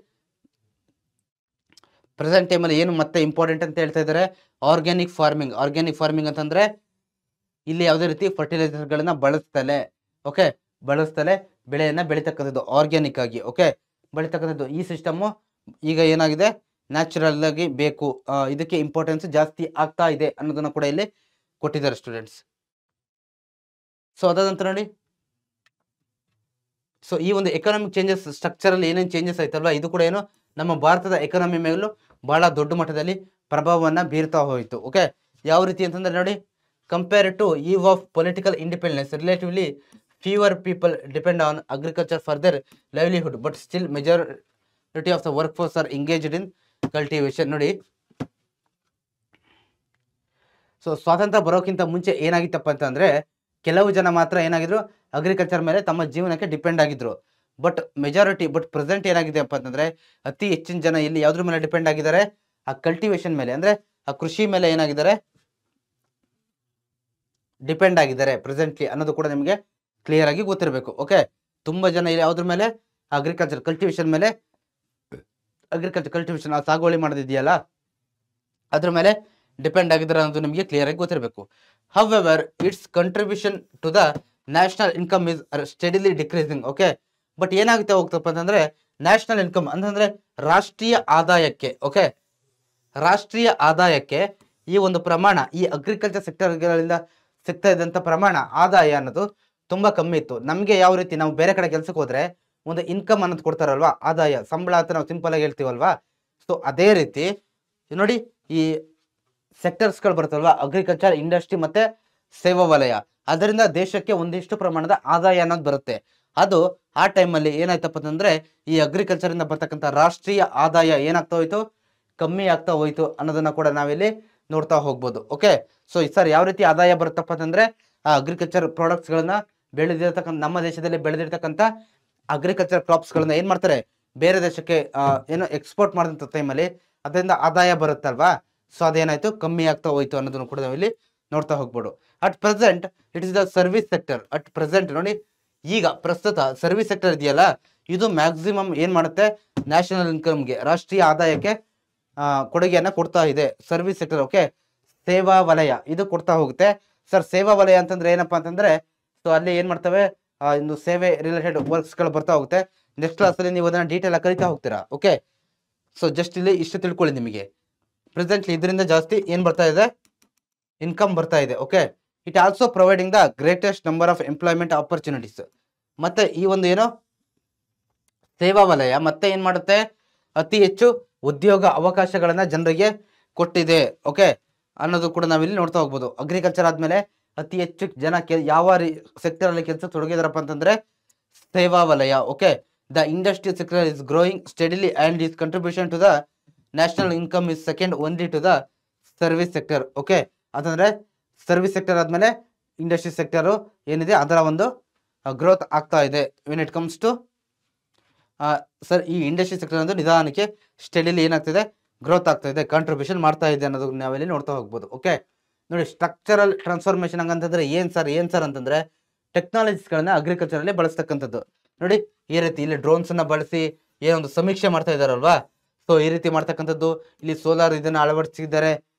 ಪ್ರೆಸೆಂಟ್ ಟೈಮಲ್ಲಿ ಏನು ಮತ್ತೆ ಇಂಪಾರ್ಟೆಂಟ್ ಅಂತ ಹೇಳ್ತಾ ಇದ್ದಾರೆ, ಆರ್ಗ್ಯಾನಿಕ್ ಫಾರ್ಮಿಂಗ್ ಅಂತಂದ್ರೆ ಇಲ್ಲಿ ಯಾವುದೇ ರೀತಿ ಫರ್ಟಿಲೈಸರ್ಗಳನ್ನ ಬಳಸ್ತಲೆ ಬೆಳೆಯನ್ನ ಬೆಳೀತಕ್ಕಂಥದ್ದು, ಆರ್ಗ್ಯಾನಿಕ್ ಆಗಿ. ಓಕೆ, ಬೆಳೀತಕ್ಕಂಥದ್ದು. ಈ ಸಿಸ್ಟಮ್ಮು ಈಗ ಏನಾಗಿದೆ, ನ್ಯಾಚುರಲ್ ಆಗಿ ಬೇಕು, ಇದಕ್ಕೆ ಇಂಪಾರ್ಟೆನ್ಸ್ ಜಾಸ್ತಿ ಆಗ್ತಾ ಇದೆ ಅನ್ನೋದನ್ನ ಕೂಡ ಇಲ್ಲಿ ಕೊಟ್ಟಿದ್ದಾರೆ ಸ್ಟೂಡೆಂಟ್ಸ್. ಸೊ ಅದಾದ ನಂತರ ನೋಡಿ, ಸೊ ಈ ಒಂದು ಎಕನಾಮಿಕ್ ಚೇಂಜಸ್, ಸ್ಟ್ರಕ್ಚರಲ್ಲಿ ಏನೇನು ಚೇಂಜಸ್ ಆಯ್ತಲ್ವಾ, ಇದು ಕೂಡ ಏನು ನಮ್ಮ ಭಾರತದ ಎಕನಾಮಿ ಮೇಲೂ ಬಹಳ ದೊಡ್ಡ ಮಟ್ಟದಲ್ಲಿ ಪ್ರಭಾವವನ್ನು ಬೀರ್ತಾ ಹೋಯಿತು. ಓಕೆ, ಯಾವ ರೀತಿ ಅಂತಂದ್ರೆ ನೋಡಿ, compare to eve of political independence relatively fewer people depend on agriculture for their livelihood, but still majority of the workforce are engaged in cultivation. ನೋಡಿ, ಸೊ ಸ್ವಾತಂತ್ರ್ಯ ಬರೋಕ್ಕಿಂತ ಮುಂಚೆ ಏನಾಗಿತ್ತಪ್ಪ ಅಂತಂದ್ರೆ ಕೆಲವು ಜನ ಮಾತ್ರ ಏನಾಗಿದ್ರು ಅಗ್ರಿಕಲ್ಚರ್ ಮೇಲೆ ತಮ್ಮ ಜೀವನಕ್ಕೆ ಡಿಪೆಂಡ್ ಆಗಿದ್ರು. ಬಟ್ ಪ್ರೆಸೆಂಟ್ ಏನಾಗಿದೆಯಪ್ಪ ಅಂತಂದ್ರೆ ಅತಿ ಹೆಚ್ಚಿನ ಜನ ಇಲ್ಲಿ ಯಾವ್ದ್ರ ಮೇಲೆ ಡಿಪೆಂಡ್ ಆಗಿದ್ದಾರೆ, ಆ ಕಲ್ಟಿವೇಶನ್ ಮೇಲೆ, ಅಂದ್ರೆ ಆ ಕೃಷಿ ಮೇಲೆ ಏನಾಗಿದ್ದಾರೆ, ಡಿಪೆಂಡ್ ಆಗಿದ್ದಾರೆ ಪ್ರೆಸೆಂಟ್ಲಿ ಅನ್ನೋದು ಕೂಡ ನಿಮಗೆ ಕ್ಲಿಯರ್ ಆಗಿ ಗೊತ್ತಿರಬೇಕು. ಓಕೆ, ತುಂಬಾ ಜನ ಇಲ್ಲಿ ಯಾವ್ದ್ರ ಮೇಲೆ, ಅಗ್ರಿಕಲ್ಚರ್ ಕಲ್ಟಿವೇಶನ್ ಮೇಲೆ, ಕಲ್ಟಿವೇಶನ್ ಆ ಸಾಗುವಳಿ ಮಾಡೋದಿದೆಯಲ್ಲ ಅದ್ರ ಮೇಲೆ ಡಿಪೆಂಡ್ ಆಗಿದ್ದಾರೆ ಅನ್ನೋದು ನಿಮಗೆ ಕ್ಲಿಯರ್ ಆಗಿ ಗೊತ್ತಿರಬೇಕು. However its contribution to the national income is steadily decreasing. Okay, but ಏನಾಗುತ್ತೆ ಹೋಗ್ತಪ್ಪ ಅಂತಂದ್ರೆ ನ್ಯಾಷನಲ್ ಇನ್ಕಮ್ ಅಂತಂದ್ರೆ ರಾಷ್ಟ್ರೀಯ ಆದಾಯಕ್ಕೆ, ಓಕೆ, ರಾಷ್ಟ್ರೀಯ ಆದಾಯಕ್ಕೆ ಈ ಒಂದು ಪ್ರಮಾಣ, ಈ ಅಗ್ರಿಕಲ್ಚರ್ ಸೆಕ್ಟರ್ಗಳಿಂದ ಸಿಗ್ತಾ ಇದ್ದಂಥ ಪ್ರಮಾಣ ಆದಾಯ ಅನ್ನೋದು ತುಂಬಾ ಕಮ್ಮಿ ಇತ್ತು. ನಮಗೆ ಯಾವ ರೀತಿ ನಾವು ಬೇರೆ ಕಡೆ ಕೆಲಸಕ್ಕೆ ಹೋದ್ರೆ ಒಂದು ಇನ್ಕಮ್ ಅನ್ನೋದು ಕೊಡ್ತಾರಲ್ವಾ, ಆದಾಯ, ಸಂಬಳ ಅಂತ ನಾವು ಸಿಂಪಲ್ ಆಗಿ ಹೇಳ್ತೀವಲ್ವಾ. ಸೊ ಅದೇ ರೀತಿ ನೋಡಿ, ಈ ಸೆಕ್ಟರ್ಸ್ಗಳು ಬರುತ್ತಲ್ವಾ, ಅಗ್ರಿಕಲ್ಚರ್, ಇಂಡಸ್ಟ್ರಿ ಮತ್ತೆ ಸೇವಾ ವಲಯ, ಅದರಿಂದ ದೇಶಕ್ಕೆ ಒಂದಿಷ್ಟು ಪ್ರಮಾಣದ ಆದಾಯ ಅನ್ನೋದು ಬರುತ್ತೆ. ಅದು ಆ ಟೈಮಲ್ಲಿ ಏನಾಯ್ತಪ್ಪ ಅಂತಂದ್ರೆ ಈ ಅಗ್ರಿಕಲ್ಚರ್ ಇಂದ ಬರ್ತಕ್ಕಂಥ ರಾಷ್ಟ್ರೀಯ ಆದಾಯ ಏನಾಗ್ತಾ ಹೋಯ್ತು, ಕಮ್ಮಿ ಆಗ್ತಾ ಹೋಯ್ತು ಅನ್ನೋದನ್ನ ಕೂಡ ನಾವಿಲ್ಲಿ ನೋಡ್ತಾ ಹೋಗ್ಬೋದು. ಓಕೆ, ಸೊ ಸರ್ ಯಾವ ರೀತಿ ಆದಾಯ ಬರುತ್ತಪ್ಪ ಅಂತಂದ್ರೆ ಆ ಅಗ್ರಿಕಲ್ಚರ್ ಪ್ರಾಡಕ್ಟ್ಸ್ ಗಳನ್ನ ಬೆಳೆದಿರ್ತಕ್ಕಂಥ, ನಮ್ಮ ದೇಶದಲ್ಲಿ ಬೆಳೆದಿರ್ತಕ್ಕಂಥ ಅಗ್ರಿಕಲ್ಚರ್ ಕ್ರಾಪ್ಸ್ ಗಳನ್ನ ಏನ್ ಮಾಡ್ತಾರೆ, ಬೇರೆ ದೇಶಕ್ಕೆ ಏನೋ ಎಕ್ಸ್ಪೋರ್ಟ್ ಮಾಡಿದಂಥ ಟೈಮಲ್ಲಿ ಅದರಿಂದ ಆದಾಯ ಬರುತ್ತಲ್ವಾ, ಸೊ ಅದೇನಾಯ್ತು, ಕಮ್ಮಿ ಆಗ್ತಾ ಹೋಯ್ತು ಅನ್ನೋದನ್ನು ಕೂಡ ನಾವಿಲ್ಲಿ ನೋಡ್ತಾ ಹೋಗ್ಬೋದು. At present it is the service sector. At present ನೋಡಿ, ಈಗ ಪ್ರಸ್ತುತ ಸರ್ವಿಸ್ ಸೆಕ್ಟರ್ ಇದೆಯಲ್ಲ, ಇದು ಮ್ಯಾಕ್ಸಿಮಮ್ ಏನ್ ಮಾಡುತ್ತೆ, ನ್ಯಾಷನಲ್ ಇನ್ಕಮ್ಗೆ, ರಾಷ್ಟ್ರೀಯ ಆದಾಯಕ್ಕೆ ಕೊಡುಗೆಯನ್ನ ಕೊಡ್ತಾ ಇದೆ ಸರ್ವಿಸ್ ಸೆಕ್ಟರ್. ಓಕೆ, ಸೇವಾ ವಲಯ ಇದು ಕೊಡ್ತಾ ಹೋಗುತ್ತೆ. ಸರ್ ಸೇವಾ ವಲಯ ಅಂತಂದ್ರೆ ಏನಪ್ಪಾ ಅಂತಂದ್ರೆ, ಸೊ ಅಲ್ಲಿ ಏನ್ ಮಾಡ್ತವೆ, ಒಂದು ಸೇವೆ ರಿಲೇಟೆಡ್ ವರ್ಕ್ಸ್ ಗಳು ಬರ್ತಾ ಹೋಗುತ್ತೆ. ನೆಕ್ಸ್ಟ್ ಕ್ಲಾಸ್ ಅಲ್ಲಿ ನೀವು ಅದನ್ನ ಡೀಟೇಲ್ ಆಗಿ ಕಲಿತಾ ಹೋಗ್ತೀರಾ. ಓಕೆ, ಸೊ ಜಸ್ಟ್ ಇಲ್ಲಿ ಇಷ್ಟು ತಿಳ್ಕೊಳ್ಳಿ ನಿಮಗೆ. ಪ್ರೆಸೆಂಟ್ಲಿ ಇದರಿಂದ ಜಾಸ್ತಿ ಏನ್ ಬರ್ತಾ ಇದೆ, ಇನ್ಕಮ್ ಬರ್ತಾ ಇದೆ. Okay, it also providing the greatest number of employment opportunities. ಮತ್ತೆ ಈ ಒಂದು ಏನೋ ಸೇವಾ ವಲಯ ಮತ್ತೆ ಏನ್ ಮಾಡುತ್ತೆ, ಅತಿ ಹೆಚ್ಚು ಉದ್ಯೋಗ ಅವಕಾಶಗಳನ್ನ ಜನರಿಗೆ ಕೊಟ್ಟಿದೆ. ಓಕೆ, ಅನ್ನೋದು ಕೂಡ ನಾವಿಲ್ಲಿ ನೋಡ್ತಾ ಹೋಗ್ಬೋದು. ಅಗ್ರಿಕಲ್ಚರ್ ಆದ್ಮೇಲೆ ಅತಿ ಹೆಚ್ಚು ಜನ ಯಾವ ಸೆಕ್ಟರ್ ಅಲ್ಲಿ ಕೆಲಸ ತೊಡಗಿದಾರಪ್ಪ ಅಂತಂದ್ರೆ ಸೇವಾ ವಲಯ. Okay, the industry sector is growing steadily and is contribution to the national income is second only to the service sector. Okay, ಅಂತಂದ್ರೆ ಸರ್ವಿಸ್ ಸೆಕ್ಟರ್ ಆದ್ಮೇಲೆ ಇಂಡಸ್ಟ್ರಿ ಸೆಕ್ಟರ್ ಏನಿದೆ ಅದರ ಒಂದು ಗ್ರೋತ್ ಆಗ್ತಾ ಇದೆ. When it comes to sir ಈ industry sector ಅಂದ್ರೆ ನಿಧಾನಕ್ಕೆ ಸ್ಟಡಿಲಿ ಏನಾಗ್ತಿದೆ, ಗ್ರೋತ್ ಆಗ್ತಾ ಇದೆ, ಕಾಂಟ್ರಿಬ್ಯೂಷನ್ ಮಾಡ್ತಾ ಇದೆ ಅನ್ನೋದು ನಾವಿಲ್ಲಿ ನೋಡ್ತಾ ಹೋಗ್ಬೋದು. ಓಕೆ, ನೋಡಿ, ಸ್ಟ್ರಕ್ಚರಲ್ ಟ್ರಾನ್ಸ್ಫಾರ್ಮೇಶನ್ ಹಂಗಂತಂದ್ರೆ ಏನ್ ಸರ್ ಅಂತಂದ್ರೆ ಟೆಕ್ನಾಲಜೀಸ್ಗಳನ್ನ ಅಗ್ರಿಕಲ್ಚರ್ ಅಲ್ಲಿ ಬಳಸ್ತಕ್ಕಂಥದ್ದು. ನೋಡಿ, ಈ ರೀತಿ ಇಲ್ಲಿ ಡ್ರೋನ್ಸ್ ಅನ್ನ ಬಳಸಿ ಏನೊಂದು ಸಮೀಕ್ಷೆ ಮಾಡ್ತಾ ಇದಾರಲ್ವಾ, ಸೊ ಈ ರೀತಿ ಮಾಡ್ತಕ್ಕಂಥದ್ದು, ಇಲ್ಲಿ ಸೋಲಾರ್ ಇದನ್ನ ಅಳವಡಿಸಿದ್ದಾರೆ.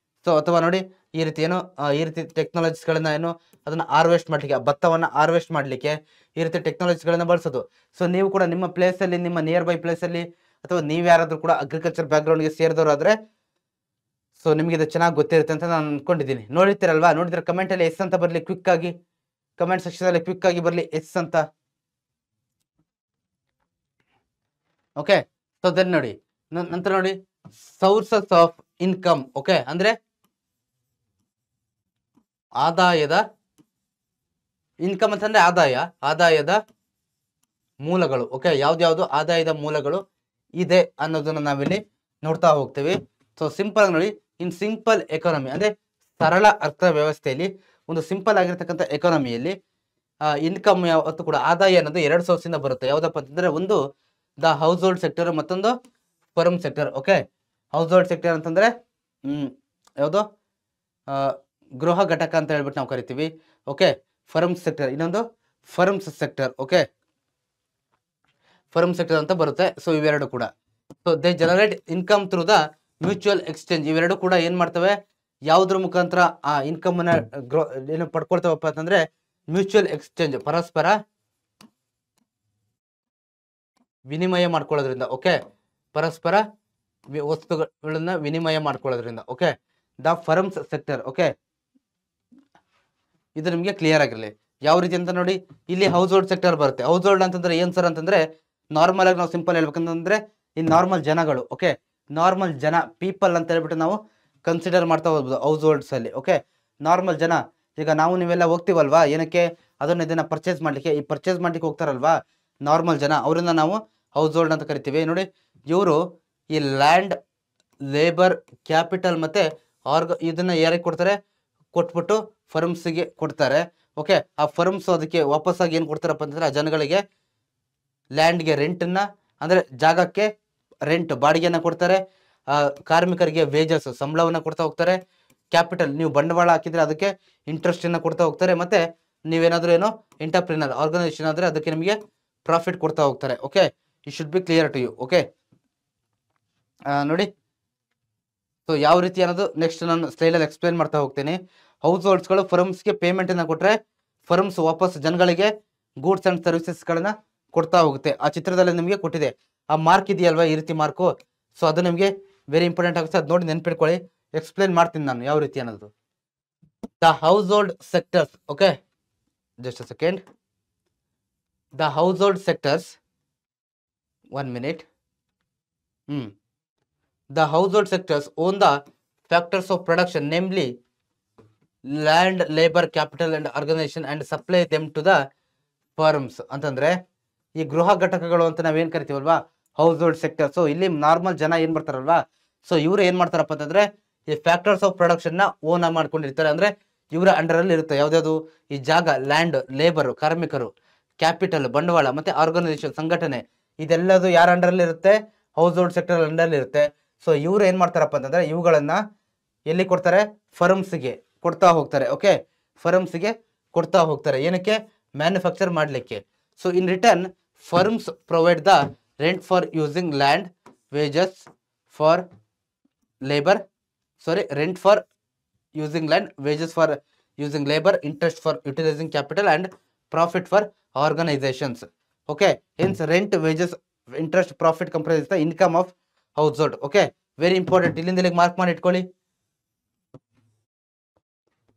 ಸೊ ಅಥವಾ ನೋಡಿ ಈ ರೀತಿ ಏನೋ ಈ ರೀತಿ ಟೆಕ್ನಾಲಜೀಸ್ಗಳನ್ನ ಏನು ಅದನ್ನ ಹಾರ್ವೆಸ್ಟ್ ಮಾಡ್ಲಿಕ್ಕೆ, ಭತ್ತವನ್ನ ಹಾರ್ವೆಸ್ಟ್ ಮಾಡ್ಲಿಕ್ಕೆ ಈ ರೀತಿ ಟೆಕ್ನಾಲಜೀಸ್ಗಳನ್ನ ಬಳಸೋದು. ಸೊ ನೀವು ಕೂಡ ನಿಮ್ಮ ಪ್ಲೇಸ್ ಅಲ್ಲಿ, ನಿಮ್ಮ ನಿಯರ್ ಬೈ ಪ್ಲೇಸ್ ಅಲ್ಲಿ, ಅಥವಾ ನೀವು ಯಾರಾದ್ರೂ ಕೂಡ ಅಗ್ರಿಕಲ್ಚರ್ ಬ್ಯಾಕ್ ಗ್ರೌಂಡ್ಗೆ ಸೇರಿದವರು ಆದ್ರೆ ಸೊ ನಿಮ್ಗೆ ಇದು ಚೆನ್ನಾಗಿ ಗೊತ್ತಿರುತ್ತೆ ಅಂತ ನಾನು ಅನ್ಕೊಂಡಿದ್ದೀನಿ. ನೋಡಿರ್ತೀರಲ್ವಾ, ನೋಡಿದ್ರೆ ಕಮೆಂಟ್ ಅಲ್ಲಿ ಎಸ್ ಅಂತ ಬರ್ಲಿ, ಕ್ವಿಕ್ ಆಗಿ ಕಮೆಂಟ್ ಸೆಕ್ಷನ್ ಅಲ್ಲಿ ಕ್ವಿಕ್ ಆಗಿ ಬರ್ಲಿ ಎಸ್ ಅಂತ. ಓಕೆ, ಸೊ ದೆನ್ ನೋಡಿ, ನಂತರ ನೋಡಿ ಸೋರ್ಸಸ್ ಆಫ್ ಇನ್ಕಮ್. ಓಕೆ, ಅಂದ್ರೆ ಆದಾಯದ, ಇನ್ಕಮ್ ಅಂತಂದ್ರೆ ಆದಾಯದ ಮೂಲಗಳು. ಓಕೆ, ಯಾವ್ದು ಆದಾಯದ ಮೂಲಗಳು ಇದೆ ಅನ್ನೋದನ್ನ ನಾವಿಲ್ಲಿ ನೋಡ್ತಾ ಹೋಗ್ತೀವಿ. ಸೊ ಸಿಂಪಲ್ ಆಗಿ ನೋಡಿ, ಇನ್ ಸಿಂಪಲ್ ಎಕಾನಮಿ ಅಂದ್ರೆ ಸರಳ ಅರ್ಥ ವ್ಯವಸ್ಥೆಯಲ್ಲಿ, ಒಂದು ಸಿಂಪಲ್ ಆಗಿರ್ತಕ್ಕಂಥ ಎಕಾನಮಿಯಲ್ಲಿ ಇನ್ಕಮ್ ಯಾವತ್ತು ಕೂಡ ಆದಾಯ ಅನ್ನೋದು ಎರಡು ಸೋರ್ಸ್ ಇಂದ ಬರುತ್ತೆ. ಯಾವ್ದಪ್ಪ ಅಂತಂದ್ರೆ ಒಂದು ದ ಹೌಸ್ ಹೋಲ್ಡ್ ಸೆಕ್ಟರ್, ಮತ್ತೊಂದು firm sector. Okay, house hold sector ಅಂತಂದ್ರೆ ಯಾವುದು ಗೃಹ ಘಟಕ ಅಂತ ಹೇಳ್ಬಿಟ್ಟು ನಾವು ಕರಿತೀವಿ. ಓಕೆ, ಫರ್ಮ್ ಸೆಕ್ಟರ್ ಇನ್ನೊಂದು firms sector. Okay, firm sector ಅಂತ ಬರುತ್ತೆ. ಸೊ ಇವೆರಡು ಕೂಡ, so they generate income through the mutual exchange. ಇವೆರಡು ಕೂಡ ಏನ್ ಮಾಡ್ತವೆ, ಯಾವುದ್ರ ಮುಖಾಂತರ ಆ ಇನ್ಕಮ್ ಅನ್ನ ಏನು ಪಡ್ಕೊಳ್ತವಪ್ಪ ಅಂತಂದ್ರೆ ಮ್ಯೂಚುವಲ್ ಎಕ್ಸ್ಚೇಂಜ್, ಪರಸ್ಪರ ವಿನಿಮಯ ಮಾಡ್ಕೊಳ್ಳೋದ್ರಿಂದ. ಓಕೆ, ಪರಸ್ಪರ ವಸ್ತುಗಳನ್ನ ವಿನಿಮಯ ಮಾಡ್ಕೊಳ್ಳೋದ್ರಿಂದ. Okay, the firms sector. Okay, ಇದು ನಿಮ್ಗೆ ಕ್ಲಿಯರ್ ಆಗಿರಲಿ. ಯಾವ ರೀತಿ ಅಂತ ನೋಡಿ, ಇಲ್ಲಿ ಹೌಸ್ ಹೋಲ್ಡ್ ಸೆಕ್ಟರ್ ಬರುತ್ತೆ. ಹೌಸ್ ಹೋಲ್ಡ್ ಅಂತಂದ್ರೆ ಏನ್ ಸರ್ ಅಂತಂದ್ರೆ ನಾರ್ಮಲ್ ಆಗಿ ನಾವು ಸಿಂಪಲ್ ಹೇಳ್ಬೇಕಂತಂದ್ರೆ ಈ ನಾರ್ಮಲ್ ಜನಗಳು. ಓಕೆ, ನಾರ್ಮಲ್ ಜನ, ಪೀಪಲ್ ಅಂತ ಹೇಳ್ಬಿಟ್ಟು ನಾವು ಕನ್ಸಿಡರ್ ಮಾಡ್ತಾ ಹೋಗ್ಬೋದು ಹೌಸ್ ಹೋಲ್ಡ್ಸ್ ಅಲ್ಲಿ. ಓಕೆ, ನಾರ್ಮಲ್ ಜನ ಈಗ ನಾವು ನೀವೆಲ್ಲ ಹೋಗ್ತೀವಲ್ವಾ, ಏನಕ್ಕೆ ಇದನ್ನ ಪರ್ಚೇಸ್ ಮಾಡ್ಲಿಕ್ಕೆ. ಈ ಪರ್ಚೇಸ್ ಮಾಡ್ಲಿಕ್ಕೆ ಹೋಗ್ತಾರಲ್ವಾ ನಾರ್ಮಲ್ ಜನ, ಅವರಿಂದ ನಾವು ಹೌಸ್ ಹೋಲ್ಡ್ ಅಂತ ಕರಿತೀವಿ. ನೋಡಿ, ಇವರು ಈ ಲ್ಯಾಂಡ್, ಲೇಬರ್, ಕ್ಯಾಪಿಟಲ್ ಮತ್ತೆ ಇದನ್ನ ಯಾರಿಗೆ ಕೊಡ್ತಾರೆ, ಕೊಟ್ಬಿಟ್ಟು ಫರ್ಮ್ಸ್ಗೆ ಕೊಡ್ತಾರೆ. ಓಕೆ, ಆ ಫರ್ಮ್ಸ್ ಅದಕ್ಕೆ ವಾಪಸ್ಸಾಗಿ ಏನು ಕೊಡ್ತಾರಪ್ಪ ಅಂತಂದ್ರೆ ಆ ಜನಗಳಿಗೆ ಲ್ಯಾಂಡ್ಗೆ ರೆಂಟನ್ನ, ಅಂದರೆ ಜಾಗಕ್ಕೆ ರೆಂಟ್ ಬಾಡಿಗೆನ ಕೊಡ್ತಾರೆ. ಕಾರ್ಮಿಕರಿಗೆ ವೇಜಸ್ ಸಂಬಳವನ್ನು ಕೊಡ್ತಾ ಹೋಗ್ತಾರೆ. ಕ್ಯಾಪಿಟಲ್, ನೀವು ಬಂಡವಾಳ ಹಾಕಿದ್ರೆ ಅದಕ್ಕೆ ಇಂಟ್ರೆಸ್ಟನ್ನು ಕೊಡ್ತಾ ಹೋಗ್ತಾರೆ. ಮತ್ತು ನೀವೇನಾದರೂ ಏನೋ ಎಂಟರ್ಪ್ರಿನರ್ ಆರ್ಗನೈಸೇಷನ್ ಆದರೆ ಅದಕ್ಕೆ ನಿಮಗೆ ಪ್ರಾಫಿಟ್ ಕೊಡ್ತಾ ಹೋಗ್ತಾರೆ. Okay, it should be clear to you. Okay, ನೋಡಿ, ಸೊ ಯಾವ ರೀತಿ ಅನ್ನೋದು ನೆಕ್ಸ್ಟ್ ನಾನು ಸ್ಲೈಡಲ್ಲಿ ಎಕ್ಸ್ಪ್ಲೇನ್ ಮಾಡ್ತಾ ಹೋಗ್ತೀನಿ. ಹೌಸ್ ಹೋಲ್ಡ್ಸ್ಗಳು ಫರ್ಮ್ಸ್ಗೆ ಪೇಮೆಂಟನ್ನು ಕೊಟ್ಟರೆ ಫರ್ಮ್ಸ್ ವಾಪಸ್ ಜನಗಳಿಗೆ ಗೂಡ್ಸ್ ಆ್ಯಂಡ್ ಸರ್ವಿಸಸ್ಗಳನ್ನ ಕೊಡ್ತಾ ಹೋಗುತ್ತೆ. ಆ ಚಿತ್ರದಲ್ಲಿ ನಿಮಗೆ ಕೊಟ್ಟಿದೆ, ಆ ಮಾರ್ಕ್ ಇದೆಯಲ್ವಾ, ಈ ರೀತಿ ಮಾರ್ಕು. ಸೊ ಅದು ನಿಮಗೆ ವೆರಿ ಇಂಪಾರ್ಟೆಂಟ್ ಆಗುತ್ತೆ, ಅದು ನೋಡಿ ನೆನ್ಪಿಟ್ಕೊಳ್ಳಿ. ಎಕ್ಸ್ಪ್ಲೇನ್ ಮಾಡ್ತೀನಿ ನಾನು ಯಾವ ರೀತಿ ಅನ್ನೋದು. The household sectors. Okay, just a second. The household sectors, 1 minute. The household sectors own the factors of production, namely land, labor, capital and organization, and supply them to the firms. ಅಂತಂದ್ರೆ ಈ ಗೃಹ ಘಟಕಗಳು ಅಂತ ನಾವೇನ್ ಕರಿತೀವಲ್ವಾ, house hold sector. So ಇಲ್ಲಿ normal ಜನ ಏನ್ ಬರ್ತಾರಲ್ವಾ, so ಇವ್ರು ಏನ್ ಮಾಡ್ತಾರಪ್ಪ ಅಂತಂದ್ರೆ ಈ ಫ್ಯಾಕ್ಟರ್ಸ್ ಆಫ್ ಪ್ರೊಡಕ್ಷನ್ ನ ಓನ್ ಮಾಡ್ಕೊಂಡಿರ್ತಾರೆ. ಅಂದ್ರೆ ಇವರ ಅಂಡರ್ ಅಲ್ಲಿ ಇರುತ್ತೆ ಯಾವ್ದಾದ್ರು ಈ ಜಾಗ, ಲ್ಯಾಂಡ್, ಲೇಬರ್, ಕಾರ್ಮಿಕರು, ಕ್ಯಾಪಿಟಲ್ ಬಂಡವಾಳ ಮತ್ತೆ ಆರ್ಗನೈಸೇಷನ್ ಸಂಘಟನೆ, ಇದೆಲ್ಲದು ಯಾರ ಅಂಡರ್ ಅಲ್ಲಿ ಇರುತ್ತೆ, ಹೌಸ್ ಹೋಲ್ಡ್ ಸೆಕ್ಟರ್ ಅಂಡರ್ ಅಲ್ಲಿ ಇರುತ್ತೆ. ಸೊ ಇವ್ರು ಏನ್ ಮಾಡ್ತಾರಪ್ಪ ಅಂತಂದ್ರೆ ಇವುಗಳನ್ನ ಎಲ್ಲಿ ಕೊಡ್ತಾರೆ, ಫರ್ಮ್ಸ್ಗೆ ಕೊಡ್ತಾ ಹೋಗ್ತಾರೆ. ಓಕೆ, ಫರ್ಮ್ಸ್ಗೆ ಕೊಡ್ತಾ ಹೋಗ್ತಾರೆ. ಏನಕ್ಕೆ, ಮ್ಯಾನುಫ್ಯಾಕ್ಚರ್ ಮಾಡಲಿಕ್ಕೆ. So in return firms provide the rent for using land, wages for labour, rent for using land, wages for using labour, interest for utilising capital and profit for organisations. Okay, hence rent, wages, interest, profit comprise the income of house hold. Okay, very important, ಇಲ್ಲಿಂದ ಇಲ್ಲಿಗೆ mark ಮಾಡಿ ಇಟ್ಕೊಳ್ಳಿ,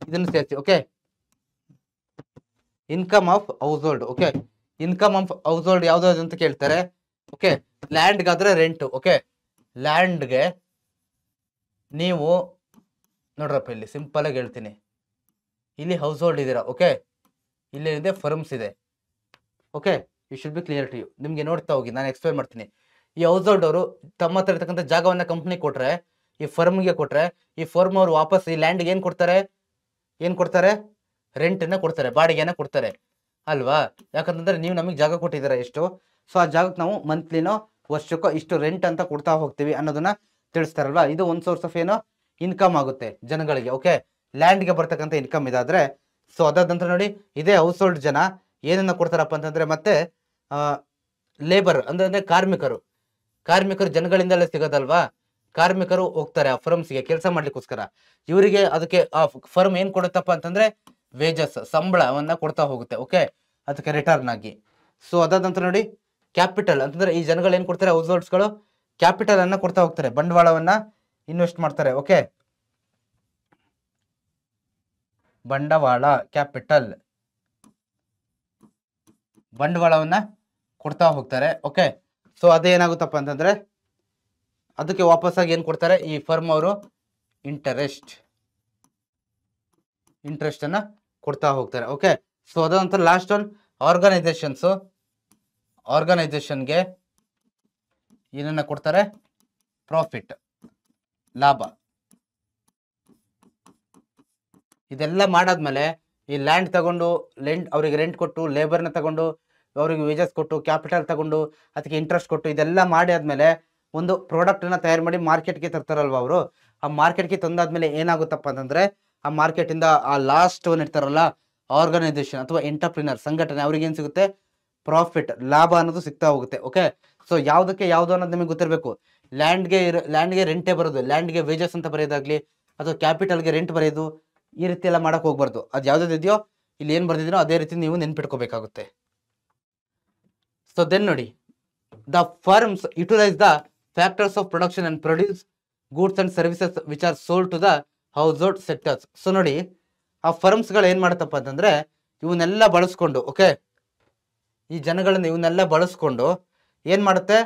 ಇದನ್ನು ಸೇರಿಸಿ. Okay, income of house hold. Okay, income of house hold ಯಾವ್ದಾದ್ರು ಅಂತ ಕೇಳ್ತಾರೆ. Okay, ಲ್ಯಾಂಡ್ಗಾದ್ರೆ rent. Okay, ಲ್ಯಾಂಡ್ಗೆ ನೀವು ನೋಡ್ರಪ್ಪ, ಇಲ್ಲಿ ಸಿಂಪಲ್ ಆಗಿ ಹೇಳ್ತೀನಿ, ಇಲ್ಲಿ ಹೌಸ್ ಹೋಲ್ಡ್ ಇದ್ದೀರಾ. ಓಕೆ, ಇಲ್ಲಿ ಫರ್ಮ್ಸ್ ಇದೆ. Okay, you should be clear to you. ನಿಮಗೆ ನೋಡ್ತಾ ಹೋಗಿ, ನಾನು ಎಕ್ಸ್ಪ್ಲೇನ್ ಮಾಡ್ತೀನಿ. ಈ ಹೌಸ್ ಹೋಲ್ಡ್ ಅವರು ತಮ್ಮ ಹತ್ರ ಇರ್ತಕ್ಕಂಥ ಜಾಗವನ್ನ ಕಂಪ್ನಿ ಕೊಟ್ರೆ, ಈ ಫರ್ಮ್ಗೆ ಕೊಟ್ರೆ, ಈ ಫರ್ಮ್ ಅವರು ವಾಪಸ್ ಈ ಲ್ಯಾಂಡ್ಗೆ ಏನ್ ಕೊಡ್ತಾರೆ, ರೆಂಟನ್ನ ಕೊಡ್ತಾರೆ, ಬಾಡಿಗೆನ ಕೊಡ್ತಾರೆ ಅಲ್ವಾ. ಯಾಕಂತಂದ್ರೆ ನೀವು ನಮಗೆ ಜಾಗ ಕೊಟ್ಟಿದ್ದೀರಾ ಎಷ್ಟು, ಸೊ ಆ ಜಾಗಕ್ಕೆ ನಾವು ಮಂತ್ಲಿನೋ ವರ್ಷಕ್ಕೋ ಇಷ್ಟು ರೆಂಟ್ ಅಂತ ಕೊಡ್ತಾ ಹೋಗ್ತೀವಿ ಅನ್ನೋದನ್ನ ತಿಳಿಸ್ತಾರಲ್ವಾ. ಇದು ಒಂದು ಸೋರ್ಸ್ ಆಫ್ ಏನೋ ಇನ್ಕಮ್ ಆಗುತ್ತೆ ಜನಗಳಿಗೆ. ಓಕೆ, ಲ್ಯಾಂಡ್ಗೆ ಬರ್ತಕ್ಕಂಥ ಇನ್ಕಮ್ ಇದಾದ್ರೆ. ಸೊ ಅದಾದ ನಂತರ ನೋಡಿ, ಇದೇ ಹೌಸ್ ಹೋಲ್ಡ್ ಜನ ಏನನ್ನ ಕೊಡ್ತಾರಪ್ಪ ಅಂತಂದ್ರೆ ಮತ್ತೆ ಲೇಬರ್ ಅಂದ್ರೆ ಕಾರ್ಮಿಕರು ಜನಗಳಿಂದಲೇ ಸಿಗೋದಲ್ವಾ. ಕಾರ್ಮಿಕರು ಹೋಗ್ತಾರೆ ಆ ಫರ್ಮ್ಸ್ಗೆ ಕೆಲಸ ಮಾಡ್ಲಿಕ್ಕೋಸ್ಕರ. ಇವರಿಗೆ ಅದಕ್ಕೆ ಆ ಫರ್ಮ್ ಏನ್ ಕೊಡುತ್ತಪ್ಪ ಅಂತಂದ್ರೆ ವೇಜಸ್, ಸಂಬಳವನ್ನ ಕೊಡ್ತಾ ಹೋಗುತ್ತೆ. ಓಕೆ, ಅದಕ್ಕೆ ರಿಟರ್ನ್ ಆಗಿ. ಸೊ ಅದಾದ ನಂತರ ನೋಡಿ, ಕ್ಯಾಪಿಟಲ್ ಅಂತಂದ್ರೆ ಈ ಜನಗಳು ಏನ್ ಕೊಡ್ತಾರೆ, ಹೌಸ್ ಹೋಲ್ಡ್ಸ್ಗಳು ಕ್ಯಾಪಿಟಲ್ ಅನ್ನ ಕೊಡ್ತಾ ಹೋಗ್ತಾರೆ, ಬಂಡವಾಳವನ್ನ ಇನ್ವೆಸ್ಟ್ ಮಾಡ್ತಾರೆ. ಓಕೆ, ಬಂಡವಾಳ, ಕ್ಯಾಪಿಟಲ್, ಬಂಡವಾಳವನ್ನ ಕೊಡ್ತಾ ಹೋಗ್ತಾರೆ. ಓಕೆ, ಸೊ ಅದೇನಾಗುತ್ತಪ್ಪ ಅಂತಂದ್ರೆ ಅದಕ್ಕೆ ವಾಪಸ್ಸಾಗಿ ಏನ್ ಕೊಡ್ತಾರೆ, ಈ ಫರ್ಮ್ ಅವರು ಇಂಟ್ರೆಸ್ಟ್ ಅನ್ನ ಕೊಡ್ತಾ ಹೋಗ್ತಾರೆ. ಓಕೆ, ಸೊ ಅದಂತರ ಲಾಸ್ಟ್ ಒನ್ ಆರ್ಗನೈಸೇಷನ್ಗೆ ಏನನ್ನ ಕೊಡ್ತಾರೆ, ಪ್ರಾಫಿಟ್, ಲಾಭ. ಇದೆಲ್ಲ ಮಾಡಾದ್ಮೇಲೆ ಈ ಲ್ಯಾಂಡ್ ತಗೊಂಡು ಅವರಿಗೆ ರೆಂಟ್ ಕೊಟ್ಟು, ಲೇಬರ್ನ ತಗೊಂಡು ಅವರಿಗೆ ವೇಜಸ್ ಕೊಟ್ಟು, ಕ್ಯಾಪಿಟಲ್ ತಗೊಂಡು ಅದಕ್ಕೆ ಇಂಟ್ರೆಸ್ಟ್ ಕೊಟ್ಟು, ಇದೆಲ್ಲ ಮಾಡಿ ಆದ್ಮೇಲೆ ಒಂದು ಪ್ರಾಡಕ್ಟ್ ಅನ್ನ ತಯಾರು ಮಾಡಿ ಮಾರ್ಕೆಟ್ಗೆ ತರ್ತಾರಲ್ವ ಅವರು. ಆ ಮಾರ್ಕೆಟ್ಗೆ ತಂದಾದ್ಮೇಲೆ ಏನಾಗುತ್ತಪ್ಪ ಅಂತಂದ್ರೆ ಆ ಮಾರ್ಕೆಟ್ ಇಂದ ಆ ಲಾಸ್ಟ್ ಒನ್ ಇರ್ತಾರಲ್ಲ, ಆರ್ಗನೈಸೇಷನ್ ಅಥವಾ ಎಂಟರ್ಪ್ರಿನರ್ ಸಂಘಟನೆ, ಅವ್ರಿಗೆ ಏನ್ ಸಿಗುತ್ತೆ, ಪ್ರಾಫಿಟ್, ಲಾಭ ಅನ್ನೋದು ಸಿಗ್ತಾ ಹೋಗುತ್ತೆ. ಓಕೆ, ಸೊ ಯಾವ್ದಕ್ಕೆ ಯಾವ್ದು ಅನ್ನೋದು ನಿಮಗೆ ಗೊತ್ತಿರಬೇಕು. ಲ್ಯಾಂಡ್ಗೆ ರೆಂಟೇ ಬರೋದು, ಲ್ಯಾಂಡ್ಗೆ ವೇಜಸ್ ಅಂತ ಬರೆಯೋದಾಗ್ಲಿ ಅಥವಾ ಕ್ಯಾಪಿಟಲ್ಗೆ ರೆಂಟ್ ಬರೆಯೋದು, ಈ ರೀತಿ ಎಲ್ಲ ಮಾಡಕ್ ಹೋಗ್ಬಾರ್ದು. ಅದು ಯಾವ್ದು ಇದೆಯೋ ಇಲ್ಲಿ ಏನ್ ಬರ್ದಿದ್ದೀನೋ ಅದೇ ರೀತಿ ನೀವು ನೆನ್ಪಿಟ್ಕೋಬೇಕಾಗುತ್ತೆ. ಸೊ ದೆನ್ ನೋಡಿ, the firms utilise the factors of production and produce goods and services which are sold to the household sectors. So ನೋಡಿ, ಆ ಫರ್ಮ್ಸ್ಗಳು ಏನ್ ಮಾಡತ್ತಪ್ಪ ಅಂತಂದ್ರೆ ಇವನ್ನೆಲ್ಲ ಬಳಸ್ಕೊಂಡು, ಓಕೆ, ಈ ಜನಗಳನ್ನ ಇವನ್ನೆಲ್ಲ ಬಳಸ್ಕೊಂಡು ಏನ್ ಮಾಡುತ್ತೆ,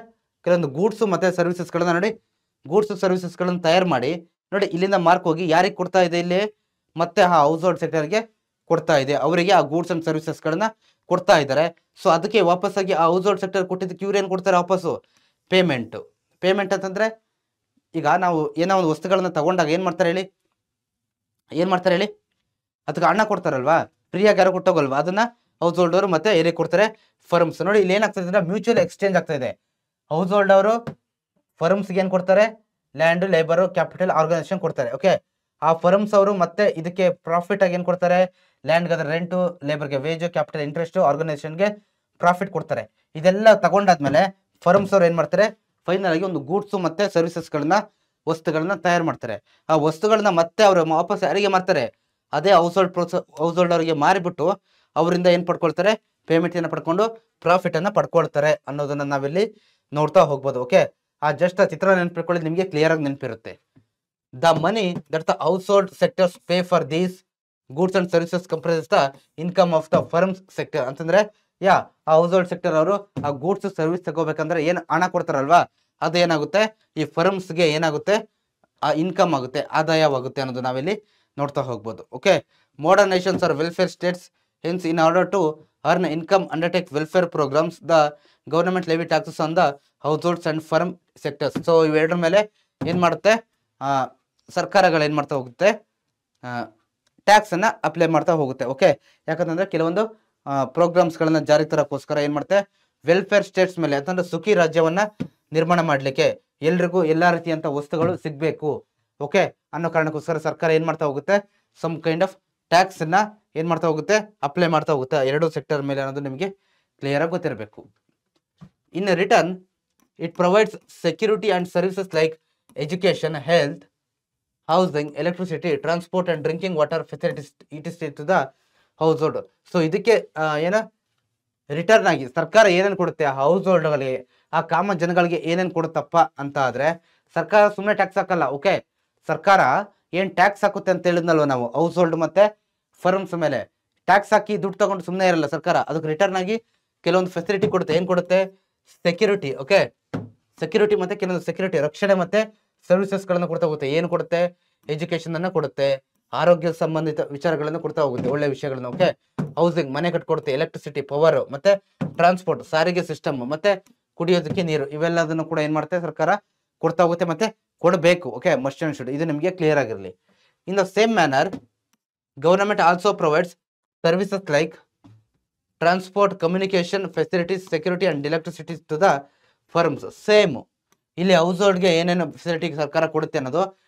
ಕೆಲವೊಂದು ಗೂಡ್ಸ್ ಮತ್ತೆ ಸರ್ವಿಸಸ್ಗಳನ್ನ ನೋಡಿ, ಗೂಡ್ಸ್ ಸರ್ವಿಸಸ್ಗಳನ್ನ ತಯಾರು ಮಾಡಿ ನೋಡಿ, ಇಲ್ಲಿಂದ ಮಾರ್ಕ್ ಹೋಗಿ ಯಾರಿಗೆ ಕೊಡ್ತಾ ಇದೆ, ಇಲ್ಲಿ ಮತ್ತೆ ಆ ಹೌಸ್ ಹೋಲ್ಡ್ ಸೆಕ್ಟರ್ಗೆ ಕೊಡ್ತಾ ಇದೆ, ಅವರಿಗೆ ಆ ಗೂಡ್ಸ್ ಅಂಡ್ ಸರ್ವಿಸಸ್ಗಳನ್ನ ಕೊಡ್ತಾ ಇದ್ದಾರೆ. ಸೊ ಅದಕ್ಕೆ ವಾಪಸ್ಸಾಗಿ ಆ ಹೌಸ್ ಹೋಲ್ಡ್ ಸೆಕ್ಟರ್ ಕೊಟ್ಟಿದ್ದಕ್ಕೆ ಇವ್ರು ಏನು ಕೊಡ್ತಾರೆ ವಾಪಸ್ಸು? ಪೇಮೆಂಟ್ ಅಂತಂದ್ರೆ ಈಗ ನಾವು ಏನೋ ಒಂದು ವಸ್ತುಗಳನ್ನ ತಗೊಂಡಾಗ ಏನು ಮಾಡ್ತಾರೆ ಹೇಳಿ, ಅದಕ್ಕೆ ಹಣ ಕೊಡ್ತಾರಲ್ವಾ, ಫ್ರೀಯಾಗಿ ಯಾರು ಕೊಟ್ಟೋಗಲ್ವಾ, ಅದನ್ನ ಹೌಸ್ ಹೋಲ್ಡ್ ಅವರು ಮತ್ತೆ ಏರಿಯಾಗೆ ಕೊಡ್ತಾರೆ ಫರ್ಮ್ಸ್. ನೋಡಿ ಇಲ್ಲಿ ಏನಾಗ್ತದೆ ಅಂದ್ರೆ ಮ್ಯೂಚುವಲ್ ಎಕ್ಸ್ಚೇಂಜ್ ಆಗ್ತಾ ಇದೆ. ಹೌಸ್ ಹೋಲ್ಡ್ ಅವರು ಫರ್ಮ್ಸ್ಗೆ ಏನು ಕೊಡ್ತಾರೆ? ಲ್ಯಾಂಡ್, ಲೇಬರ್, ಕ್ಯಾಪಿಟಲ್, ಆರ್ಗನೈಸೇಷನ್ ಕೊಡ್ತಾರೆ. ಓಕೆ, ಆ ಫರ್ಮ್ಸ್ ಅವರು ಮತ್ತೆ ಇದಕ್ಕೆ ಪ್ರಾಫಿಟ್ ಆಗಿ ಏನು ಕೊಡ್ತಾರೆ? ಲ್ಯಾಂಡ್ಗೆ ಅದರ ರೆಂಟು, ಲೇಬರ್ಗೆ ವೇಜು, ಕ್ಯಾಪಿಟಲ್ ಇಂಟ್ರೆಸ್ಟ್, ಆರ್ಗನೈಸೇಷನ್ಗೆ ಪ್ರಾಫಿಟ್ ಕೊಡ್ತಾರೆ. ಇದೆಲ್ಲ ತಗೊಂಡಾದ್ಮೇಲೆ ಫರ್ಮ್ಸ್ ಅವ್ರು ಏನು ಮಾಡ್ತಾರೆ? ಫೈನಲ್ ಆಗಿ ಒಂದು ಗೂಡ್ಸು ಮತ್ತೆ ಸರ್ವಿಸಸ್ಗಳನ್ನ, ವಸ್ತುಗಳನ್ನ ತಯಾರು ಮಾಡ್ತಾರೆ. ಆ ವಸ್ತುಗಳನ್ನ ಮತ್ತೆ ಅವರು ವಾಪಸ್ ಯಾರಿಗೆ ಮಾರ್ತಾರೆ? ಅದೇ ಹೌಸ್ ಹೋಲ್ಡ್ ಅವರಿಗೆ ಮಾರಿಬಿಟ್ಟು ಅವರಿಂದ ಏನು ಪಡ್ಕೊಳ್ತಾರೆ? ಪೇಮೆಂಟ್ ಅನ್ನ ಪಡ್ಕೊಂಡು ಪ್ರಾಫಿಟ್ ಅನ್ನ ಪಡ್ಕೊಳ್ತಾರೆ ಅನ್ನೋದನ್ನ ನಾವಿಲ್ಲಿ ನೋಡ್ತಾ ಹೋಗ್ಬೋದು. ಓಕೆ, ಆ ಜಸ್ಟ್ ಆ ಚಿತ್ರ ನೆನಪಿಟ್ಕೊಳ್ಳಿ, ನಿಮಗೆ ಕ್ಲಿಯರ್ ಆಗಿ ನೆನಪಿರುತ್ತೆ. The money that the household sectors pay for these goods and services comprises the income of the firms sector. ಅಂತಂದ್ರೆ ಆ ಹೌಸ್ ಹೋಲ್ಡ್ ಸೆಕ್ಟರ್ ಅವರು ಆ ಗೂಡ್ಸ್ ಸರ್ವಿಸ್ ತಗೋಬೇಕಂದ್ರೆ ಏನು ಹಣ ಕೊಡ್ತಾರಲ್ವಾ, ಅದು ಏನಾಗುತ್ತೆ? ಈ ಫರ್ಮ್ಸ್ಗೆ ಏನಾಗುತ್ತೆ? ಆ ಇನ್ಕಮ್ ಆಗುತ್ತೆ, ಆದಾಯವಾಗುತ್ತೆ ಅನ್ನೋದು ನಾವಿಲ್ಲಿ ನೋಡ್ತಾ ಹೋಗ್ಬೋದು. Okay, modern nations are welfare states, hence in order to earn income undertake welfare programmes the government levy taxes on the households and firm sectors. So ಇವೆರಡರ ಮೇಲೆ ಏನು ಮಾಡುತ್ತೆ? ಸರ್ಕಾರಗಳು ಏನು ಮಾಡ್ತಾ ಹೋಗುತ್ತೆ? ಟ್ಯಾಕ್ಸ್ ಅನ್ನ ಅಪ್ಲೈ ಮಾಡ್ತಾ ಹೋಗುತ್ತೆ. ಓಕೆ, ಯಾಕಂತಂದ್ರೆ ಕೆಲವೊಂದು ಪ್ರೋಗ್ರಾಮ್ಸ್ಗಳನ್ನ ಜಾರಿ ತರಕ್ಕೋಸ್ಕರ ಏನು ಮಾಡುತ್ತೆ? ವೆಲ್ಫೇರ್ ಸ್ಟೇಟ್ಸ್ ಮೇಲೆ, ಅಂತಂದ್ರೆ ಸುಖಿ ರಾಜ್ಯವನ್ನ ನಿರ್ಮಾಣ ಮಾಡಲಿಕ್ಕೆ, ಎಲ್ರಿಗೂ ಎಲ್ಲಾ ರೀತಿಯಂತ ವಸ್ತುಗಳು ಸಿಗಬೇಕು, ಓಕೆ ಅನ್ನೋ ಕಾರಣಕ್ಕೋಸ್ಕರ ಸರ್ಕಾರ ಏನು ಮಾಡ್ತಾ ಹೋಗುತ್ತೆ? ಸಮ್ ಕೈಂಡ್ ಆಫ್ ಟ್ಯಾಕ್ಸ್ ಅನ್ನ ಏನು ಮಾಡ್ತಾ ಹೋಗುತ್ತೆ? ಅಪ್ಲೈ ಮಾಡ್ತಾ ಹೋಗುತ್ತೆ ಎರಡು ಸೆಕ್ಟರ್ ಮೇಲೆ ಅನ್ನೋದು ನಿಮಗೆ ಕ್ಲಿಯರ್ ಆಗಿ ಗೊತ್ತಿರಬೇಕು. In return it provides security and services like education, health, housing, electricity, transport and drinking water facilities it is to the household. So ಇದಕ್ಕೆ ಏನು ರಿಟರ್ನ್ ಆಗಿ ಸರ್ಕಾರ ಏನೇನು ಕೊಡುತ್ತೆ ಆ ಹೌಸ್ ಹೋಲ್ಡ್ಗಳಿಗೆ, ಆ ಕಾಮನ್ ಜನಗಳಿಗೆ ಏನೇನು ಕೊಡುತ್ತಪ್ಪ ಅಂತ ಆದ್ರೆ, ಸರ್ಕಾರ ಸುಮ್ಮನೆ ಟ್ಯಾಕ್ಸ್ ಹಾಕಲ್ಲ. ಓಕೆ, ಸರ್ಕಾರ ಏನ್ ಟ್ಯಾಕ್ಸ್ ಹಾಕುತ್ತೆ ಅಂತ ಹೇಳಿದ್ನಲ್ವ ನಾವು, ಹೌಸ್ ಹೋಲ್ಡ್ ಮತ್ತೆ ಫರ್ಮ್ಸ್ ಮೇಲೆ ಟ್ಯಾಕ್ಸ್ ಹಾಕಿ ದುಡ್ಡು ತಗೊಂಡು ಸುಮ್ಮನೆ ಇರಲ್ಲ ಸರ್ಕಾರ, ಅದಕ್ಕೆ ರಿಟರ್ನ್ ಆಗಿ ಕೆಲವೊಂದು ಫೆಸಿಲಿಟಿ ಕೊಡುತ್ತೆ. ಏನ್ ಕೊಡುತ್ತೆ? ಸೆಕ್ಯೂರಿಟಿ. ಓಕೆ, ಸೆಕ್ಯೂರಿಟಿ ಮತ್ತೆ ಕೆಲವೊಂದು ಸೆಕ್ಯೂರಿಟಿ, ರಕ್ಷಣೆ ಮತ್ತೆ ಸರ್ವಿಸಸ್ ಗಳನ್ನ ಕೊಡ್ತಾ ಹೋಗುತ್ತೆ. ಏನು ಕೊಡುತ್ತೆ? ಎಜುಕೇಶನ್ ಅನ್ನ ಕೊಡುತ್ತೆ, ಆರೋಗ್ಯ ಸಂಬಂಧಿತ ವಿಚಾರಗಳನ್ನು ಕೊಡ್ತಾ ಹೋಗುತ್ತೆ, ಒಳ್ಳೆ ವಿಷಯಗಳನ್ನ. ಓಕೆ, ಹೌಸಿಂಗ್, ಮನೆ ಕಟ್ಕೊಡುತ್ತೆ, ಎಲೆಕ್ಟ್ರಿಸಿಟಿ, ಪವರ್, ಮತ್ತೆ ಟ್ರಾನ್ಸ್ಪೋರ್ಟ್, ಸಾರಿಗೆ ಸಿಸ್ಟಮ್, ಮತ್ತೆ ಕುಡಿಯೋದಕ್ಕೆ ನೀರು, ಇವೆಲ್ಲದನ್ನು ಕೂಡ ಏನ್ ಮಾಡುತ್ತೆ? ಸರ್ಕಾರ ಕೊಡ್ತಾ ಹೋಗುತ್ತೆ, ಮತ್ತೆ ಕೊಡಬೇಕು. ಓಕೆ, ಮಸ್ಟ್ ಅಂಡ್ ಶುಡ್, ಇದು ನಿಮಗೆ ಕ್ಲಿಯರ್ ಆಗಿರಲಿ. In the same manner government also provides services like transport, communication facilities, security and electricity to the firms. Same ಇಲ್ಲಿ ಹೌಸ್ ಹೋಲ್ಡ್ಗೆ ಏನೇನು ಫೆಸಿಲಿಟಿ ಸರ್ಕಾರ ಕೊಡುತ್ತೆ ಅನ್ನೋದು,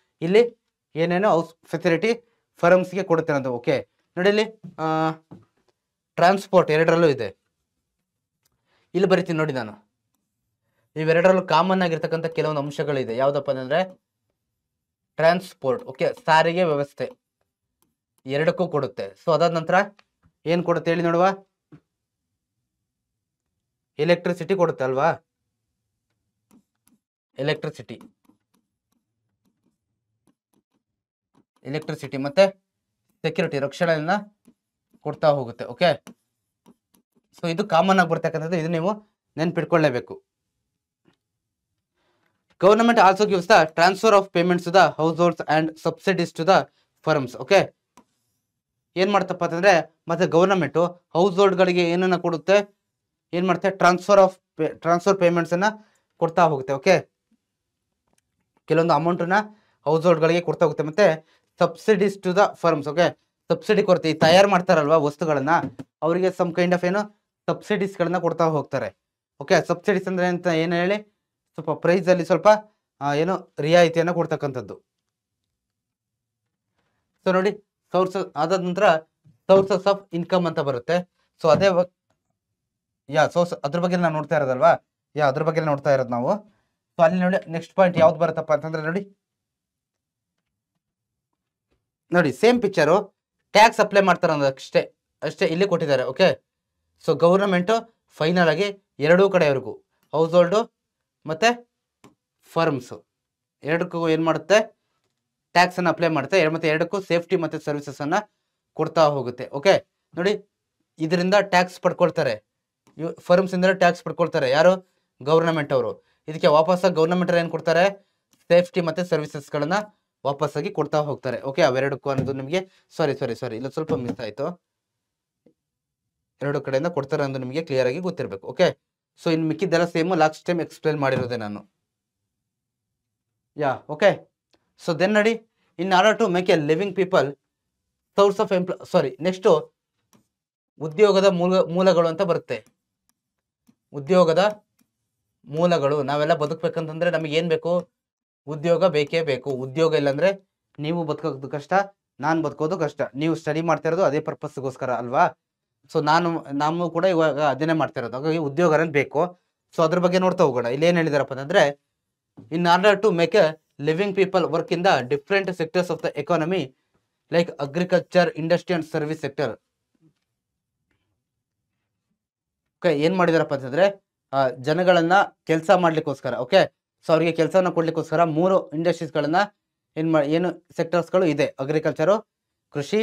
ಇಲ್ಲಿ ಏನೇನು ಹೌಸ್ ಫೆಸಿಲಿಟಿ ಫರ್ಮ್ಸ್ಗೆ ಕೊಡುತ್ತೆ ಅನ್ನೋದು. ಓಕೆ, ನೋಡಿ ಇಲ್ಲಿ ಟ್ರಾನ್ಸ್ಪೋರ್ಟ್ ಎರಡರಲ್ಲೂ ಇದೆ, ಇಲ್ಲಿ ಬರಿತೀನಿ ನೋಡಿ ನಾನು. ಇವೆರಡರಲ್ಲೂ ಕಾಮನ್ ಆಗಿರ್ತಕ್ಕಂಥ ಕೆಲವೊಂದು ಅಂಶಗಳಿದೆ. ಯಾವ್ದಪ್ಪ ಅಂದ್ರೆ ಟ್ರಾನ್ಸ್ಪೋರ್ಟ್, ಓಕೆ, ಸಾರಿಗೆ ವ್ಯವಸ್ಥೆ ಎರಡಕ್ಕೂ ಕೊಡುತ್ತೆ. ಸೊ ಅದಾದ ನಂತರ ಏನ್ ಕೊಡುತ್ತೆ ಹೇಳಿ ನೋಡುವ? ಎಲೆಕ್ಟ್ರಿಸಿಟಿ ಕೊಡುತ್ತೆ ಅಲ್ವಾ? ಎಲೆಕ್ಟ್ರಿಸಿಟಿ ಮತ್ತೆ ಸೆಕ್ಯೂರಿಟಿ, ರಕ್ಷಣೆಯನ್ನ ಕೊಡ್ತಾ ಹೋಗುತ್ತೆ. ಓಕೆ, ಸೊ ಇದು ಕಾಮನ್ ಆಗಿ ಬರ್ತಕ್ಕಂಥದ್ದು, ಇದು ನೀವು ನೆನ್ಪಿಟ್ಕೊಳ್ಳೇಬೇಕು. Government also gives the transfer of payments to the households and subsidies to the firms. Okay, ಏನ್ ಮಾಡ್ತಪ್ಪ ಅಂತಂದ್ರೆ ಮತ್ತೆ ಗವರ್ನಮೆಂಟ್ ಹೌಸ್ ಹೋಲ್ಡ್ ಗಳಿಗೆ ಏನನ್ನ ಕೊಡುತ್ತೆ? ಏನ್ ಮಾಡುತ್ತೆ? ಟ್ರಾನ್ಸ್ಫರ್ ಪೇಮೆಂಟ್ಸ್ ಅನ್ನ ಕೊಡ್ತಾ ಹೋಗುತ್ತೆ. ಓಕೆ, ಕೆಲವೊಂದು ಅಮೌಂಟ್ ನ ಹೌಸ್ ಹೋಲ್ಡ್ ಗಳಿಗೆ ಕೊಡ್ತಾ ಹೋಗುತ್ತೆ, ಮತ್ತೆ subsidies to the firms. Okay, subsidy ಕೊಡ್ತೀವಿ, ತಯಾರು ಮಾಡ್ತಾರಲ್ವಾ ವಸ್ತುಗಳನ್ನ, ಅವರಿಗೆ ಸಮ್ ಕೈಂಡ್ ಆಫ್ ಏನು ಸಬ್ಸಿಡೀಸ್ ಗಳನ್ನ ಕೊಡ್ತಾ ಹೋಗ್ತಾರೆ. ಓಕೆ, ಸಬ್ಸಿಡೀಸ್ ಅಂದ್ರೆ ಅಂತ ಏನು ಹೇಳಿ? ಸ್ವಲ್ಪ ಪ್ರೈಸ್ ಅಲ್ಲಿ ಸ್ವಲ್ಪ ಏನು ರಿಯಾಯಿತಿಯನ್ನ ಕೊಡ್ತಕ್ಕಂಥದ್ದು. ಸೊ ನೋಡಿ, ಅದಾದ ನಂತರ ಸೋರ್ಸಸ್ ಆಫ್ ಇನ್ಕಮ್ ಅಂತ ಬರುತ್ತೆ. ಸೊ ಅದೇ ಸೋರ್ಸ್, ಅದ್ರ ಬಗ್ಗೆ ನಾವು ನೋಡ್ತಾ ಇರೋದಲ್ವಾ? ಅದ್ರ ಬಗ್ಗೆ ನೋಡ್ತಾ ಇರೋದು ನಾವು. ಸೊ ಅಲ್ಲಿ ನೋಡಿ ನೆಕ್ಸ್ಟ್ ಪಾಯಿಂಟ್ ಯಾವ್ದು ಬರುತ್ತಪ್ಪ ಅಂತಂದ್ರೆ ನೋಡಿ ಸೇಮ್ ಪಿಕ್ಚರು, ಟ್ಯಾಕ್ಸ್ ಅಪ್ಲೈ ಮಾಡ್ತಾರೆ ಅನ್ನೋದು ಅಷ್ಟೇ ಇಲ್ಲಿ ಕೊಟ್ಟಿದ್ದಾರೆ. ಓಕೆ, ಸೊ ಗವರ್ನಮೆಂಟ್ ಫೈನಲ್ ಆಗಿ ಎರಡೂ ಕಡೆಯವರೆಗೂ ಹೌಸ್ ಹೋಲ್ಡು ಮತ್ತೆ ಫರ್ಮ್ಸ್ ಎರಡಕ್ಕೂ ಏನು ಮಾಡುತ್ತೆ? ಟ್ಯಾಕ್ಸ್ ಅನ್ನು ಅಪ್ಲೈ ಮಾಡುತ್ತೆ, ಮತ್ತೆ ಎರಡಕ್ಕೂ ಸೇಫ್ಟಿ ಮತ್ತೆ ಸರ್ವಿಸಸ್ ಅನ್ನ ಕೊಡ್ತಾ ಹೋಗುತ್ತೆ. ಓಕೆ, ನೋಡಿ ಇದರಿಂದ ಟ್ಯಾಕ್ಸ್ ಪಡ್ಕೊಳ್ತಾರೆ, ಫರ್ಮ್ಸ್ ಇಂದ ಟ್ಯಾಕ್ಸ್ ಪಡ್ಕೊಳ್ತಾರೆ ಯಾರು? ಗವರ್ನಮೆಂಟ್ ಅವರು. ಇದಕ್ಕೆ ವಾಪಸ್ಸಾಗಿ ಗವರ್ನಮೆಂಟ್ ಏನು ಕೊಡ್ತಾರೆ? ಸೇಫ್ಟಿ ಮತ್ತೆ ಸರ್ವಿಸಸ್ ಗಳನ್ನ ವಾಪಸ್ಸಾಗಿ ಕೊಡ್ತಾ ಹೋಗ್ತಾರೆ. ಓಕೆ, ಅವೆರಡಕ್ಕೂ ಅನ್ನೋದು ನಿಮಗೆ ಸಾರಿ ಇಲ್ಲ ಸ್ವಲ್ಪ ಮಿಸ್ ಆಯ್ತು. ಎರಡು ಕಡೆಯಿಂದ ಕೊಡ್ತಾರೆ ಅಂತ ನಿಮಗೆ ಕ್ಲಿಯರ್ ಆಗಿ ಗೊತ್ತಿರಬೇಕು. ಓಕೆ, ಸೊ ಇನ್ನು ಮಿಕ್ಕಿದ್ದೆಲ್ಲ ಸೇಮ್ ಲಾಸ್ಟ್ ಟೈಮ್ ಎಕ್ಸ್ಪ್ಲೇನ್ ಮಾಡಿರೋದೆ ನಾನು. ಯಾ ಓಕೆ, ಸೊ ದೆನ್ ನೋಡಿ, in order to make a living people source of next ಉದ್ಯೋಗದ ಮೂಲಗಳು ಅಂತ ಬರುತ್ತೆ. ಉದ್ಯೋಗದ ಮೂಲಗಳು, ನಾವೆಲ್ಲ ಬದುಕಬೇಕಂತಂದ್ರೆ ನಮಗೆ ಏನು ಬೇಕು? ಉದ್ಯೋಗ ಬೇಕೇ ಬೇಕು. ಉದ್ಯೋಗ ಇಲ್ಲಾಂದ್ರೆ ನೀವು ಬದುಕೋದು ಕಷ್ಟ, ನಾನು ಬದುಕೋದು ಕಷ್ಟ. ನೀವು ಸ್ಟಡಿ ಮಾಡ್ತಾ ಇರೋದು ಅದೇ ಪರ್ಪಸ್ಗೋಸ್ಕರ ಅಲ್ವಾ? ಸೊ ನಾವು ಕೂಡ ಇವಾಗ ಅದನ್ನೇ ಮಾಡ್ತಾ ಇರೋದು, ಹಾಗಾಗಿ ಉದ್ಯೋಗ ಬೇಕು. ಸೊ ಅದ್ರ ಬಗ್ಗೆ ನೋಡ್ತಾ ಹೋಗೋಣ. ಇಲ್ಲಿ ಏನು ಹೇಳಿದಾರಪ್ಪ ಅಂತಂದ್ರೆ, in order to make a living people work in the different sectors of the economy like agriculture, industry and service sector. Okay, ಏನ್ ಮಾಡಿದಾರಪ್ಪ ಅಂತಂದ್ರೆ, ಜನಗಳನ್ನ ಕೆಲಸ ಮಾಡ್ಲಿಕ್ಕೋಸ್ಕರ, ಓಕೆ, ಸೊ ಅವರಿಗೆ ಕೆಲಸವನ್ನ ಕೊಡ್ಲಿಕ್ಕೋಸ್ಕರ 3 ಇಂಡಸ್ಟ್ರೀಸ್ಗಳನ್ನ ಏನು ಸೆಕ್ಟರ್ಸ್ಗಳು ಇದೆ. ಅಗ್ರಿಕಲ್ಚರು, ಕೃಷಿ,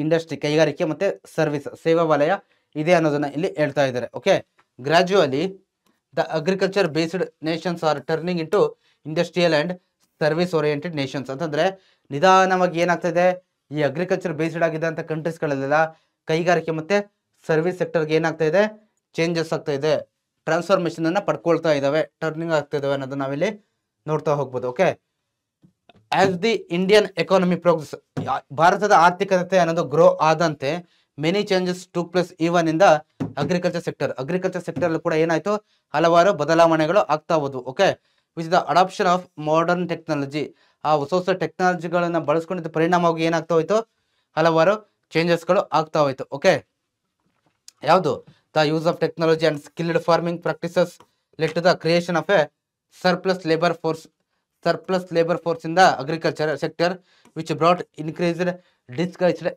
ಇಂಡಸ್ಟ್ರಿ ಕೈಗಾರಿಕೆ, ಮತ್ತೆ ಸರ್ವಿಸ್ ಸೇವಾ ವಲಯ ಇದೆ ಅನ್ನೋದನ್ನ ಇಲ್ಲಿ ಹೇಳ್ತಾ ಇದ್ದಾರೆ. Okay, gradually the agriculture based nations are turning into industrial and service oriented nations. ಅಂತಂದ್ರೆ ನಿಧಾನವಾಗಿ ಏನಾಗ್ತಾ ಇದೆ, ಈ ಅಗ್ರಿಕಲ್ಚರ್ ಬೇಸ್ಡ್ ಆಗಿದ್ದಂಥ ಕಂಟ್ರೀಸ್ಗಳಲ್ಲೆಲ್ಲ ಕೈಗಾರಿಕೆ ಮತ್ತೆ ಸರ್ವಿಸ್ ಸೆಕ್ಟರ್ಗೆ ಏನಾಗ್ತಾ ಇದೆ, ಚೇಂಜಸ್ ಆಗ್ತಾ ಇದೆ, ಟ್ರಾನ್ಸ್ಫಾರ್ಮೇಶನ್ ಅನ್ನ ಪಡ್ಕೊಳ್ತಾ ಇದಾವೆ, ಟರ್ನಿಂಗ್ ಆಗ್ತಾ ಇದಾವೆ ಅನ್ನೋದನ್ನ ನಾವಿಲ್ಲಿ ನೋಡ್ತಾ ಹೋಗ್ಬೋದು. Okay, as the Indian economy progress, ಭಾರತದ ಆರ್ಥಿಕತೆ ಅನ್ನೋದು ಗ್ರೋ ಆದಂತೆ many changes took place even in the agriculture sector. Agriculture sector ಕೂಡ ಏನಾಯ್ತು, ಹಲವಾರು ಬದಲಾವಣೆಗಳು ಆಗ್ತಾ ಹೋದ್ವು. Okay, which the adoption of modern technology, ಆ ಹೊಸ ಟೆಕ್ನಾಲಜಿಗಳನ್ನ ಬಳಸ್ಕೊಂಡಿದ್ದ ಪರಿಣಾಮವಾಗಿ ಏನಾಗ್ತಾ ಹೋಯ್ತು, ಹಲವಾರು ಚೇಂಜಸ್ಗಳು ಆಗ್ತಾ ಹೋಯ್ತು. ಓಕೆ, ಯಾವುದು? The use of technology and skilled farming practices led to the creation of a surplus labour force in the agriculture sector which brought increased discouraged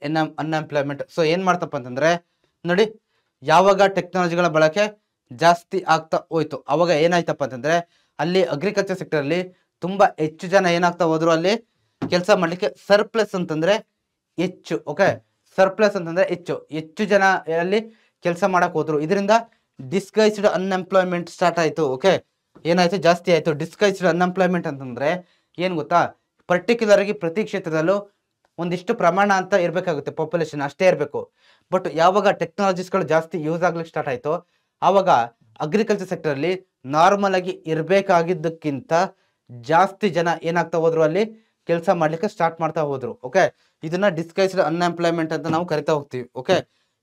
unemployment. So ಏನ್ ಮಾಡ್ತಪ್ಪ ಅಂತಂದ್ರೆ ನೋಡಿ, ಯಾವಾಗ ಟೆಕ್ನಾಲಜಿಗಳ ಬಳಕೆ ಜಾಸ್ತಿ ಆಗ್ತಾ ಹೋಯ್ತು ಅವಾಗ ಏನಾಯ್ತಪ್ಪ ಅಂತಂದ್ರೆ ಅಲ್ಲಿ ಅಗ್ರಿಕಲ್ಚರ್ ಸೆಕ್ಟರ್ ಅಲ್ಲಿ ತುಂಬಾ ಹೆಚ್ಚು ಜನ ಏನಾಗ್ತಾ ಹೋದ್ರು ಅಲ್ಲಿ ಕೆಲಸ ಮಾಡ್ಲಿಕ್ಕೆ. ಸರ್ಪ್ಲಸ್ ಅಂತಂದ್ರೆ ಹೆಚ್ಚು. ಓಕೆ, ಸರ್ಪ್ಲಸ್ ಅಂತಂದ್ರೆ ಹೆಚ್ಚು ಜನ ಅಲ್ಲಿ ಕೆಲಸ ಮಾಡಕ್ ಹೋದ್ರು. ಇದರಿಂದ ಡಿಸ್ಗೈಸ್ಡ್ ಅನ್ಎಂಪ್ಲಾಯ್ಮೆಂಟ್ ಸ್ಟಾರ್ಟ್ ಆಯ್ತು. ಓಕೆ, ಏನಾಯ್ತು, ಜಾಸ್ತಿ ಆಯ್ತು. ಡಿಸ್ಗೈಸ್ಡ್ ಅನ್ಎಂಪ್ಲಾಯ್ಮೆಂಟ್ ಅಂತಂದ್ರೆ ಏನ್ ಗೊತ್ತಾ, ಪರ್ಟಿಕ್ಯುಲರ್ ಆಗಿ ಪ್ರತಿ ಕ್ಷೇತ್ರದಲ್ಲೂ ಒಂದಿಷ್ಟು ಪ್ರಮಾಣ ಅಂತ ಇರಬೇಕಾಗುತ್ತೆ, ಪಾಪ್ಯುಲೇಷನ್ ಅಷ್ಟೇ ಇರಬೇಕು. ಬಟ್ ಯಾವಾಗ ಟೆಕ್ನಾಲಜೀಸ್ಗಳು ಜಾಸ್ತಿ ಯೂಸ್ ಆಗ್ಲಿಕ್ಕೆ ಸ್ಟಾರ್ಟ್ ಆಯ್ತು ಆವಾಗ ಅಗ್ರಿಕಲ್ಚರ್ ಸೆಕ್ಟರ್ ಅಲ್ಲಿ ನಾರ್ಮಲ್ ಆಗಿ ಇರಬೇಕಾಗಿದ್ದಕ್ಕಿಂತ ಜಾಸ್ತಿ ಜನ ಏನಾಗ್ತಾ ಹೋದ್ರು, ಅಲ್ಲಿ ಕೆಲಸ ಮಾಡ್ಲಿಕ್ಕೆ ಸ್ಟಾರ್ಟ್ ಮಾಡ್ತಾ ಹೋದ್ರು. ಓಕೆ, ಇದನ್ನ ಡಿಸ್ಗೈಸ್ಡ್ ಅನ್ಎಂಪ್ಲಾಯ್ಮೆಂಟ್ ಅಂತ ನಾವು ಕರಿತಾ ಹೋಗ್ತೀವಿ. ಓಕೆ,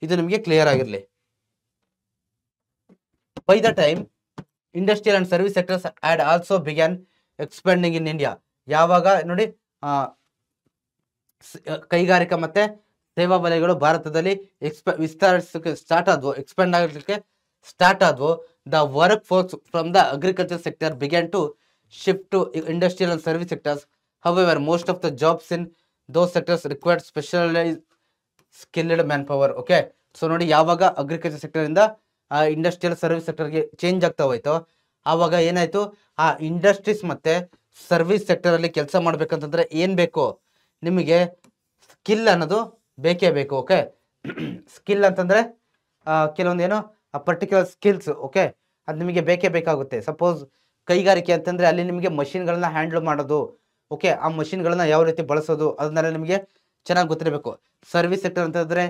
ಇದು ನಿಮಗೆ ಕ್ಲಿಯರ್ ಆಗಿರ್ಲಿ. By the time industrial and service sectors had also began expanding in India. ಯಾವಾಗ ನೋಡಿ ಕೈಗಾರಿಕಾ ಮತ್ತೆ ಸೇವಾ ವಲಯಗಳು ಭಾರತದಲ್ಲಿ ವಿಸ್ತರಿಸಕ್ಕೆ ಸ್ಟಾರ್ಟ್ ಆದ್ವು, ಎಕ್ಸ್ಪೆಂಡ್ ಆಗಲಿಕ್ಕೆ ಸ್ಟಾರ್ಟ್ ಆದ್ವು. The workforce from the agriculture sector began to shift to industrial and service sectors. However most of the jobs in those sectors required specialise skilled manpower. Okay, so ನೋಡಿ, ಯಾವಾಗ agriculture sector ಇಂದ industrial service ಸೆಕ್ಟರ್ಗೆ change ಆಗ್ತಾ ಹೋಯ್ತು ಆವಾಗ ಏನಾಯ್ತು, ಆ industries ಮತ್ತೆ ಸರ್ವಿಸ್ ಸೆಕ್ಟರ್ ಅಲ್ಲಿ ಕೆಲಸ ಮಾಡ್ಬೇಕಂತಂದ್ರೆ ಏನ್ ಬೇಕು, ನಿಮಗೆ ಸ್ಕಿಲ್ ಅನ್ನೋದು ಬೇಕೇ ಬೇಕು. ಓಕೆ, ಸ್ಕಿಲ್ ಅಂತಂದ್ರೆ ಕೆಲವೊಂದು ಏನು ಪರ್ಟಿಕ್ಯುಲರ್ ಸ್ಕಿಲ್ಸ್. ಓಕೆ, ಅದು ನಿಮಗೆ ಬೇಕೇ ಬೇಕಾಗುತ್ತೆ. ಸಪೋಸ್ ಕೈಗಾರಿಕೆ ಅಂತಂದ್ರೆ ಅಲ್ಲಿ ನಿಮಗೆ ಮಷಿನ್ಗಳನ್ನ ಹ್ಯಾಂಡಲ್ ಮಾಡೋದು, ಓಕೆ, ಆ ಮಷಿನ್ಗಳನ್ನ ಯಾವ ರೀತಿ ಬಳಸೋದು ಅದನ್ನೆಲ್ಲ ನಿಮಗೆ ಚೆನ್ನಾಗಿ ಗೊತ್ತಿರಬೇಕು. ಸರ್ವಿಸ್ ಸೆಕ್ಟರ್ ಅಂತಂದ್ರೆ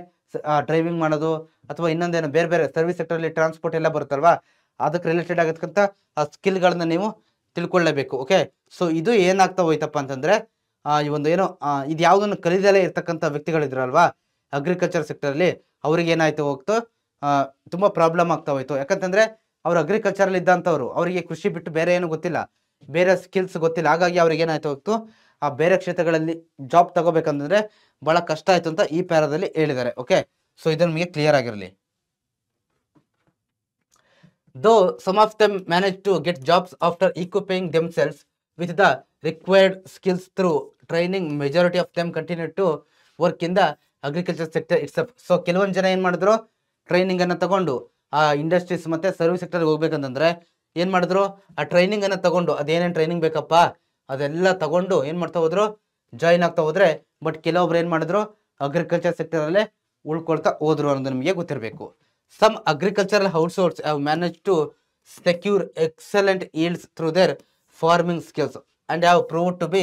ಡ್ರೈವಿಂಗ್ ಮಾಡೋದು ಅಥವಾ ಇನ್ನೊಂದೇನು ಬೇರೆ ಸರ್ವಿಸ್ ಸೆಕ್ಟರ್ ಅಲ್ಲಿ ಟ್ರಾನ್ಸ್ಪೋರ್ಟ್ ಎಲ್ಲ ಬರುತ್ತಲ್ವಾ, ಅದಕ್ಕೆ ರಿಲೇಟೆಡ್ ಆಗತಕ್ಕಂಥ ಆ ಸ್ಕಿಲ್ಗಳನ್ನ ನೀವು ತಿಳ್ಕೊಳ್ಳೇಬೇಕು. ಓಕೆ, ಸೊ ಇದು ಏನಾಗ್ತಾ ಹೋಯ್ತಪ್ಪ ಅಂತಂದ್ರೆ ಈ ಒಂದು ಏನು ಇದು ಯಾವುದನ್ನು ಕಲಿದಲೇ ಇರ್ತಕ್ಕಂಥ ವ್ಯಕ್ತಿಗಳಿದ್ರಲ್ವಾ ಅಗ್ರಿಕಲ್ಚರ್ ಸೆಕ್ಟರ್ ಅಲ್ಲಿ, ಅವ್ರಿಗೆ ಏನಾಯ್ತು ಹೋಗ್ತು, ತುಂಬಾ ಪ್ರಾಬ್ಲಮ್ ಆಗ್ತಾ ಹೋಯ್ತು. ಯಾಕಂತಂದ್ರೆ ಅವ್ರು ಅಗ್ರಿಕಲ್ಚರ್ ಅಲ್ಲಿ ಇದ್ದಂಥವ್ರು, ಅವರಿಗೆ ಕೃಷಿ ಬಿಟ್ಟು ಬೇರೆ ಏನು ಗೊತ್ತಿಲ್ಲ, ಬೇರೆ ಸ್ಕಿಲ್ಸ್ ಗೊತ್ತಿಲ್ಲ. ಹಾಗಾಗಿ ಅವ್ರಿಗೆ ಏನಾಯ್ತು ಹೋಗ್ತು, ಆ ಬೇರೆ ಕ್ಷೇತ್ರಗಳಲ್ಲಿ ಜಾಬ್ ತಗೋಬೇಕಂತಂದ್ರೆ ಬಹಳ ಕಷ್ಟ ಆಯ್ತು ಅಂತ ಈ ಪ್ಯಾರಾದಲ್ಲಿ ಹೇಳಿದ್ದಾರೆ. ಓಕೆ, ಸೊ ಇದು ನಿಮಗೆ ಕ್ಲಿಯರ್ ಆಗಿರಲಿ. Though some of them manage to get jobs after equipping themselves with the required skills through training, majority of them continue to work in the agriculture sector itself. So ಕೆಲವೊಂದು ಜನ ಏನ್ ಮಾಡಿದ್ರು, training ಅನ್ನ ತಗೊಂಡು ಆ industries ಮತ್ತೆ service sector ಹೋಗ್ಬೇಕಂತಂದ್ರೆ ಏನ್ ಮಾಡಿದ್ರು, ಆ ಟ್ರೈನಿಂಗ್ ಅನ್ನ ತಗೊಂಡು ಅದೇನೇನ್ ಟ್ರೈನಿಂಗ್ ಬೇಕಪ್ಪ ಅದೆಲ್ಲ ತಗೊಂಡು ಏನ್ ಮಾಡ್ತಾ ಹೋದ್ರು, ಜಾಯಿನ್ ಆಗ್ತಾ ಹೋದ್ರೆ. ಬಟ್ ಕೆಲವೊಬ್ರು ಏನ್ ಮಾಡಿದ್ರು, ಅಗ್ರಿಕಲ್ಚರ್ ಸೆಕ್ಟರ್ ಅಲ್ಲೇ ಉಳ್ಕೊಳ್ತಾ ಹೋದ್ರು ಅನ್ನೋದು ನಿಮಗೆ ಗೊತ್ತಿರಬೇಕು. Some agricultural households have manage to secure excellent yields through their farming skills and have proved to be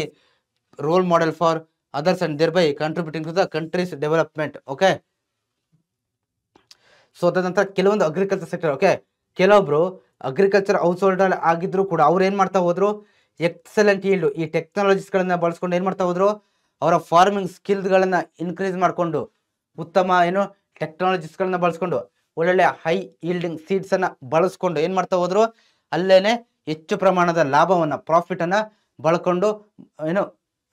role model for others and thereby contributing to the country's development. Okay, so ಅದಾದ ನಂತರ ಕೆಲವೊಂದು agriculture sector, okay, ಕೆಲವೊಬ್ರು agriculture house holder ಆಗಿದ್ರು ಕೂಡ ಅವ್ರು ಏನ್ ಮಾಡ್ತಾ ಹೋದ್ರು, ಎಕ್ಸಲೆಂಟ್ ಈಲ್ಡ್ ಈ ಟೆಕ್ನಾಲಜೀಸ್ಗಳನ್ನ ಬಳಸ್ಕೊಂಡು ಏನ್ ಮಾಡ್ತಾ ಹೋದ್ರು, ಅವರ ಫಾರ್ಮಿಂಗ್ ಸ್ಕಿಲ್ಗಳನ್ನ ಇನ್ಕ್ರೀಸ್ ಮಾಡಿಕೊಂಡು ಉತ್ತಮ ಟೆಕ್ನಾಲಜೀಸ್ಗಳನ್ನ ಬಳಸ್ಕೊಂಡು ಒಳ್ಳೊಳ್ಳೆ ಹೈ ಈಲ್ಡಿಂಗ್ ಸೀಡ್ಸ್ ಅನ್ನ ಬಳಸ್ಕೊಂಡು ಏನ್ ಮಾಡ್ತಾ ಹೋದ್ರು, ಅಲ್ಲೇನೆ ಹೆಚ್ಚು ಪ್ರಮಾಣದ ಲಾಭವನ್ನ ಪ್ರಾಫಿಟ್ ಅನ್ನ ಬಳಕೊಂಡು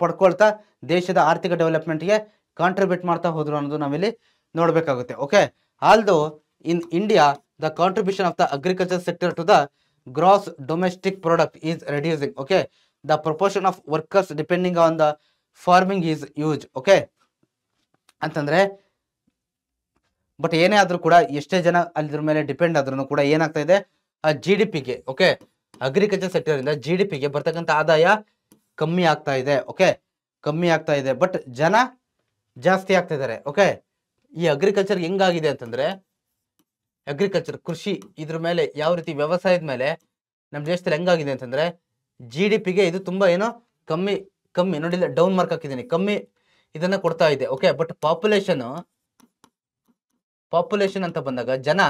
ಪಡ್ಕೊಳ್ತಾ ದೇಶದ ಆರ್ಥಿಕ ಡೆವಲಪ್ಮೆಂಟ್ಗೆ ಕಾಂಟ್ರಿಬ್ಯೂಟ್ ಮಾಡ್ತಾ ಹೋದ್ರು ಅನ್ನೋದು ನಾವಿಲ್ಲಿ ನೋಡ್ಬೇಕಾಗುತ್ತೆ. Okay, although in India the contribution of the agriculture sector to the gross domestic product is reducing. Okay, the proportion of workers depending on the farming is huge. Okay, ಅಂತಂದ್ರೆ ಬಟ್ ಏನೇ ಆದ್ರೂ ಕೂಡ ಎಷ್ಟೇ ಜನ ಅದ್ರ ಮೇಲೆ ಡಿಪೆಂಡ್ ಆದ್ರೂ ಕೂಡ ಏನಾಗ್ತಾ ಇದೆ, ಆ GDP-ಗೆ, ಓಕೆ, ಅಗ್ರಿಕಲ್ಚರ್ ಸೆಕ್ಟರ್ ಇಂದ GDP-ಗೆ ಬರ್ತಕ್ಕಂಥ ಆದಾಯ ಕಮ್ಮಿ ಆಗ್ತಾ ಇದೆ. ಓಕೆ, ಕಮ್ಮಿ ಆಗ್ತಾ ಇದೆ, ಬಟ್ ಜನ ಜಾಸ್ತಿ ಆಗ್ತಾ ಇದ್ದಾರೆ. ಓಕೆ, ಈ ಅಗ್ರಿಕಲ್ಚರ್ ಹೆಂಗಾಗಿದೆ ಅಂತಂದ್ರೆ, ಅಗ್ರಿಕಲ್ಚರ್ ಕೃಷಿ ಇದ್ರ ಮೇಲೆ ಯಾವ ರೀತಿ ವ್ಯವಸಾಯದ ಮೇಲೆ ನಮ್ಮ ದೇಶದಲ್ಲಿ ಹೆಂಗಾಗಿದೆ ಅಂತಂದ್ರೆ, GDP-ಗೆ ಇದು ತುಂಬಾ ಕಮ್ಮಿ ಕಮ್ಮಿ ನೋಡಿಲ್ಲ, ಡೌನ್ ಮಾರ್ಕ್ ಹಾಕಿದ್ದೀನಿ, ಕಮ್ಮಿ ಇದನ್ನ ಕೊಡ್ತಾ ಇದೆ. ಓಕೆ, ಬಟ್ ಪಾಪ್ಯುಲೇಷನ್ ಅಂತ ಬಂದಾಗ ಜನ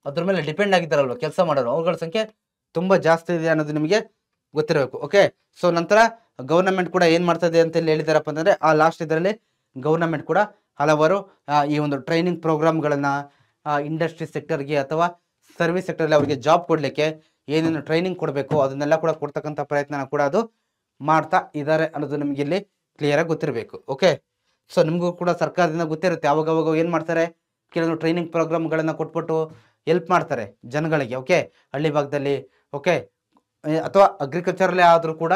ಅದ್ರ ಮೇಲೆ ಡಿಪೆಂಡ್ ಆಗಿದ್ದಾರಲ್ವ ಕೆಲಸ ಮಾಡೋರು, ಅವುಗಳ ಸಂಖ್ಯೆ ತುಂಬಾ ಜಾಸ್ತಿ ಇದೆ ಅನ್ನೋದು ನಿಮಗೆ ಗೊತ್ತಿರಬೇಕು. ಓಕೆ, ಸೊ ನಂತರ ಗವರ್ನಮೆಂಟ್ ಕೂಡ ಏನ್ ಮಾಡ್ತಾ ಇದೆ ಅಂತ ಹೇಳಿದಾರಪ್ಪ ಅಂತಂದ್ರೆ, ಆ ಲಾಸ್ಟ್ ಇದರಲ್ಲಿ ಗವರ್ನಮೆಂಟ್ ಕೂಡ ಹಲವಾರು ಈ ಒಂದು ಟ್ರೈನಿಂಗ್ ಪ್ರೋಗ್ರಾಮ್ಗಳನ್ನ ಇಂಡಸ್ಟ್ರಿ ಸೆಕ್ಟರ್ಗೆ ಅಥವಾ ಸರ್ವಿಸ್ ಸೆಕ್ಟರ್ಲಿ ಅವರಿಗೆ ಜಾಬ್ ಕೊಡ್ಲಿಕ್ಕೆ ಏನೇನು ಟ್ರೈನಿಂಗ್ ಕೊಡಬೇಕು ಅದನ್ನೆಲ್ಲ ಕೂಡ ಕೊಡ್ತಕ್ಕಂಥ ಪ್ರಯತ್ನ ಕೂಡ ಅದು ಮಾಡ್ತಾ ಇದ್ದಾರೆ ಅನ್ನೋದು ನಿಮ್ಗೆ ಇಲ್ಲಿ ಕ್ಲಿಯರ್ ಆಗಿ ಗೊತ್ತಿರಬೇಕು. ಓಕೆ, ಸೊ ನಿಮಗೂ ಕೂಡ ಸರ್ಕಾರದಿಂದ ಗೊತ್ತಿರುತ್ತೆ, ಅವಾಗ ಏನ್ ಮಾಡ್ತಾರೆ, ಕೆಲವೊಂದು ಟ್ರೈನಿಂಗ್ ಪ್ರೋಗ್ರಾಮ್ಗಳನ್ನ ಕೊಟ್ಬಿಟ್ಟು ಹೆಲ್ಪ್ ಮಾಡ್ತಾರೆ ಜನಗಳಿಗೆ. ಓಕೆ, ಹಳ್ಳಿ ಭಾಗದಲ್ಲಿ, ಓಕೆ, ಅಥವಾ ಅಗ್ರಿಕಲ್ಚರ್ಲೇ ಆದ್ರೂ ಕೂಡ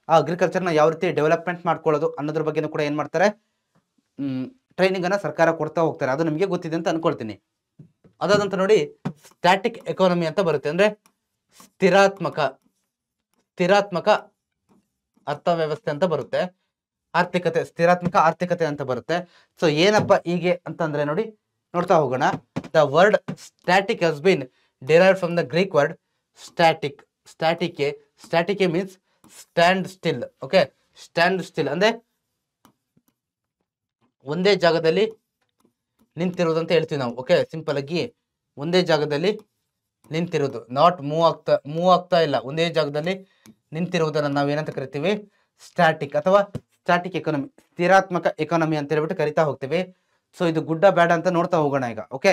ಆ ಅಗ್ರಿಕಲ್ಚರ್ನ ಯಾವ ರೀತಿ ಡೆವಲಪ್ಮೆಂಟ್ ಮಾಡ್ಕೊಳ್ಳೋದು ಅನ್ನೋದ್ರ ಬಗ್ಗೆ ಕೂಡ ಏನ್ ಮಾಡ್ತಾರೆ, ಟ್ರೈನಿಂಗ್ ಅನ್ನ ಸರ್ಕಾರ ಕೊಡ್ತಾ ಹೋಗ್ತಾರೆ. ಅದು ನಿಮಗೆ ಗೊತ್ತಿದೆ ಅಂತ ಅನ್ಕೊಳ್ತೀನಿ. ಅದಾದಂತ ನೋಡಿ, ಸ್ಟ್ಯಾಟಿಕ್ ಎಕಾನಮಿ ಅಂತ ಬರುತ್ತೆ, ಅಂದ್ರೆ ಸ್ಥಿರಾತ್ಮಕ ಅರ್ಥವ್ಯವಸ್ಥೆ ಅಂತ ಬರುತ್ತೆ, ಆರ್ಥಿಕತೆ, ಸ್ಥಿರಾತ್ಮಕ ಆರ್ಥಿಕತೆ ಅಂತ ಬರುತ್ತೆ. ಸೊ ಏನಪ್ಪ ಹೀಗೆ ಅಂತಂದ್ರೆ ನೋಡಿ, ನೋಡ್ತಾ ಹೋಗೋಣ. The word static has been derived from the Greek word statike means stand still. Okay, stand still ಅಂದ್ರೆ ಒಂದೇ ಜಾಗದಲ್ಲಿ ನಿಂತಿರೋದು ಅಂತ ಹೇಳ್ತೀವಿ ನಾವು. ಓಕೆ, ಸಿಂಪಲ್ ಆಗಿ ಒಂದೇ ಜಾಗದಲ್ಲಿ ನಿಂತಿರೋದು, ನಾಟ್ ಮೂವ್ ಆಗ್ತಾ ಇಲ್ಲ, ಒಂದೇ ಜಾಗದಲ್ಲಿ ನಿಂತಿರುವುದನ್ನು ನಾವು ಏನಂತ ಕರಿತೀವಿ, ಸ್ಟ್ಯಾಟಿಕ್ ಅಥವಾ ಸ್ಟ್ಯಾಟಿಕ್ ಎಕಾನಮಿ, ಸ್ಥಿರಾತ್ಮಕ ಎಕಾನಮಿ ಅಂತ ಹೇಳ್ಬಿಟ್ಟು ಕರಿತಾ ಹೋಗ್ತೀವಿ. ಸೊ ಇದು ಗುಡ್ಡ ಬ್ಯಾಡ ಅಂತ ನೋಡ್ತಾ ಹೋಗೋಣ ಈಗ. ಓಕೆ,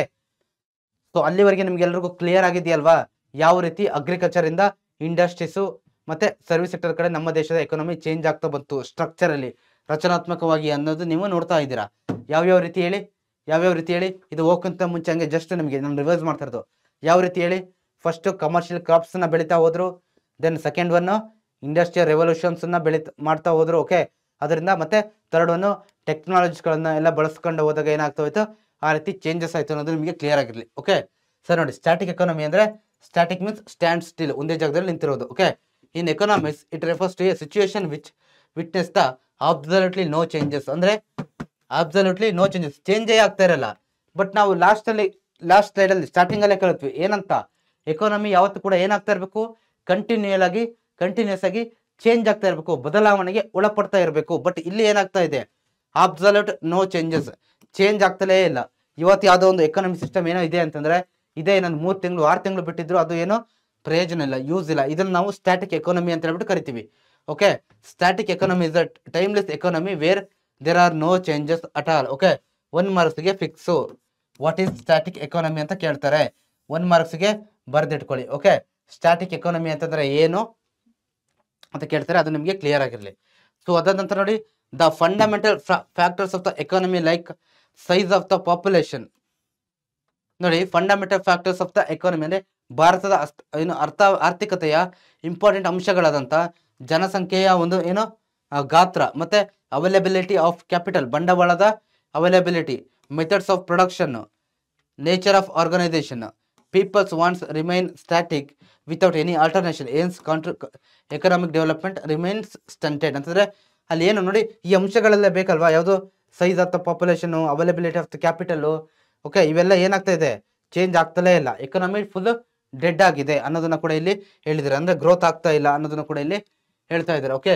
ಸೊ ಅಲ್ಲಿವರೆಗೆ ನಿಮ್ಗೆ ಎಲ್ರಿಗೂ ಕ್ಲಿಯರ್ ಆಗಿದೆಯಲ್ವಾ, ಯಾವ ರೀತಿ ಅಗ್ರಿಕಲ್ಚರ್ ಇಂದ ಇಂಡಸ್ಟ್ರೀಸು ಮತ್ತೆ ಸರ್ವಿಸ್ ಸೆಕ್ಟರ್ ಕಡೆ ನಮ್ಮ ದೇಶದ ಎಕಾನಮಿ ಚೇಂಜ್ ಆಗ್ತಾ ಬಂತು ಸ್ಟ್ರಕ್ಚರ್ ಅಲ್ಲಿ, ರಚನಾತ್ಮಕವಾಗಿ ಅನ್ನೋದು ನೀವು ನೋಡ್ತಾ ಇದ್ದೀರಾ. ಯಾವ್ಯಾವ ರೀತಿ ಹೇಳಿ, ಇದು ಹೋಗಕ್ಕಿಂತ ಮುಂಚೆ ಹಂಗೆ ಜಸ್ಟ್ ನಿಮಗೆ ನಾನು ರಿವೈಸ್ ಮಾಡ್ತಾ ಇರೋದು. ಯಾವ ರೀತಿ ಹೇಳಿ, ಫಸ್ಟ್ ಕಮರ್ಷಿಯಲ್ ಕ್ರಾಪ್ಸ್ ನ ಬೆಳೀತಾ ಹೋದ್ರು, then second one industrial revolutions ಮಾಡ್ತಾ ಹೋದ್ರು. ಓಕೆ, ಅದರಿಂದ ಮತ್ತೆ ಥರ್ಡ್ ಒನ್ ಟೆಕ್ನಾಲಜಿಗಳನ್ನ ಎಲ್ಲ ಬಳಸ್ಕೊಂಡು ಹೋದಾಗ ಏನಾಗ್ತಾ ಹೋಯ್ತು, ಆ ರೀತಿ ಚೇಂಜಸ್ ಆಯ್ತು ಅನ್ನೋದು ನಿಮಗೆ ಕ್ಲಿಯರ್ ಆಗಿರಲಿ. ಓಕೆ ಸರ್, ನೋಡಿ, ಸ್ಟ್ಯಾಟಿಕ್ ಎಕಾನಮಿ ಅಂದ್ರೆ ಸ್ಟ್ಯಾಟಿಕ್ ಮೀನ್ಸ್ ಸ್ಟ್ಯಾಂಡ್ ಸ್ಟಿಲ್, ಒಂದೇ ಜಾಗದಲ್ಲಿ ನಿಂತಿರೋದು. Okay, in economics it refers to a situation which witness the absolutely no changes. ಅಂದ್ರೆ ಅಬ್ಸಲ್ಯೂಟ್ಲಿ ನೋ ಚೇಂಜಸ್, ಚೇಂಜೇ ಆಗ್ತಾ ಇರಲ್ಲ. ಬಟ್ ನಾವು ಲಾಸ್ಟ್ ಸ್ಲೈಡ್ ಅಲ್ಲಿ ಸ್ಟಾರ್ಟಿಂಗ್ ಅಲ್ಲೇ ಕೇಳ್ತೀವಿ ಏನಂತ, ಎಕಾನಮಿ ಯಾವತ್ತು ಕೂಡ ಏನಾಗ್ತಾ ಇರಬೇಕು, ಕಂಟಿನ್ಯೂಸ್ ಆಗಿ ಚೇಂಜ್ ಆಗ್ತಾ ಇರಬೇಕು, ಬದಲಾವಣೆಗೆ ಒಳಪಡ್ತಾ ಇರಬೇಕು. ಬಟ್ ಇಲ್ಲಿ ಏನಾಗ್ತಾ ಇದೆ, ಅಬ್ಸಲ್ಯೂಟ್ ನೋ ಚೇಂಜಸ್, ಚೇಂಜ್ ಆಗ್ತಲೇ ಇಲ್ಲ. ಇವತ್ತು ಯಾವುದೋ ಒಂದು ಎಕಾನಮಿ ಸಿಸ್ಟಮ್ ಏನೋ ಇದೆ ಅಂತಂದ್ರೆ, ಇದೇ ನಾನು 3 ತಿಂಗಳು 6 ತಿಂಗಳು ಬಿಟ್ಟಿದ್ರು ಅದು ಏನೋ ಪ್ರಯೋಜನ ಇಲ್ಲ, ಯೂಸ್ ಇಲ್ಲ. ಇದನ್ನ ನಾವು ಸ್ಟ್ಯಾಟಿಕ್ ಎಕಾನಮಿ ಅಂತ ಹೇಳ್ಬಿಟ್ಟು ಕರಿತೀವಿ. Okay, static economy is a timeless economy where there are no changes at all. Okay, 1 ಮಾರ್ಕ್ಸ್ಗೆ fix what is static economy ಅಂತ ಕೇಳ್ತಾರೆ, 1 ಮಾರ್ಕ್ಸ್ಗೆ ಬರ್ದಿಟ್ಕೊಳ್ಳಿ. ಓಕೆ, ಸ್ಟ್ಯಾಟಿಕ್ ಎಕಾನಮಿ ಅಂತಂದ್ರೆ ಏನು ಅಂತ ಕೇಳ್ತಾರೆ, ಅದು ನಿಮಗೆ ಕ್ಲಿಯರ್ ಆಗಿರಲಿ. ಸೊ ಅದಾದ ನಂತರ ನೋಡಿ, the fundamental factors of the economy like size of the population. ನೋಡಿ, fundamental factors of the economy ಅಂದ್ರೆ ಭಾರತದ ಆರ್ಥಿಕತೆಯ ಇಂಪಾರ್ಟೆಂಟ್ ಅಂಶಗಳಾದಂತ ಜನಸಂಖ್ಯೆಯ ಒಂದು ಗಾತ್ರ, ಮತ್ತೆ ಅವೈಲಬಿಲಿಟಿ ಆಫ್ ಕ್ಯಾಪಿಟಲ್, ಬಂಡವಾಳದ availability, methods of production, nature of organisation, people's wants remain static without any alternation, hence economic development remains stunted ಅಂತಂದ್ರೆ ಅಲ್ಲಿ ಏನು ನೋಡಿ, ಈ ಅಂಶಗಳೆಲ್ಲ ಬೇಕಲ್ವಾ, ಯಾವುದು size of the population, availability of the capital. Okay, ಇವೆಲ್ಲ ಏನಾಗ್ತಾ ಇದೆ, ಚೇಂಜ್ ಆಗ್ತಲೇ ಇಲ್ಲ, ಎಕನಾಮಿ ಫುಲ್ ಡೆಡ್ ಆಗಿದೆ ಅನ್ನೋದನ್ನ ಕೂಡ ಇಲ್ಲಿ ಹೇಳಿದ್ದಾರೆ, ಅಂದ್ರೆ ಗ್ರೋತ್ ಆಗ್ತಾ ಇಲ್ಲ ಅನ್ನೋದನ್ನ ಕೂಡ ಇಲ್ಲಿ ಹೇಳ್ತಾ ಇದ್ದಾರೆ. ಓಕೆ,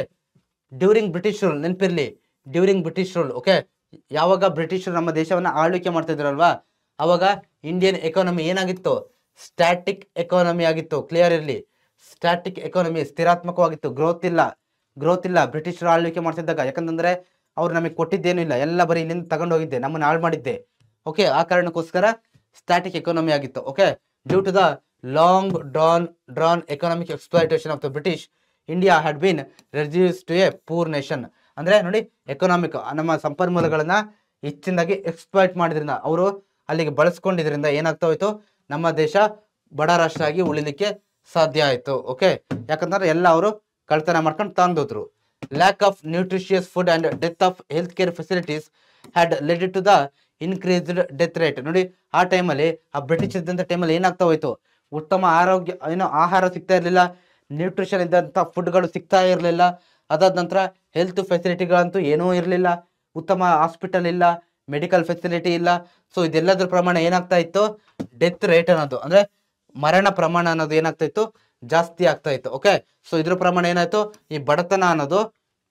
ಡ್ಯೂರಿಂಗ್ ಬ್ರಿಟಿಷ್ ರೂಲ್, ನೆನಪಿರ್ಲಿ, ಡ್ಯೂರಿಂಗ್ ಬ್ರಿಟಿಷ್ ರೂಲ್. ಓಕೆ, ಯಾವಾಗ ಬ್ರಿಟಿಷರು ನಮ್ಮ ದೇಶವನ್ನ ಆಳ್ವಿಕೆ ಮಾಡ್ತಾ ಇದ್ರಲ್ವಾ, ಅವಾಗ ಇಂಡಿಯನ್ ಎಕಾನಮಿ ಏನಾಗಿತ್ತು, ಸ್ಟ್ಯಾಟಿಕ್ ಎಕಾನಮಿ ಆಗಿತ್ತು. ಕ್ಲಿಯರ್ ಇರಲಿ, ಸ್ಟ್ಯಾಟಿಕ್ ಎಕಾನಮಿ, ಸ್ಥಿರಾತ್ಮಕವಾಗಿತ್ತು. ಗ್ರೋತ್ ಇಲ್ಲ ಬ್ರಿಟಿಷರು ಆಳ್ವಿಕೆ ಮಾಡ್ತಿದ್ದಾಗ. ಯಾಕಂತಂದ್ರೆ ಅವ್ರು ನಮಗೆ ಕೊಟ್ಟಿದ್ದೇನು ಇಲ್ಲ, ಎಲ್ಲ ಬರೀ ಇಲ್ಲಿಂದ ತಗೊಂಡು ಹೋಗಿದ್ದೆ, ನಮ್ಮನ್ನು ಹಾಳು ಮಾಡಿದ್ದೆ. ಓಕೆ, ಆ ಕಾರಣಕ್ಕೋಸ್ಕರ ಸ್ಟ್ಯಾಟಿಕ್ ಎಕಾನಮಿ ಆಗಿತ್ತು. Okay, due to the long drawn economic exploitation of the British, India had been reduce to a poor nation. ಅಂದ್ರೆ ನೋಡಿ, ಎಕನಾಮಿಕ್ ನಮ್ಮ ಸಂಪನ್ಮೂಲಗಳನ್ನ ಹೆಚ್ಚಿನದಾಗಿ ಎಕ್ಸ್ಪ್ಲಾಯ್ಟ್ ಮಾಡಿದ್ರಿಂದ, ಅವರು ಅಲ್ಲಿಗೆ ಬಳಸ್ಕೊಂಡಿದ್ರಿಂದ ಏನಾಗ್ತಾ ಹೋಯ್ತು, ನಮ್ಮ ದೇಶ ಬಡ ರಾಷ್ಟ್ರ ಆಗಿ ಉಳಿಲಿಕ್ಕೆ ಸಾಧ್ಯ ಆಯ್ತು. ಓಕೆ, ಯಾಕಂದ್ರೆ ಎಲ್ಲ ಅವರು ಕಳ್ತನ ಮಾಡ್ಕೊಂಡು ತಂದೋದ್ರು. Lack of nutritious food and death of health care facilities had led to the increased death rate. ನೋಡಿ, ಆ ಟೈಮಲ್ಲಿ, ಆ ಬ್ರಿಟಿಷ್ ಇದ್ದಂಥ ಟೈಮಲ್ಲಿ ಏನಾಗ್ತಾ ಹೋಯ್ತು, ಉತ್ತಮ ಆರೋಗ್ಯ ಆಹಾರ ಸಿಗ್ತಾ ಇರಲಿಲ್ಲ, ನ್ಯೂಟ್ರಿಷನ್ ಇದ್ದಂಥ ಫುಡ್ಗಳು ಸಿಗ್ತಾ ಇರಲಿಲ್ಲ. ಅದಾದ ನಂತರ ಹೆಲ್ತ್ ಫೆಸಿಲಿಟಿಗಳಂತೂ ಏನೂ ಇರಲಿಲ್ಲ, ಉತ್ತಮ ಹಾಸ್ಪಿಟಲ್ ಇಲ್ಲ, ಮೆಡಿಕಲ್ ಫೆಸಿಲಿಟಿ ಇಲ್ಲ. ಸೊ ಇದೆಲ್ಲದ್ರ ಪ್ರಮಾಣ ಏನಾಗ್ತಾ ಇತ್ತು, ಡೆತ್ ರೇಟ್ ಅನ್ನೋದು, ಅಂದ್ರೆ ಮರಣ ಪ್ರಮಾಣ ಅನ್ನೋದು ಏನಾಗ್ತಾ ಇತ್ತು, ಜಾಸ್ತಿ ಆಗ್ತಾ ಇತ್ತು. ಓಕೆ, ಸೊ ಇದ್ರ ಪ್ರಮಾಣ ಏನಾಯ್ತು, ಈ ಬಡತನ ಅನ್ನೋದು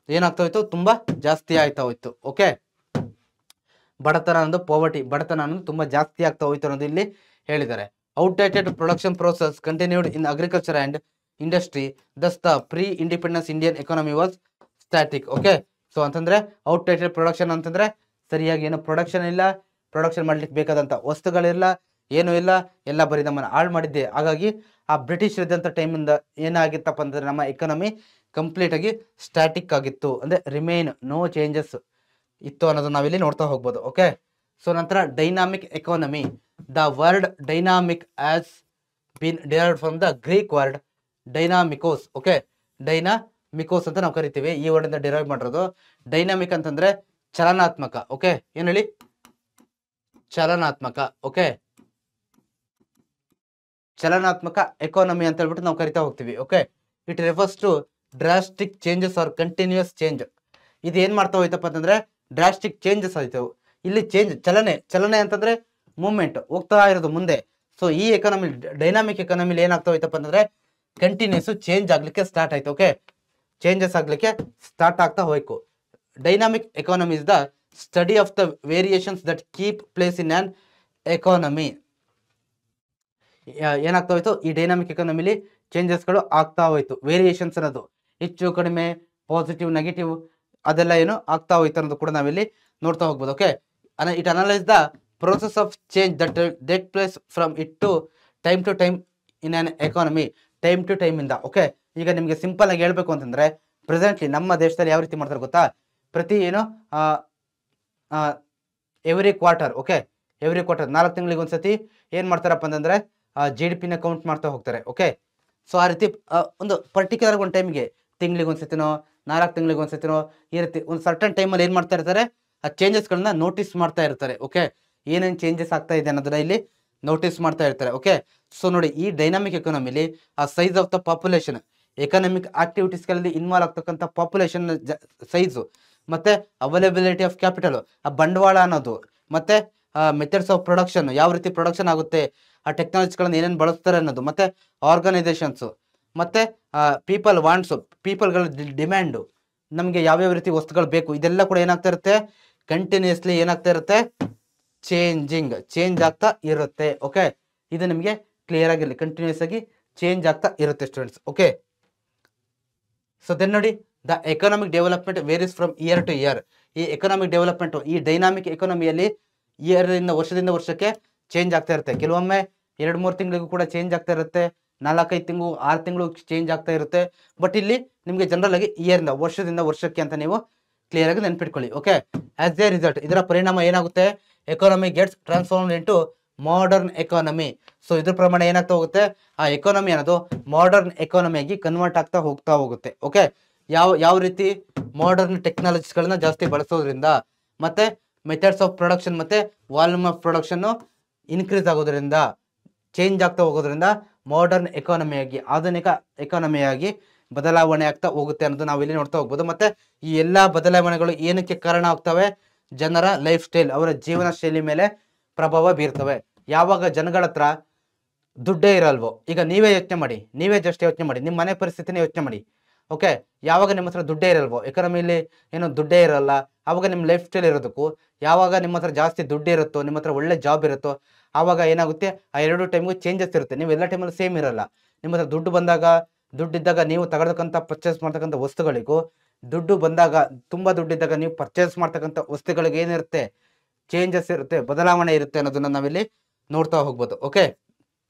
ಏನಾಗ್ತಾ ಹೋಯ್ತು, ತುಂಬಾ ಜಾಸ್ತಿ ಆಯ್ತಾ ಹೋಯ್ತು. ಓಕೆ, ಬಡತನ ಅನ್ನೋದು ಬಡತನ ಅನ್ನೋದು ತುಂಬಾ ಜಾಸ್ತಿ ಆಗ್ತಾ ಹೋಯ್ತು ಅನ್ನೋದು ಇಲ್ಲಿ ಹೇಳಿದ್ದಾರೆ. Outdated production process continued in agriculture and industry, thus the pre independence Indian economy was static. Okay, so ಅಂತಂದ್ರೆ ಔಟ್ಡೇಟೆಡ್ ಪ್ರೊಡಕ್ಷನ್ ಅಂತಂದ್ರೆ ಸರಿಯಾಗಿ ಏನು ಪ್ರೊಡಕ್ಷನ್ ಇಲ್ಲ, ಪ್ರೊಡಕ್ಷನ್ ಮಾಡ್ಲಿಕ್ಕೆ ಬೇಕಾದಂತ ವಸ್ತುಗಳಿಲ್ಲ, ಏನೂ ಇಲ್ಲ, ಎಲ್ಲ ಬರೀ ನಮ್ಮನ್ನು ಹಾಳು ಮಾಡಿದ್ದೆ. ಹಾಗಾಗಿ ಆ ಬ್ರಿಟಿಷ್ ಇದ್ದಂಥ ಟೈಮಿಂದ ಏನಾಗಿತ್ತಪ್ಪ ಅಂತಂದ್ರೆ ನಮ್ಮ ಎಕಾನಮಿ ಕಂಪ್ಲೀಟ್ ಆಗಿ ಸ್ಟ್ಯಾಟಿಕ್ ಆಗಿತ್ತು, ಅಂದ್ರೆ ರಿಮೈನ್ ನೋ ಚೇಂಜಸ್ ಇತ್ತು ಅನ್ನೋದನ್ನ ನಾವಿಲ್ಲಿ ನೋಡ್ತಾ ಹೋಗ್ಬೋದು. ಓಕೆ, ಸೊ ನಂತರ dynamic economy. The word dynamic has been derived from the Greek word dynamikos. Okay, dynamikos ಅಂತ ನಾವು ಕರಿತೀವಿ, ಈ ವರ್ಡ್ ಇಂದ ಡಿರೈವ್ ಮಾಡಿರೋದು. ಡೈನಾಮಿಕ್ ಅಂತಂದ್ರೆ ಚಲನಾತ್ಮಕ. ಓಕೆ, ಏನ್ ಹೇಳಿ, ಚಲನಾತ್ಮಕ. ಓಕೆ, ಚಲನಾತ್ಮಕ ಎಕಾನಮಿ ಅಂತ ಹೇಳ್ಬಿಟ್ಟು ನಾವು ಕರಿತಾ ಹೋಗ್ತೀವಿ. Okay, it refers to drastic changes or continuous change. ಇದು ಏನ್ ಮಾಡ್ತಾ ಹೋಯ್ತಪ್ಪ ಅಂತಂದ್ರೆ ಡ್ರಾಸ್ಟಿಕ್ ಚೇಂಜಸ್ ಆಯ್ತು. ಇಲ್ಲಿ ಚಲನೆ ಅಂತಂದ್ರೆ ಮೂವ್ಮೆಂಟ್, ಹೋಗ್ತಾ ಇರೋದು ಮುಂದೆ. ಸೊ ಈ ಎಕಾನಮಿ, ಡೈನಾಮಿಕ್ ಎಕಾನಮಿಲಿ ಏನಾಗ್ತಾ ಹೋಯ್ತಪ್ಪ ಅಂತಂದ್ರೆ ಕಂಟಿನ್ಯೂಸ್ ಚೇಂಜ್ ಆಗ್ಲಿಕ್ಕೆ ಸ್ಟಾರ್ಟ್ ಆಯ್ತು. ಓಕೆ, ಚೇಂಜಸ್ ಆಗ್ಲಿಕ್ಕೆ ಸ್ಟಾರ್ಟ್ ಆಗ್ತಾ ಹೋಯ್ತು. Dynamic economy is the study of the variations that keep place in on economy. ಏನಾಗ್ತಾ ಹೋಯ್ತು, ಈ ಡೈನಾಮಿಕ್ ಎಕಾನಮಿಲಿ ಚೇಂಜಸ್ಗಳು ಆಗ್ತಾ ಹೋಯ್ತು. ವೇರಿಯೇಷನ್ಸ್ ಅನ್ನೋದು ಹೆಚ್ಚು ಕಡಿಮೆ, ಪಾಸಿಟಿವ್ ನೆಗೆಟಿವ್, ಅದೆಲ್ಲ ಏನು ಆಗ್ತಾ ಹೋಯ್ತು ಅನ್ನೋದು ಕೂಡ ನಾವಿಲ್ಲಿ ನೋಡ್ತಾ ಹೋಗ್ಬೋದು. Okay, it analyse the process of change that take place from it to time in an economy, time to time ಇಂದ. ಓಕೆ, ಈಗ ನಿಮಗೆ ಸಿಂಪಲ್ ಆಗಿ ಹೇಳ್ಬೇಕು ಅಂತಂದ್ರೆ ಪ್ರೆಸೆಂಟ್ಲಿ ನಮ್ಮ ದೇಶದಲ್ಲಿ ಯಾವ ರೀತಿ ಮಾಡ್ತಾರೆ ಗೊತ್ತಾ, ಪ್ರತಿ every quarter, okay, every quarter 4 ತಿಂಗಳಿಗೆ ಒಂದ್ಸತಿ ಏನ್ ಮಾಡ್ತಾರಪ್ಪ ಅಂತಂದ್ರೆ GDP ನ ಕೌಂಟ್ ಮಾಡ್ತಾ ಹೋಗ್ತಾರೆ. ಓಕೆ, ಸೊ ಆ ರೀತಿ ಒಂದು ಪರ್ಟಿಕ್ಯುಲರ್ ಒಂದು ಟೈಮ್ಗೆ, ತಿಂಗಳಿಗೆ ಒಂದ್ಸತಿನೋ 4 ತಿಂಗಳಿಗೆ ಒಂದ್ಸತಿನೋ, ಈ ರೀತಿ ಒಂದು ಸರ್ಟನ್ ಟೈಮಲ್ಲಿ ಏನ್ ಮಾಡ್ತಾ ಇರ್ತಾರೆ, ಆ ಚೇಂಜಸ್ಗಳನ್ನ ನೋಟಿಸ್ ಮಾಡ್ತಾ ಇರ್ತಾರೆ. ಓಕೆ, ಏನೇನು ಚೇಂಜಸ್ ಆಗ್ತಾ ಇದೆ ಅನ್ನೋದನ್ನ ಇಲ್ಲಿ ನೋಟಿಸ್ ಮಾಡ್ತಾ ಇರ್ತಾರೆ. ಓಕೆ, ಸೊ ನೋಡಿ, ಈ ಡೈನಾಮಿಕ್ ಎಕಾನಮಿಲಿ ಆ size of the population, economic ಆಕ್ಟಿವಿಟೀಸ್ಗಳಲ್ಲಿ ಇನ್ವಾಲ್ವ್ ಆಗ್ತಕ್ಕಂಥ ಪಾಪ್ಯುಲೇಷನ್ ಸೈಜು, ಮತ್ತೆ ಅವೈಲಬಿಲಿಟಿ ಆಫ್ ಕ್ಯಾಪಿಟಲ್, ಆ ಬಂಡವಾಳ ಅನ್ನೋದು, ಮತ್ತೆ ಮೆಥಡ್ಸ್ ಆಫ್ ಪ್ರೊಡಕ್ಷನ್, ಯಾವ ರೀತಿ ಪ್ರೊಡಕ್ಷನ್ ಆಗುತ್ತೆ, ಆ ಟೆಕ್ನಾಲಜಿಗಳನ್ನ ಏನೇನು ಬಳಸ್ತಾರೆ ಅನ್ನೋದು, ಮತ್ತೆ ಆರ್ಗನೈಸೇಷನ್ಸು, ಮತ್ತೆ ಪೀಪಲ್ ವಾಂಟ್ಸು, ಪೀಪಲ್ಗಳ ಡಿಮ್ಯಾಂಡು, ನಮಗೆ ಯಾವ್ಯಾವ ರೀತಿ ವಸ್ತುಗಳು ಬೇಕು, ಇದೆಲ್ಲ ಕೂಡ ಏನಾಗ್ತಾ ಇರುತ್ತೆ, ಕಂಟಿನ್ಯೂಸ್ಲಿ ಏನಾಗ್ತಾ ಇರುತ್ತೆ, ಚೇಂಜ್ ಆಗ್ತಾ ಇರುತ್ತೆ. ಓಕೆ, ಇದು ನಿಮಗೆ ಕ್ಲಿಯರ್ ಆಗಿರಲಿ, ಕಂಟಿನ್ಯೂಸ್ ಆಗಿ ಚೇಂಜ್ ಆಗ್ತಾ ಇರುತ್ತೆ ಸ್ಟೂಡೆಂಟ್ಸ್. ಓಕೆ, ಸೊ ದೆನ್ ನೋಡಿ, the economic development varies from year to year. ಈ ಎಕನಾಮಿಕ್ ಡೆವಲಪ್ಮೆಂಟ್, ಈ ಡೈನಾಮಿಕ್ ಎಕಾನಮಿಯಲ್ಲಿ ವರ್ಷದಿಂದ ವರ್ಷಕ್ಕೆ ಚೇಂಜ್ ಆಗ್ತಾ ಇರುತ್ತೆ. ಕೆಲವೊಮ್ಮೆ 2-3 ತಿಂಗಳಿಗೂ ಕೂಡ ಚೇಂಜ್ ಆಗ್ತಾ ಇರುತ್ತೆ, 4-5 ತಿಂಗಳು 6 ತಿಂಗಳು ಚೇಂಜ್ ಆಗ್ತಾ ಇರುತ್ತೆ. ಬಟ್ ಇಲ್ಲಿ ನಿಮಗೆ ಜನರಲ್ ಆಗಿ ಇಯರ್ನಿಂದ, ವರ್ಷದಿಂದ ವರ್ಷಕ್ಕೆ ಅಂತ ನೀವು ಕ್ಲಿಯರ್ ಆಗಿ ನೆನ್ಪಿಟ್ಕೊಳ್ಳಿ. ಓಕೆ, ಆಸ್ ಎ ರಿಸಲ್ಟ್, ಇದರ ಪರಿಣಾಮ ಏನಾಗುತ್ತೆ, economy gets transformed into modern economy. So ಇದ್ರ ಪ್ರಮಾಣ ಏನಾಗ್ತಾ ಹೋಗುತ್ತೆ, ಆ ಎಕಾನಮಿ ಅನ್ನೋದು ಮಾಡರ್ನ್ ಎಕಾನಮಿಯಾಗಿ ಕನ್ವರ್ಟ್ ಆಗ್ತಾ ಹೋಗುತ್ತೆ. ಓಕೆ, ಯಾವ ರೀತಿ ಮಾಡರ್ನ್ ಟೆಕ್ನಾಲಜೀಸ್ಗಳನ್ನ ಜಾಸ್ತಿ ಬಳಸೋದ್ರಿಂದ, ಮತ್ತೆ ಮೆಥಡ್ಸ್ ಆಫ್ ಪ್ರೊಡಕ್ಷನ್ ಮತ್ತೆ ವಾಲ್ಯೂಮ್ ಆಫ್ ಪ್ರೊಡಕ್ಷನ್ ಇನ್ಕ್ರೀಸ್ ಆಗೋದ್ರಿಂದ, ಚೇಂಜ್ ಆಗ್ತಾ ಹೋಗೋದ್ರಿಂದ ಮಾಡರ್ನ್ ಎಕಾನಮಿಯಾಗಿ, ಆಧುನಿಕ ಎಕಾನಮಿಯಾಗಿ ಬದಲಾವಣೆ ಆಗ್ತಾ ಹೋಗುತ್ತೆ ಅನ್ನೋದು ನಾವು ಇಲ್ಲಿ ನೋಡ್ತಾ ಹೋಗ್ಬೋದು. ಮತ್ತೆ ಈ ಎಲ್ಲಾ ಬದಲಾವಣೆಗಳು ಏನಕ್ಕೆ ಕಾರಣ ಆಗ್ತವೆ, ಜನರ ಲೈಫ್ ಸ್ಟೈಲ್, ಅವರ ಜೀವನ ಶೈಲಿ ಮೇಲೆ ಪ್ರಭಾವ ಬೀರ್ತವೆ. ಯಾವಾಗ ಜನಗಳ ಹತ್ರ ದುಡ್ಡೇ ಇರಲ್ವೋ, ಈಗ ನೀವೇ ಜಸ್ಟ್ ಯೋಚನೆ ಮಾಡಿ, ನಿಮ್ಮ ಮನೆ ಪರಿಸ್ಥಿತಿನೇ ಯೋಚನೆ ಮಾಡಿ. ಓಕೆ, ಯಾವಾಗ ನಿಮ್ಮ ಹತ್ರ ದುಡ್ಡೇ ಇರಲ್ವೋ, ಎಕಾನಮಿಲಿ ಏನೋ ದುಡ್ಡೇ ಇರಲ್ಲ, ಆವಾಗ ನಿಮ್ಮ ಲೈಫ್ ಸ್ಟೈಲ್ ಇರೋದಕ್ಕೂ ಯಾವಾಗ ನಿಮ್ಮ ಹತ್ರ ಜಾಸ್ತಿ ದುಡ್ಡು ಇರುತ್ತೋ, ನಿಮ್ಮ ಹತ್ರ ಒಳ್ಳೆ ಜಾಬ್ ಇರುತ್ತೋ, ಆವಾಗ ಏನಾಗುತ್ತೆ, ಆ ಎರಡು ಟೈಮ್ಗೂ ಚೇಂಜಸ್ ಇರುತ್ತೆ. ನೀವು ಎಲ್ಲ ಟೈಮಲ್ಲಿ ಸೇಮ್ ಇರಲ್ಲ. ನಿಮ್ಮ ಹತ್ರ ದುಡ್ಡು ಬಂದಾಗ, ದುಡ್ಡಿದ್ದಾಗ ನೀವು ತಗೊಳ್ತಕ್ಕಂಥ ಪರ್ಚೇಸ್ ಮಾಡ್ತಕ್ಕಂಥ ವಸ್ತುಗಳಿಗೂ, ದುಡ್ಡು ಬಂದಾಗ, ತುಂಬ ದುಡ್ಡಿದ್ದಾಗ ನೀವು ಪರ್ಚೇಸ್ ಮಾಡ್ತಕ್ಕಂಥ ವಸ್ತುಗಳಿಗೆ ಏನಿರುತ್ತೆ, ಚೇಂಜಸ್ ಇರುತ್ತೆ, ಬದಲಾವಣೆ ಇರುತ್ತೆ ಅನ್ನೋದನ್ನ ನಾವಿಲ್ಲಿ ನೋಡ್ತಾ ಹೋಗ್ಬೋದು. ಓಕೆ,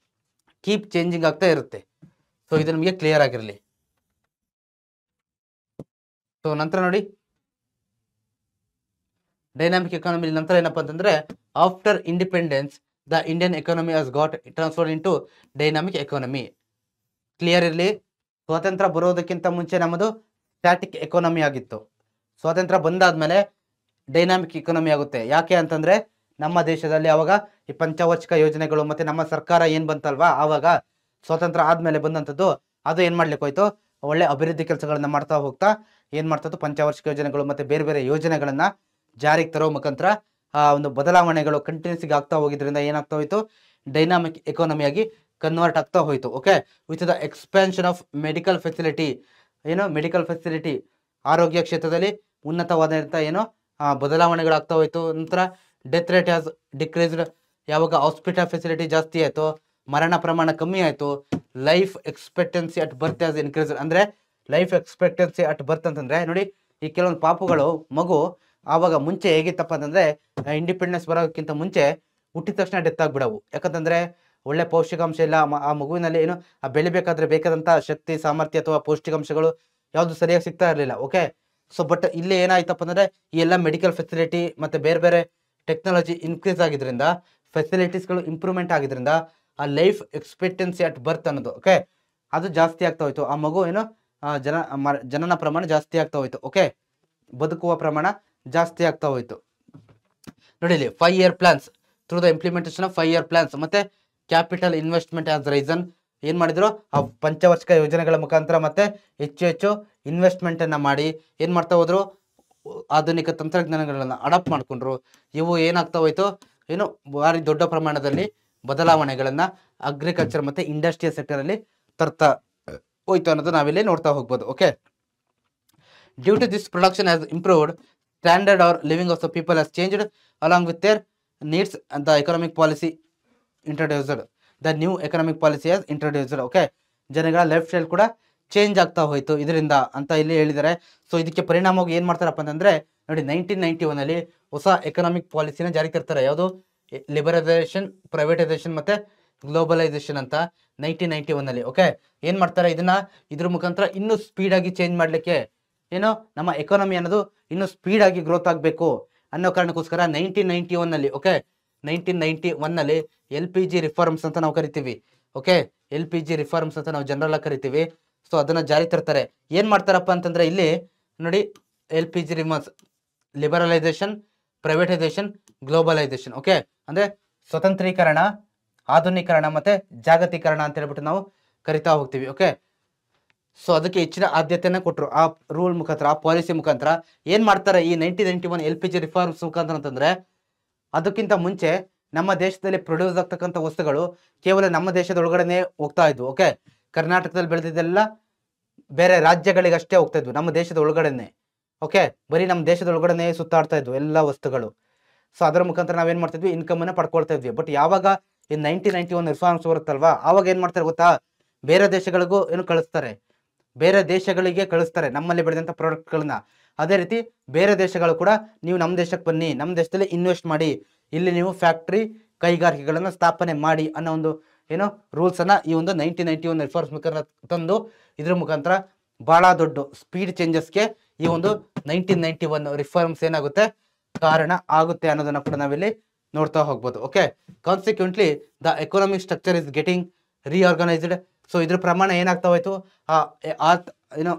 ಕೀಪ್ ಚೇಂಜಿಂಗ್ ಆಗ್ತಾ ಇರುತ್ತೆ. ಸೊ ಇದು ನಿಮಗೆ ಕ್ಲಿಯರ್ ಆಗಿರಲಿ. ಸೊ ನಂತರ ನೋಡಿ, ಡೈನಾಮಿಕ್ ಎಕಾನಮಿ ನಂತರ ಏನಪ್ಪಾ ಅಂತಂದ್ರೆ, after independence the Indian economy has got transfer into dynamic economy. Clear ಇರಲಿ, ಸ್ವಾತಂತ್ರ್ಯ ಬರೋದಕ್ಕಿಂತ ಮುಂಚೆ ನಮ್ಮದು ಸ್ಟ್ಯಾಟಿಕ್ ಎಕಾನಮಿ ಆಗಿತ್ತು. ಸ್ವಾತಂತ್ರ್ಯ ಬಂದಾದ್ಮೇಲೆ ಡೈನಾಮಿಕ್ ಎಕಾನಮಿ ಆಗುತ್ತೆ. ಯಾಕೆ ಅಂತಂದ್ರೆ, ನಮ್ಮ ದೇಶದಲ್ಲಿ ಅವಾಗ ಈ ಪಂಚವಾರ್ಷಿಕ ಯೋಜನೆಗಳು ಮತ್ತೆ ನಮ್ಮ ಸರ್ಕಾರ ಏನ್ ಬಂತಲ್ವಾ, ಆವಾಗ ಸ್ವಾತಂತ್ರ್ಯ ಆದ್ಮೇಲೆ ಬಂದಂಥದ್ದು, ಅದು ಏನ್ ಮಾಡ್ಲಿಕ್ಕೆ ಹೋಯ್ತು, ಒಳ್ಳೆ ಅಭಿವೃದ್ಧಿ ಕೆಲಸಗಳನ್ನ ಮಾಡ್ತಾ ಹೋಗ್ತಾ ಏನ್ ಮಾಡ್ತದ್ದು, ಪಂಚವಾರ್ಷಿಕ ಯೋಜನೆಗಳು ಮತ್ತೆ ಬೇರೆ ಬೇರೆ ಯೋಜನೆಗಳನ್ನ ಜಾರಿಗೆ ತರೋ ಮುಖಾಂತರ ಆ ಒಂದು ಬದಲಾವಣೆಗಳು ಕಂಟಿನ್ಯೂಸ್ಗೆ ಆಗ್ತಾ ಹೋಗಿದ್ರಿಂದ ಏನಾಗ್ತಾ ಹೋಯ್ತು, ಡೈನಾಮಿಕ್ ಎಕಾನಮಿ ಆಗಿ ಕನ್ವರ್ಟ್ ಆಗ್ತಾ ಹೋಯ್ತು. Okay, with the expansion of medical facility, ಏನೋ ಮೆಡಿಕಲ್ ಫೆಸಿಲಿಟಿ, ಆರೋಗ್ಯ ಕ್ಷೇತ್ರದಲ್ಲಿ ಉನ್ನತವಾದಂಥ ಏನೋ ಬದಲಾವಣೆಗಳಾಗ್ತಾ ಹೋಯ್ತು. ನಂತರ ಡೆತ್ ರೇಟ್ ಹ್ಯಾಸ್ ಡಿಕ್ರೀಸ್ಡ್, ಯಾವಾಗ ಹಾಸ್ಪಿಟಲ್ ಫೆಸಿಲಿಟಿ ಜಾಸ್ತಿ ಆಯಿತು, ಮರಣ ಪ್ರಮಾಣ ಕಮ್ಮಿ ಆಯಿತು. Life expectancy at birth has increase, ಅಂದರೆ ಲೈಫ್ ಎಕ್ಸ್ಪೆಕ್ಟೆನ್ಸಿ ಅಟ್ ಬರ್ತ್ ಅಂತಂದರೆ ನೋಡಿ, ಈ ಕೆಲವೊಂದು ಪಾಪುಗಳು ಮಗು ಆವಾಗ ಮುಂಚೆ ಹೇಗಿತ್ತಪ್ಪ ಅಂತಂದರೆ, ಇಂಡಿಪೆಂಡೆನ್ಸ್ ಬರೋಕ್ಕಿಂತ ಮುಂಚೆ ಹುಟ್ಟಿದ ತಕ್ಷಣ ಡೆತ್ ಆಗಿಬಿಡವು. ಯಾಕಂತಂದರೆ ಒಳ್ಳೆ ಪೌಷ್ಟಿಕಾಂಶ ಇಲ್ಲ, ಆ ಮಗುವಿನಲ್ಲಿ ಏನು ಬೆಳಿಬೇಕಾದ್ರೆ ಬೇಕಾದಂಥ ಶಕ್ತಿ, ಸಾಮರ್ಥ್ಯ ಅಥವಾ ಪೌಷ್ಟಿಕಾಂಶಗಳು ಯಾವುದು ಸರಿಯಾಗಿ ಸಿಗ್ತಾ ಇರಲಿಲ್ಲ. ಓಕೆ, ಸೊ ಬಟ್ ಇಲ್ಲಿ ಏನಾಯ್ತಪ್ಪ ಅಂದರೆ, ಈ ಎಲ್ಲ ಮೆಡಿಕಲ್ ಫೆಸಿಲಿಟಿ ಮತ್ತು ಬೇರೆ ಬೇರೆ ಟೆಕ್ನಾಲಜಿ ಇನ್ಕ್ರೀಸ್ ಆಗಿದ್ರಿಂದ, ಫೆಸಿಲಿಟೀಸ್ಗಳು ಇಂಪ್ರೂವ್ಮೆಂಟ್ ಆಗಿದ್ರಿಂದ, ಆ ಲೈಫ್ ಎಕ್ಸ್ಪೆಕ್ಟೆನ್ಸಿ ಅಟ್ ಬರ್ತ್ ಅನ್ನೋದು ಓಕೆ ಅದು ಜಾಸ್ತಿ ಆಗ್ತಾ ಹೋಯ್ತು. ಆ ಮಗು ಏನು ಜನನ ಪ್ರಮಾಣ ಜಾಸ್ತಿ ಆಗ್ತಾ ಹೋಯ್ತು. ಓಕೆ, ಬದುಕುವ ಪ್ರಮಾಣ ಜಾಸ್ತಿ ಆಗ್ತಾ ಹೋಯ್ತು. ನೋಡಿ ಇಲ್ಲಿ 5 year plans, through the implementation of 5 year plans ಮತ್ತೆ ಕ್ಯಾಪಿಟಲ್ ಇನ್ವೆಸ್ಟ್ಮೆಂಟ್ ಆಸ್ ರೈಸನ್, ಏನ್ ಮಾಡಿದ್ರು, ಆ ಪಂಚವಾರ್ಷಿಕ ಯೋಜನೆಗಳ ಮುಖಾಂತರ ಮತ್ತೆ ಹೆಚ್ಚು ಹೆಚ್ಚು ಇನ್ವೆಸ್ಟ್ಮೆಂಟ್ ಅನ್ನ ಮಾಡಿ ಏನ್ ಮಾಡ್ತಾ ಹೋದ್ರು, ಆಧುನಿಕ ತಂತ್ರಜ್ಞಾನಗಳನ್ನ ಅಡಾಪ್ಟ್ ಮಾಡ್ಕೊಂಡ್ರು. ಇವು ಏನಾಗ್ತಾ ಹೋಯ್ತು, ಏನು ಭಾರಿ ದೊಡ್ಡ ಪ್ರಮಾಣದಲ್ಲಿ ಬದಲಾವಣೆಗಳನ್ನ ಅಗ್ರಿಕಲ್ಚರ್ ಮತ್ತೆ ಇಂಡಸ್ಟ್ರಿಯಲ್ ಸೆಕ್ಟರ್ ಅಲ್ಲಿ ತರ್ತಾ ಹೋಯ್ತು ಅನ್ನೋದು ನಾವಿಲ್ಲಿ ನೋಡ್ತಾ ಹೋಗ್ಬೋದು. Okay, due to this production has improved, standard are living of the people has changed along with their needs, the economic policy introduced, the new economic policy has introduced. Okay, ಜನಗಳ lifestyle ಕೂಡ change ಆಗ್ತಾ ಹೋಯ್ತು ಇದರಿಂದ ಅಂತ ಇಲ್ಲಿ ಹೇಳಿದ್ದಾರೆ. So ಇದಕ್ಕೆ ಪರಿಣಾಮವಾಗಿ ಏನ್ ಮಾಡ್ತಾರಪ್ಪ ಅಂತಂದ್ರೆ, ನೋಡಿ 1991 ಅಲ್ಲಿ ಹೊಸ ಎಕನಾಮಿಕ್ ಪಾಲಿಸಿನ ಜಾರಿಗೆ ತರ್ತಾರೆ. ಯಾವುದು, ಲಿಬರಲೈಸೇಷನ್, ಪ್ರೈವೇಟೈಸೇಷನ್ ಮತ್ತೆ ಗ್ಲೋಬಲೈಸೇಷನ್ ಅಂತ 1991 ಅಲ್ಲಿ. ಓಕೆ, ಏನ್ ಮಾಡ್ತಾರೆ, ಇದ್ರ ಮುಖಾಂತರ ಇನ್ನೂ ಸ್ಪೀಡ್ ಆಗಿ ಚೇಂಜ್ ಮಾಡ್ಲಿಕ್ಕೆ, ಏನೋ ನಮ್ಮ ಎಕಾನಮಿ ಅನ್ನೋದು ಇನ್ನೂ ಸ್ಪೀಡ್ ಆಗಿ ಗ್ರೋತ್ ಆಗಬೇಕು ಅನ್ನೋ ಕಾರಣಕ್ಕೋಸ್ಕರ 1991 ಅಲ್ಲಿ, ಓಕೆ 1991 ನಲ್ಲಿ LPG ರಿಫಾರ್ಮ್ಸ್ ಅಂತ ನಾವು ಕರಿತೀವಿ. ಓಕೆ, LPG ರಿಫಾರ್ಮ್ಸ್ ಅಂತ ನಾವು ಜನರಲ್ ಆಗಿ ಕರಿತೀವಿ. ಸೊ ಅದನ್ನ ಜಾರಿ ತರ್ತಾರೆ. ಏನ್ ಮಾಡ್ತಾರಪ್ಪ ಅಂತಂದ್ರೆ, ಇಲ್ಲಿ ನೋಡಿ LPG reforms, liberalisation, privatisation, globalisation. Okay, ಅಂದ್ರೆ ಸ್ವತಂತ್ರೀಕರಣ, ಆಧುನೀಕರಣ ಮತ್ತೆ ಜಾಗತೀಕರಣ ಅಂತ ಹೇಳ್ಬಿಟ್ಟು ನಾವು ಕರಿತಾ ಹೋಗ್ತೀವಿ. ಓಕೆ, ಸೊ ಅದಕ್ಕೆ ಹೆಚ್ಚಿನ ಆದ್ಯತೆಯನ್ನ ಕೊಟ್ಟರು ಆ ರೂಲ್ ಮುಖಾಂತರ, ಆ ಪಾಲಿಸಿ ಮುಖಾಂತರ. ಏನ್ ಮಾಡ್ತಾರೆ ಈ 1991 LPG ರಿಫಾರ್ಮ್ಸ್ ಮುಖಾಂತರ ಅಂತಂದ್ರೆ, ಅದಕ್ಕಿಂತ ಮುಂಚೆ ನಮ್ಮ ದೇಶದಲ್ಲಿ ಪ್ರೊಡ್ಯೂಸ್ ಆಗ್ತಕ್ಕಂಥ ವಸ್ತುಗಳು ಕೇವಲ ನಮ್ಮ ದೇಶದ ಒಳಗಡೆನೆ ಹೋಗ್ತಾ ಇದ್ವು. ಓಕೆ, ಕರ್ನಾಟಕದಲ್ಲಿ ಬೆಳೆದಿದ್ದೆಲ್ಲ ಬೇರೆ ರಾಜ್ಯಗಳಿಗೆ ಅಷ್ಟೇ ಹೋಗ್ತಾ ಇದ್ವು, ನಮ್ಮ ದೇಶದ ಒಳಗಡೆನೆ. ಓಕೆ, ಬರೀ ನಮ್ಮ ದೇಶದ ಒಳಗಡೆನೆ ಸುತ್ತಾಡ್ತಾ ಇದ್ವು ಎಲ್ಲ ವಸ್ತುಗಳು. ಸೊ ಅದರ ಮುಖಾಂತರ ನಾವೇನ್ ಮಾಡ್ತಿದ್ವಿ, ಇನ್ಕಮ್ ಅನ್ನ ಪಡ್ಕೊಳ್ತಾ ಇದ್ವಿ. ಬಟ್ ಯಾವಾಗ ಈ 1991 ರಿಫಾರ್ಮ್ಸ್ ಬರುತ್ತಲ್ವಾ, ಆವಾಗ ಏನ್ ಮಾಡ್ತಾರೆ ಗೊತ್ತಾ, ಬೇರೆ ದೇಶಗಳಿಗೂ ಏನು ಕಳಿಸ್ತಾರೆ, ಬೇರೆ ದೇಶಗಳಿಗೆ ಕಳಿಸ್ತಾರೆ ನಮ್ಮಲ್ಲಿ ಬೆಳೆದಂಥ ಪ್ರಾಡಕ್ಟ್ಗಳನ್ನ. ಅದೇ ರೀತಿ ಬೇರೆ ದೇಶಗಳು ಕೂಡ ನೀವು ನಮ್ಮ ದೇಶಕ್ಕೆ ಬನ್ನಿ, ನಮ್ಮ ದೇಶದಲ್ಲಿ ಇನ್ವೆಸ್ಟ್ ಮಾಡಿ, ಇಲ್ಲಿ ನೀವು ಫ್ಯಾಕ್ಟ್ರಿ ಕೈಗಾರಿಕೆಗಳನ್ನ ಸ್ಥಾಪನೆ ಮಾಡಿ ಅನ್ನೋ ಒಂದು ಏನೋ ರೂಲ್ಸ್ ಅನ್ನ ಈ ಒಂದು 1991 ರಿಫಾರ್ಮ್ಸ್ ಮುಖಾಂತರ ತಂದು, ಇದ್ರ ಮುಖಾಂತರ ಬಹಳ ದೊಡ್ಡ ಸ್ಪೀಡ್ ಚೇಂಜಸ್ಗೆ ಈ ಒಂದು 1991 ರಿಫಾರ್ಮ್ಸ್ ಏನಾಗುತ್ತೆ, ಕಾರಣ ಆಗುತ್ತೆ ಅನ್ನೋದನ್ನ ಕೂಡ ನಾವಿಲ್ಲಿ ನೋಡ್ತಾ ಹೋಗ್ಬೋದು. Okay, consequently the economic structure is getting reorganised. So ಇದ್ರ ಪ್ರಮಾಣ ಏನಾಗ್ತಾ ಹೋಯ್ತು, ಏನೋ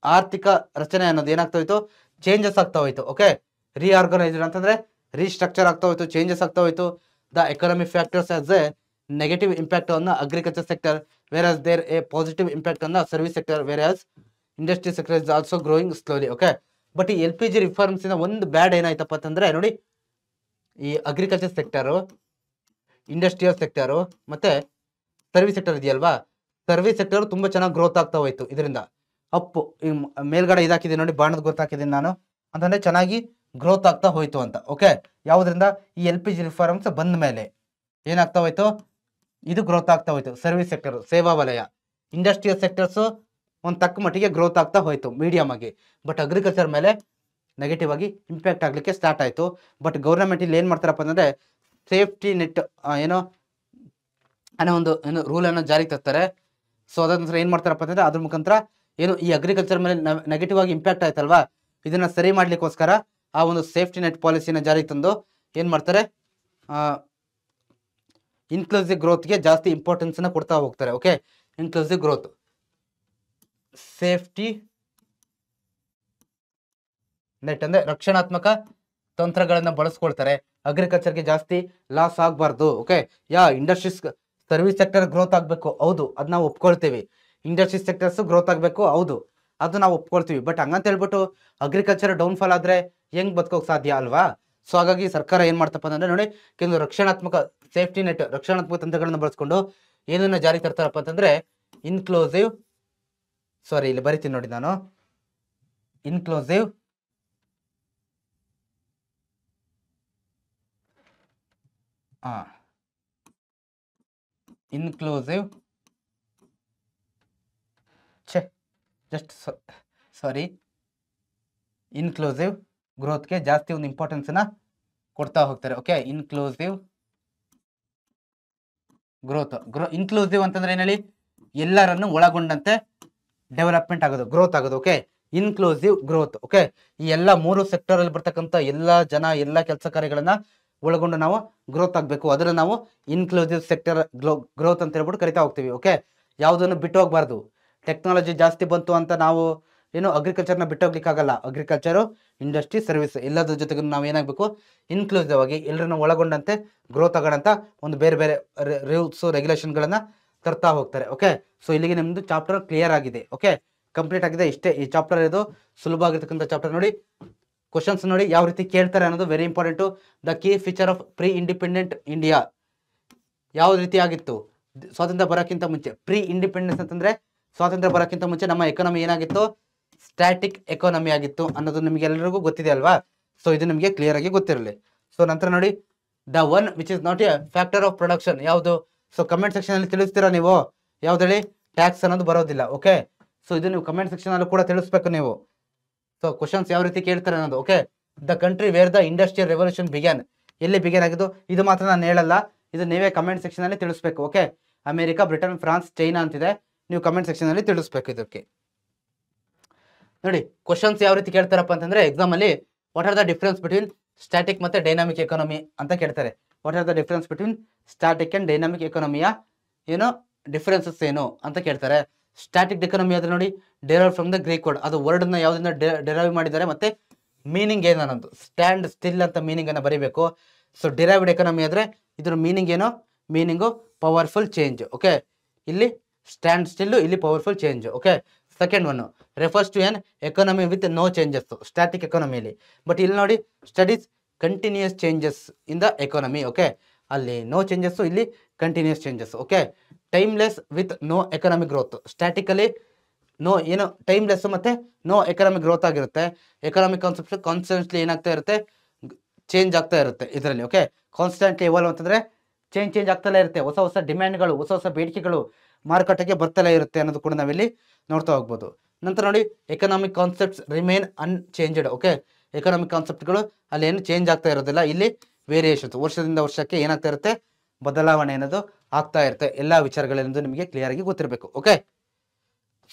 ಆರ್ಥಿಕ ರಚನೆ ಅನ್ನೋದು ಏನಾಗ್ತಾ ಹೋಯ್ತು, ಚೇಂಜಸ್ ಆಗ್ತಾ ಹೋಯ್ತು. ಓಕೆ, ರಿಆರ್ಗನೈಸ್ಡ್ ಅಂತಂದ್ರೆ ರೀಸ್ಟ್ರಕ್ಚರ್ ಆಗ್ತಾ ಹೋಯ್ತು, ಚೇಂಜಸ್ ಆಗ್ತಾ ಹೋಯ್ತು. The economic factors has a negative impact on the agriculture sector, whereas there a positive impact on the service sector, whereas industry sector is also growing slowly. Okay, but ಈ LPG reforms ಇಂದ ಒಂದು bad ಏನಾಯ್ತಪ್ಪ ಅಂತಂದ್ರೆ, ನೋಡಿ ಈ agriculture sector, industrial sector ಮತ್ತೆ service sector ಇದೆಯಲ್ವಾ, service sector ತುಂಬಾ ಚೆನ್ನಾಗಿ ಗ್ರೋತ್ ಆಗ್ತಾ ಹೋಯ್ತು ಇದರಿಂದ. ಅಪ್ಪು ಈ ಮೇಲ್ಗಡೆ ಇದಾಕಿದ್ದೀನಿ ನೋಡಿ, ಬಾಣದ ಗೊತ್ತಾಕಿದ್ದೀನಿ ನಾನು, ಅಂತಂದ್ರೆ ಚೆನ್ನಾಗಿ ಗ್ರೋತ್ ಆಗ್ತಾ ಹೋಯ್ತು ಅಂತ. ಓಕೆ, ಯಾವುದರಿಂದ? ಈ LPG ರಿಫಾರ್ಮ್ಸ್ ಬಂದ ಮೇಲೆ ಏನಾಗ್ತಾ ಹೋಯ್ತು, ಇದು ಗ್ರೋತ್ ಆಗ್ತಾ ಹೋಯ್ತು. ಸರ್ವಿಸ್ ಸೆಕ್ಟರ್, ಸೇವಾ ವಲಯ, ಇಂಡಸ್ಟ್ರಿಯಲ್ ಸೆಕ್ಟರ್ಸ್ ಒಂದು ತಕ್ಕ ಮಟ್ಟಿಗೆ ಗ್ರೋತ್ ಆಗ್ತಾ ಹೋಯ್ತು ಮೀಡಿಯಮ್ ಆಗಿ. ಬಟ್ ಅಗ್ರಿಕಲ್ಚರ್ ಮೇಲೆ ನೆಗೆಟಿವ್ ಆಗಿ ಇಂಪ್ಯಾಕ್ಟ್ ಆಗ್ಲಿಕ್ಕೆ ಸ್ಟಾರ್ಟ್ ಆಯ್ತು. ಬಟ್ ಗೌರ್ಮೆಂಟ್ ಇಲ್ಲಿ ಏನ್ ಮಾಡ್ತಾರಪ್ಪ ಅಂದ್ರೆ ಸೇಫ್ಟಿ ನೆಟ್ ಏನೋ ಅನ್ನೋ ಒಂದು ರೂಲ್ ಅನ್ನು ಜಾರಿಗೆ ತರ್ತಾರೆ. ಸೊ ಅದ ನಂತರ ಏನ್ ಮಾಡ್ತಾರಪ್ಪ ಅಂದ್ರೆ ಅದ್ರ ಮುಖಾಂತರ ಏನು ಈ ಅಗ್ರಿಕಲ್ಚರ್ ಮೇಲೆ ನೆಗೆಟಿವ್ ಆಗಿ ಇಂಪ್ಯಾಕ್ಟ್ ಆಯ್ತಲ್ವಾ, ಇದನ್ನ ಸರಿ ಮಾಡ್ಲಿಕ್ಕೋಸ್ಕರ ಆ ಒಂದು ಸೇಫ್ಟಿ ನೆಟ್ ಪಾಲಿಸಿನ ಜಾರಿಗೆ ತಂದು ಏನ್ ಮಾಡ್ತಾರೆ, ಇನ್ಕ್ಲೂಸಿವ್ ಗ್ರೋತ್ಗೆ ಜಾಸ್ತಿ ಇಂಪಾರ್ಟೆನ್ಸ್ ನ ಕೊಡ್ತಾ ಹೋಗ್ತಾರೆ. Okay, inclusive growth, safety net ಅಂದ್ರೆ ರಕ್ಷಣಾತ್ಮಕ ತಂತ್ರಗಳನ್ನ ಬಳಸ್ಕೊಳ್ತಾರೆ. ಅಗ್ರಿಕಲ್ಚರ್ಗೆ ಜಾಸ್ತಿ ಲಾಸ್ ಆಗಬಾರ್ದು. Okay, industries service sector growth ಆಗಬೇಕು, ಹೌದು, ಅದು ನಾವು ಒಪ್ಕೊಳ್ತೀವಿ. ಇಂಡಸ್ಟ್ರಿ ಸೆಕ್ಟರ್ಸ್ ಗ್ರೋತ್ ಆಗಬೇಕು, ಹೌದು, ಅದು ನಾವು ಒಪ್ಕೊಳ್ತೀವಿ. ಬಟ್ ಹಂಗಂತ ಹೇಳ್ಬಿಟ್ಟು ಅಗ್ರಿಕಲ್ಚರ್ ಡೌನ್ಫಾಲ್ ಆದ್ರೆ ಹೆಂಗ್ ಬದುಕೋಕ್ ಸಾಧ್ಯ ಅಲ್ವಾ? ಸೊ ಹಾಗಾಗಿ ಸರ್ಕಾರ ಏನ್ ಮಾಡ್ತಪ್ಪ ಅಂದ್ರೆ ನೋಡಿ, ಕೆಲವು ರಕ್ಷಣಾತ್ಮಕ ಸೇಫ್ಟಿ ನೆಟ್, ರಕ್ಷಣಾತ್ಮಕ ತಂತ್ರಗಳನ್ನ ಬಳಸ್ಕೊಂಡು ಏನನ್ನ ಜಾರಿ ತರ್ತಾರಪ್ಪ ಅಂತಂದ್ರೆ ಇನ್ಕ್ಲೂಸಿವ್, ಸಾರಿ ಇಲ್ಲಿ ಬರಿತೀನಿ ನೋಡಿ ನಾನು, ಇನ್ಕ್ಲೂಸಿವ್ ಇನ್ಕ್ಲೂಸಿವ್ ಇನ್ಕ್ಲೂಸಿವ್ ಗ್ರೋತ್ಗೆ ಜಾಸ್ತಿ ಒಂದು ಇಂಪಾರ್ಟೆನ್ಸ್ ನ ಕೊಡ್ತಾ ಹೋಗ್ತಾರೆ. Okay, inclusive growth. ಇನ್ಕ್ಲೂಸಿವ್ ಅಂತಂದ್ರೆ ಏನ್ ಹೇಳಿ, ಎಲ್ಲರನ್ನು ಒಳಗೊಂಡಂತೆ ಡೆವಲಪ್ಮೆಂಟ್ ಆಗೋದು, ಗ್ರೋತ್ ಆಗೋದು. Okay, inclusive growth. ಓಕೆ, ಈ ಎಲ್ಲ 3 ಸೆಕ್ಟರ್ ಅಲ್ಲಿ ಬರ್ತಕ್ಕಂಥ ಎಲ್ಲ ಜನ, ಎಲ್ಲ ಕೆಲಸ ಕಾರ್ಯಗಳನ್ನ ಒಳಗೊಂಡು ನಾವು ಗ್ರೋತ್ ಆಗಬೇಕು. ಅದನ್ನ ನಾವು ಇನ್ಕ್ಲೂಸಿವ್ ಸೆಕ್ಟರ್ ಗ್ರೋತ್ ಅಂತ ಹೇಳ್ಬಿಟ್ಟು ಕರಿತಾ ಹೋಗ್ತೀವಿ. ಓಕೆ, ಯಾವುದನ್ನು ಬಿಟ್ಟು ಹೋಗ್ಬಾರ್ದು. ಟೆಕ್ನಾಲಜಿ ಜಾಸ್ತಿ ಬಂತು ಅಂತ ನಾವು ಏನು ಅಗ್ರಿಕಲ್ಚರ್ನ ಬಿಟ್ಟು ಹೋಗ್ಲಿಕ್ಕಾಗಲ್ಲ. ಅಗ್ರಿಕಲ್ಚರು, ಇಂಡಸ್ಟ್ರಿ, ಸರ್ವಿಸ್ ಎಲ್ಲದ್ರ ಜೊತೆಗೂ ನಾವು ಏನಾಗಬೇಕು, ಇನ್ಕ್ಲೂಸಿವ್ ಆಗಿ ಎಲ್ಲರನ್ನ ಒಳಗೊಂಡಂತೆ ಗ್ರೋತ್ ಆಗೋಣಂತ ಒಂದು ಬೇರೆ ಬೇರೆ ರೂಲ್ಸ್ ರೆಗ್ಯುಲೇಷನ್ಗಳನ್ನ ತರ್ತಾ ಹೋಗ್ತಾರೆ. ಓಕೆ, ಸೊ ಇಲ್ಲಿಗೆ ನಿಮ್ದು ಚಾಪ್ಟರ್ ಕ್ಲಿಯರ್ ಆಗಿದೆ. ಓಕೆ, ಕಂಪ್ಲೀಟ್ ಆಗಿದೆ. ಇಷ್ಟೇ ಈ ಚಾಪ್ಟರ್, ಇದು ಸುಲಭ ಆಗಿರ್ತಕ್ಕಂಥ ಚಾಪ್ಟರ್. ನೋಡಿ ಕ್ವಶನ್ಸ್ ನೋಡಿ ಯಾವ ರೀತಿ ಕೇಳ್ತಾರೆ ಅನ್ನೋದು very important. The key feature of pre independent India ಯಾವ ರೀತಿ ಆಗಿತ್ತು ಸ್ವಾತಂತ್ರ್ಯ ಬರೋಕ್ಕಿಂತ ಮುಂಚೆ? ಪ್ರೀ ಇಂಡಿಪೆಂಡೆನ್ಸ್ ಅಂತಂದ್ರೆ ಸ್ವಾತಂತ್ರ್ಯ ಬರೋಕ್ಕಿಂತ ಮುಂಚೆ ನಮ್ಮ ಎಕಾನಮಿ ಏನಾಗಿತ್ತು, ಸ್ಟ್ಯಾಟಿಕ್ ಎಕಾನಮಿ ಆಗಿತ್ತು ಅನ್ನೋದು ನಿಮಗೆ ಎಲ್ಲರಿಗೂ ಗೊತ್ತಿದೆ ಅಲ್ವಾ? ಸೊ ಇದು ನಿಮಗೆ ಕ್ಲಿಯರ್ ಆಗಿ ಗೊತ್ತಿರಲಿ. ಸೊ ನಂತರ ನೋಡಿ, the one which is not A factor of production ಯಾವುದು? ಸೊ ಕಮೆಂಟ್ ಸೆಕ್ಷನ್ ಅಲ್ಲಿ ತಿಳಿಸ್ತೀರಾ ನೀವು, ಯಾವ್ದೇಳಿ? ಟ್ಯಾಕ್ಸ್ ಅನ್ನೋದು ಬರೋದಿಲ್ಲ. ಓಕೆ, ಸೊ ಇದು ನೀವು ಕಮೆಂಟ್ ಸೆಕ್ಷನ್ ಅಲ್ಲೂ ಕೂಡ ತಿಳಿಸ್ಬೇಕು ನೀವು. ಸೊ ಕ್ವಶನ್ಸ್ ಯಾವ ರೀತಿ ಕೇಳ್ತಾರೆ ಅನ್ನೋದು. Okay, the country wear the industrial revolution began, ಎಲ್ಲಿ ಬಿಗ್ಯಾನ್ ಆಗಿದ್ದು ಇದು ಮಾತ್ರ ನಾನು ಹೇಳಲ್ಲ, ಇದು ನೀವೇ ಕಮೆಂಟ್ ಸೆಕ್ಷನ್ ಅಲ್ಲಿ ತಿಳಿಸ್ಬೇಕು. Okay, America, Britain, France, China ಅಂತಿದೆ, ನೀವು ಕಮೆಂಟ್ ಸೆಕ್ಷನ್ ಅಲ್ಲಿ ತಿಳಿಸ್ಬೇಕು. ಇದಕ್ಕೆ ನೋಡಿ ಕ್ವಶನ್ಸ್ ಯಾವ ರೀತಿ ಕೇಳ್ತಾರಪ್ಪ ಅಂತಂದ್ರೆ ಎಕ್ಸಾಮ್ ಅಲ್ಲಿ, what are the difference between static ಮತ್ತೆ ಡೈನಾಮಿಕ್ ಎಕಾನಮಿ ಅಂತ ಕೇಳ್ತಾರೆ. What are the difference between static and dynamic ಎಕಾನಮಿಯ ಏನು ಡಿಫರೆನ್ಸಸ್ ಏನು ಅಂತ ಕೇಳ್ತಾರೆ. ಸ್ಟ್ಯಾಟಿಕ್ ಎಕಾನಮಿ ಆದ್ರೆ ನೋಡಿ, derive from the Greek word, ಅದು ವರ್ಡ್ ನ ಯಾವ್ದನ್ನ ಡೆರೈವ್ ಮಾಡಿದ್ದಾರೆ, ಮತ್ತೆ ಮೀನಿಂಗ್ ಏನು ಅನ್ನೋದು, ಸ್ಟ್ಯಾಂಡ್ ಸ್ಟಿಲ್ ಅಂತ ಮೀನಿಂಗ್ ಅನ್ನ ಬರೀಬೇಕು. ಸೊ ಡಿರೈವ್ಡ್ ಎಕಾನಮಿ ಆದ್ರೆ ಇದ್ರ ಮೀನಿಂಗ್ ಏನು? Meaning powerful change. ಓಕೆ, ಇಲ್ಲಿ ಸ್ಟ್ಯಾಂಡ್ ಸ್ಟಿಲ್, ಇಲ್ಲಿ powerful change. Okay, second one refers to an economy with no changes, static ಎಕಾನಮಿಲಿ. ಬಟ್ ಇಲ್ಲಿ ನೋಡಿ, studies continues changes in the economy. Okay, ಅಲ್ಲಿ no changes, ಇಲ್ಲಿ continues changes. Okay, timeless with no economic growth, statically no ಏನು timeless ಮತ್ತೆ no economic growth ಆಗಿರುತ್ತೆ. Economic concept constantly ಏನಾಗ್ತಾ ಇರುತ್ತೆ, ಚೇಂಜ್ ಆಗ್ತಾ ಇರುತ್ತೆ ಇದರಲ್ಲಿ. ಓಕೆ, ಕಾನ್ಸ್ಟೆಂಟ್ಲಿ ಎವಾಲ್ವ್ ಅಂತಂದ್ರೆ ಚೇಂಜ್ ಆಗ್ತಲೇ ಇರುತ್ತೆ, ಹೊಸ ಹೊಸ ಡಿಮ್ಯಾಂಡ್ಗಳು, ಹೊಸ ಹೊಸ ಬೇಡಿಕೆಗಳು ಮಾರುಕಟ್ಟೆಗೆ ಬರ್ತಲೇ ಇರುತ್ತೆ ಅನ್ನೋದು ಕೂಡ ನಾವಿಲ್ಲಿ ನೋಡ್ತಾ ಹೋಗ್ಬೋದು. ನಂತರ ನೋಡಿ, economic concepts remain unchanged. Okay, economic ಕಾನ್ಸೆಪ್ಟ್ಗಳು ಅಲ್ಲಿ ಏನು ಚೇಂಜ್ ಆಗ್ತಾ ಇರೋದಿಲ್ಲ, ಇಲ್ಲಿ ವೇರಿಯೇಷನ್ಸ್ ವರ್ಷದಿಂದ ವರ್ಷಕ್ಕೆ ಏನಾಗ್ತಾ ಇರುತ್ತೆ, ಬದಲಾವಣೆ ಅನ್ನೋದು ಆಗ್ತಾ ಇರುತ್ತೆ. ಎಲ್ಲ ವಿಚಾರಗಳೆಂದು ನಿಮಗೆ ಕ್ಲಿಯರ್ ಆಗಿ ಗೊತ್ತಿರಬೇಕು. ಓಕೆ,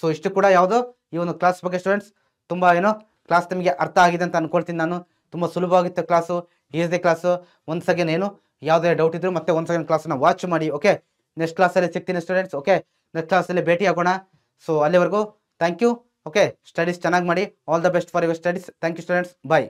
ಸೊ ಇಷ್ಟು ಕೂಡ ಯಾವುದು ಈ ಒಂದು ಕ್ಲಾಸ್ ಬಗ್ಗೆ ಸ್ಟೂಡೆಂಟ್ಸ್, ತುಂಬಾ ಏನೋ ಕ್ಲಾಸ್ ನಿಮಗೆ ಅರ್ಥ ಆಗಿದೆ ಅಂತ ಅನ್ಕೊಳ್ತೀನಿ ನಾನು. ತುಂಬಾ ಸುಲಭವಾಗಿತ್ತು ಕ್ಲಾಸು, ಈಸಿ ಕ್ಲಾಸು. ಒಂದ್ ಸೆಕೆಂಡ್ ಏನು ಯಾವುದೇ ಡೌಟ್ ಇದ್ರು ಮತ್ತೆ ಒಂದ್ ಸೆಕೆಂಡ್ ಕ್ಲಾಸ್ನ ವಾಚ್ ಮಾಡಿ. ಓಕೆ, ನೆಕ್ಸ್ಟ್ ಕ್ಲಾಸಲ್ಲಿ ಸಿಗ್ತೀನಿ ಸ್ಟೂಡೆಂಟ್ಸ್. ಓಕೆ, ನೆಕ್ಸ್ಟ್ ಕ್ಲಾಸಲ್ಲಿ ಭೇಟಿ ಆಗೋಣ. ಸೊ ಅಲ್ಲಿವರೆಗೂ ಥ್ಯಾಂಕ್ ಯು. ಓಕೆ, ಸ್ಟಡೀಸ್ ಚೆನ್ನಾಗಿ ಮಾಡಿ. All the best for your studies. Thank you students, bye.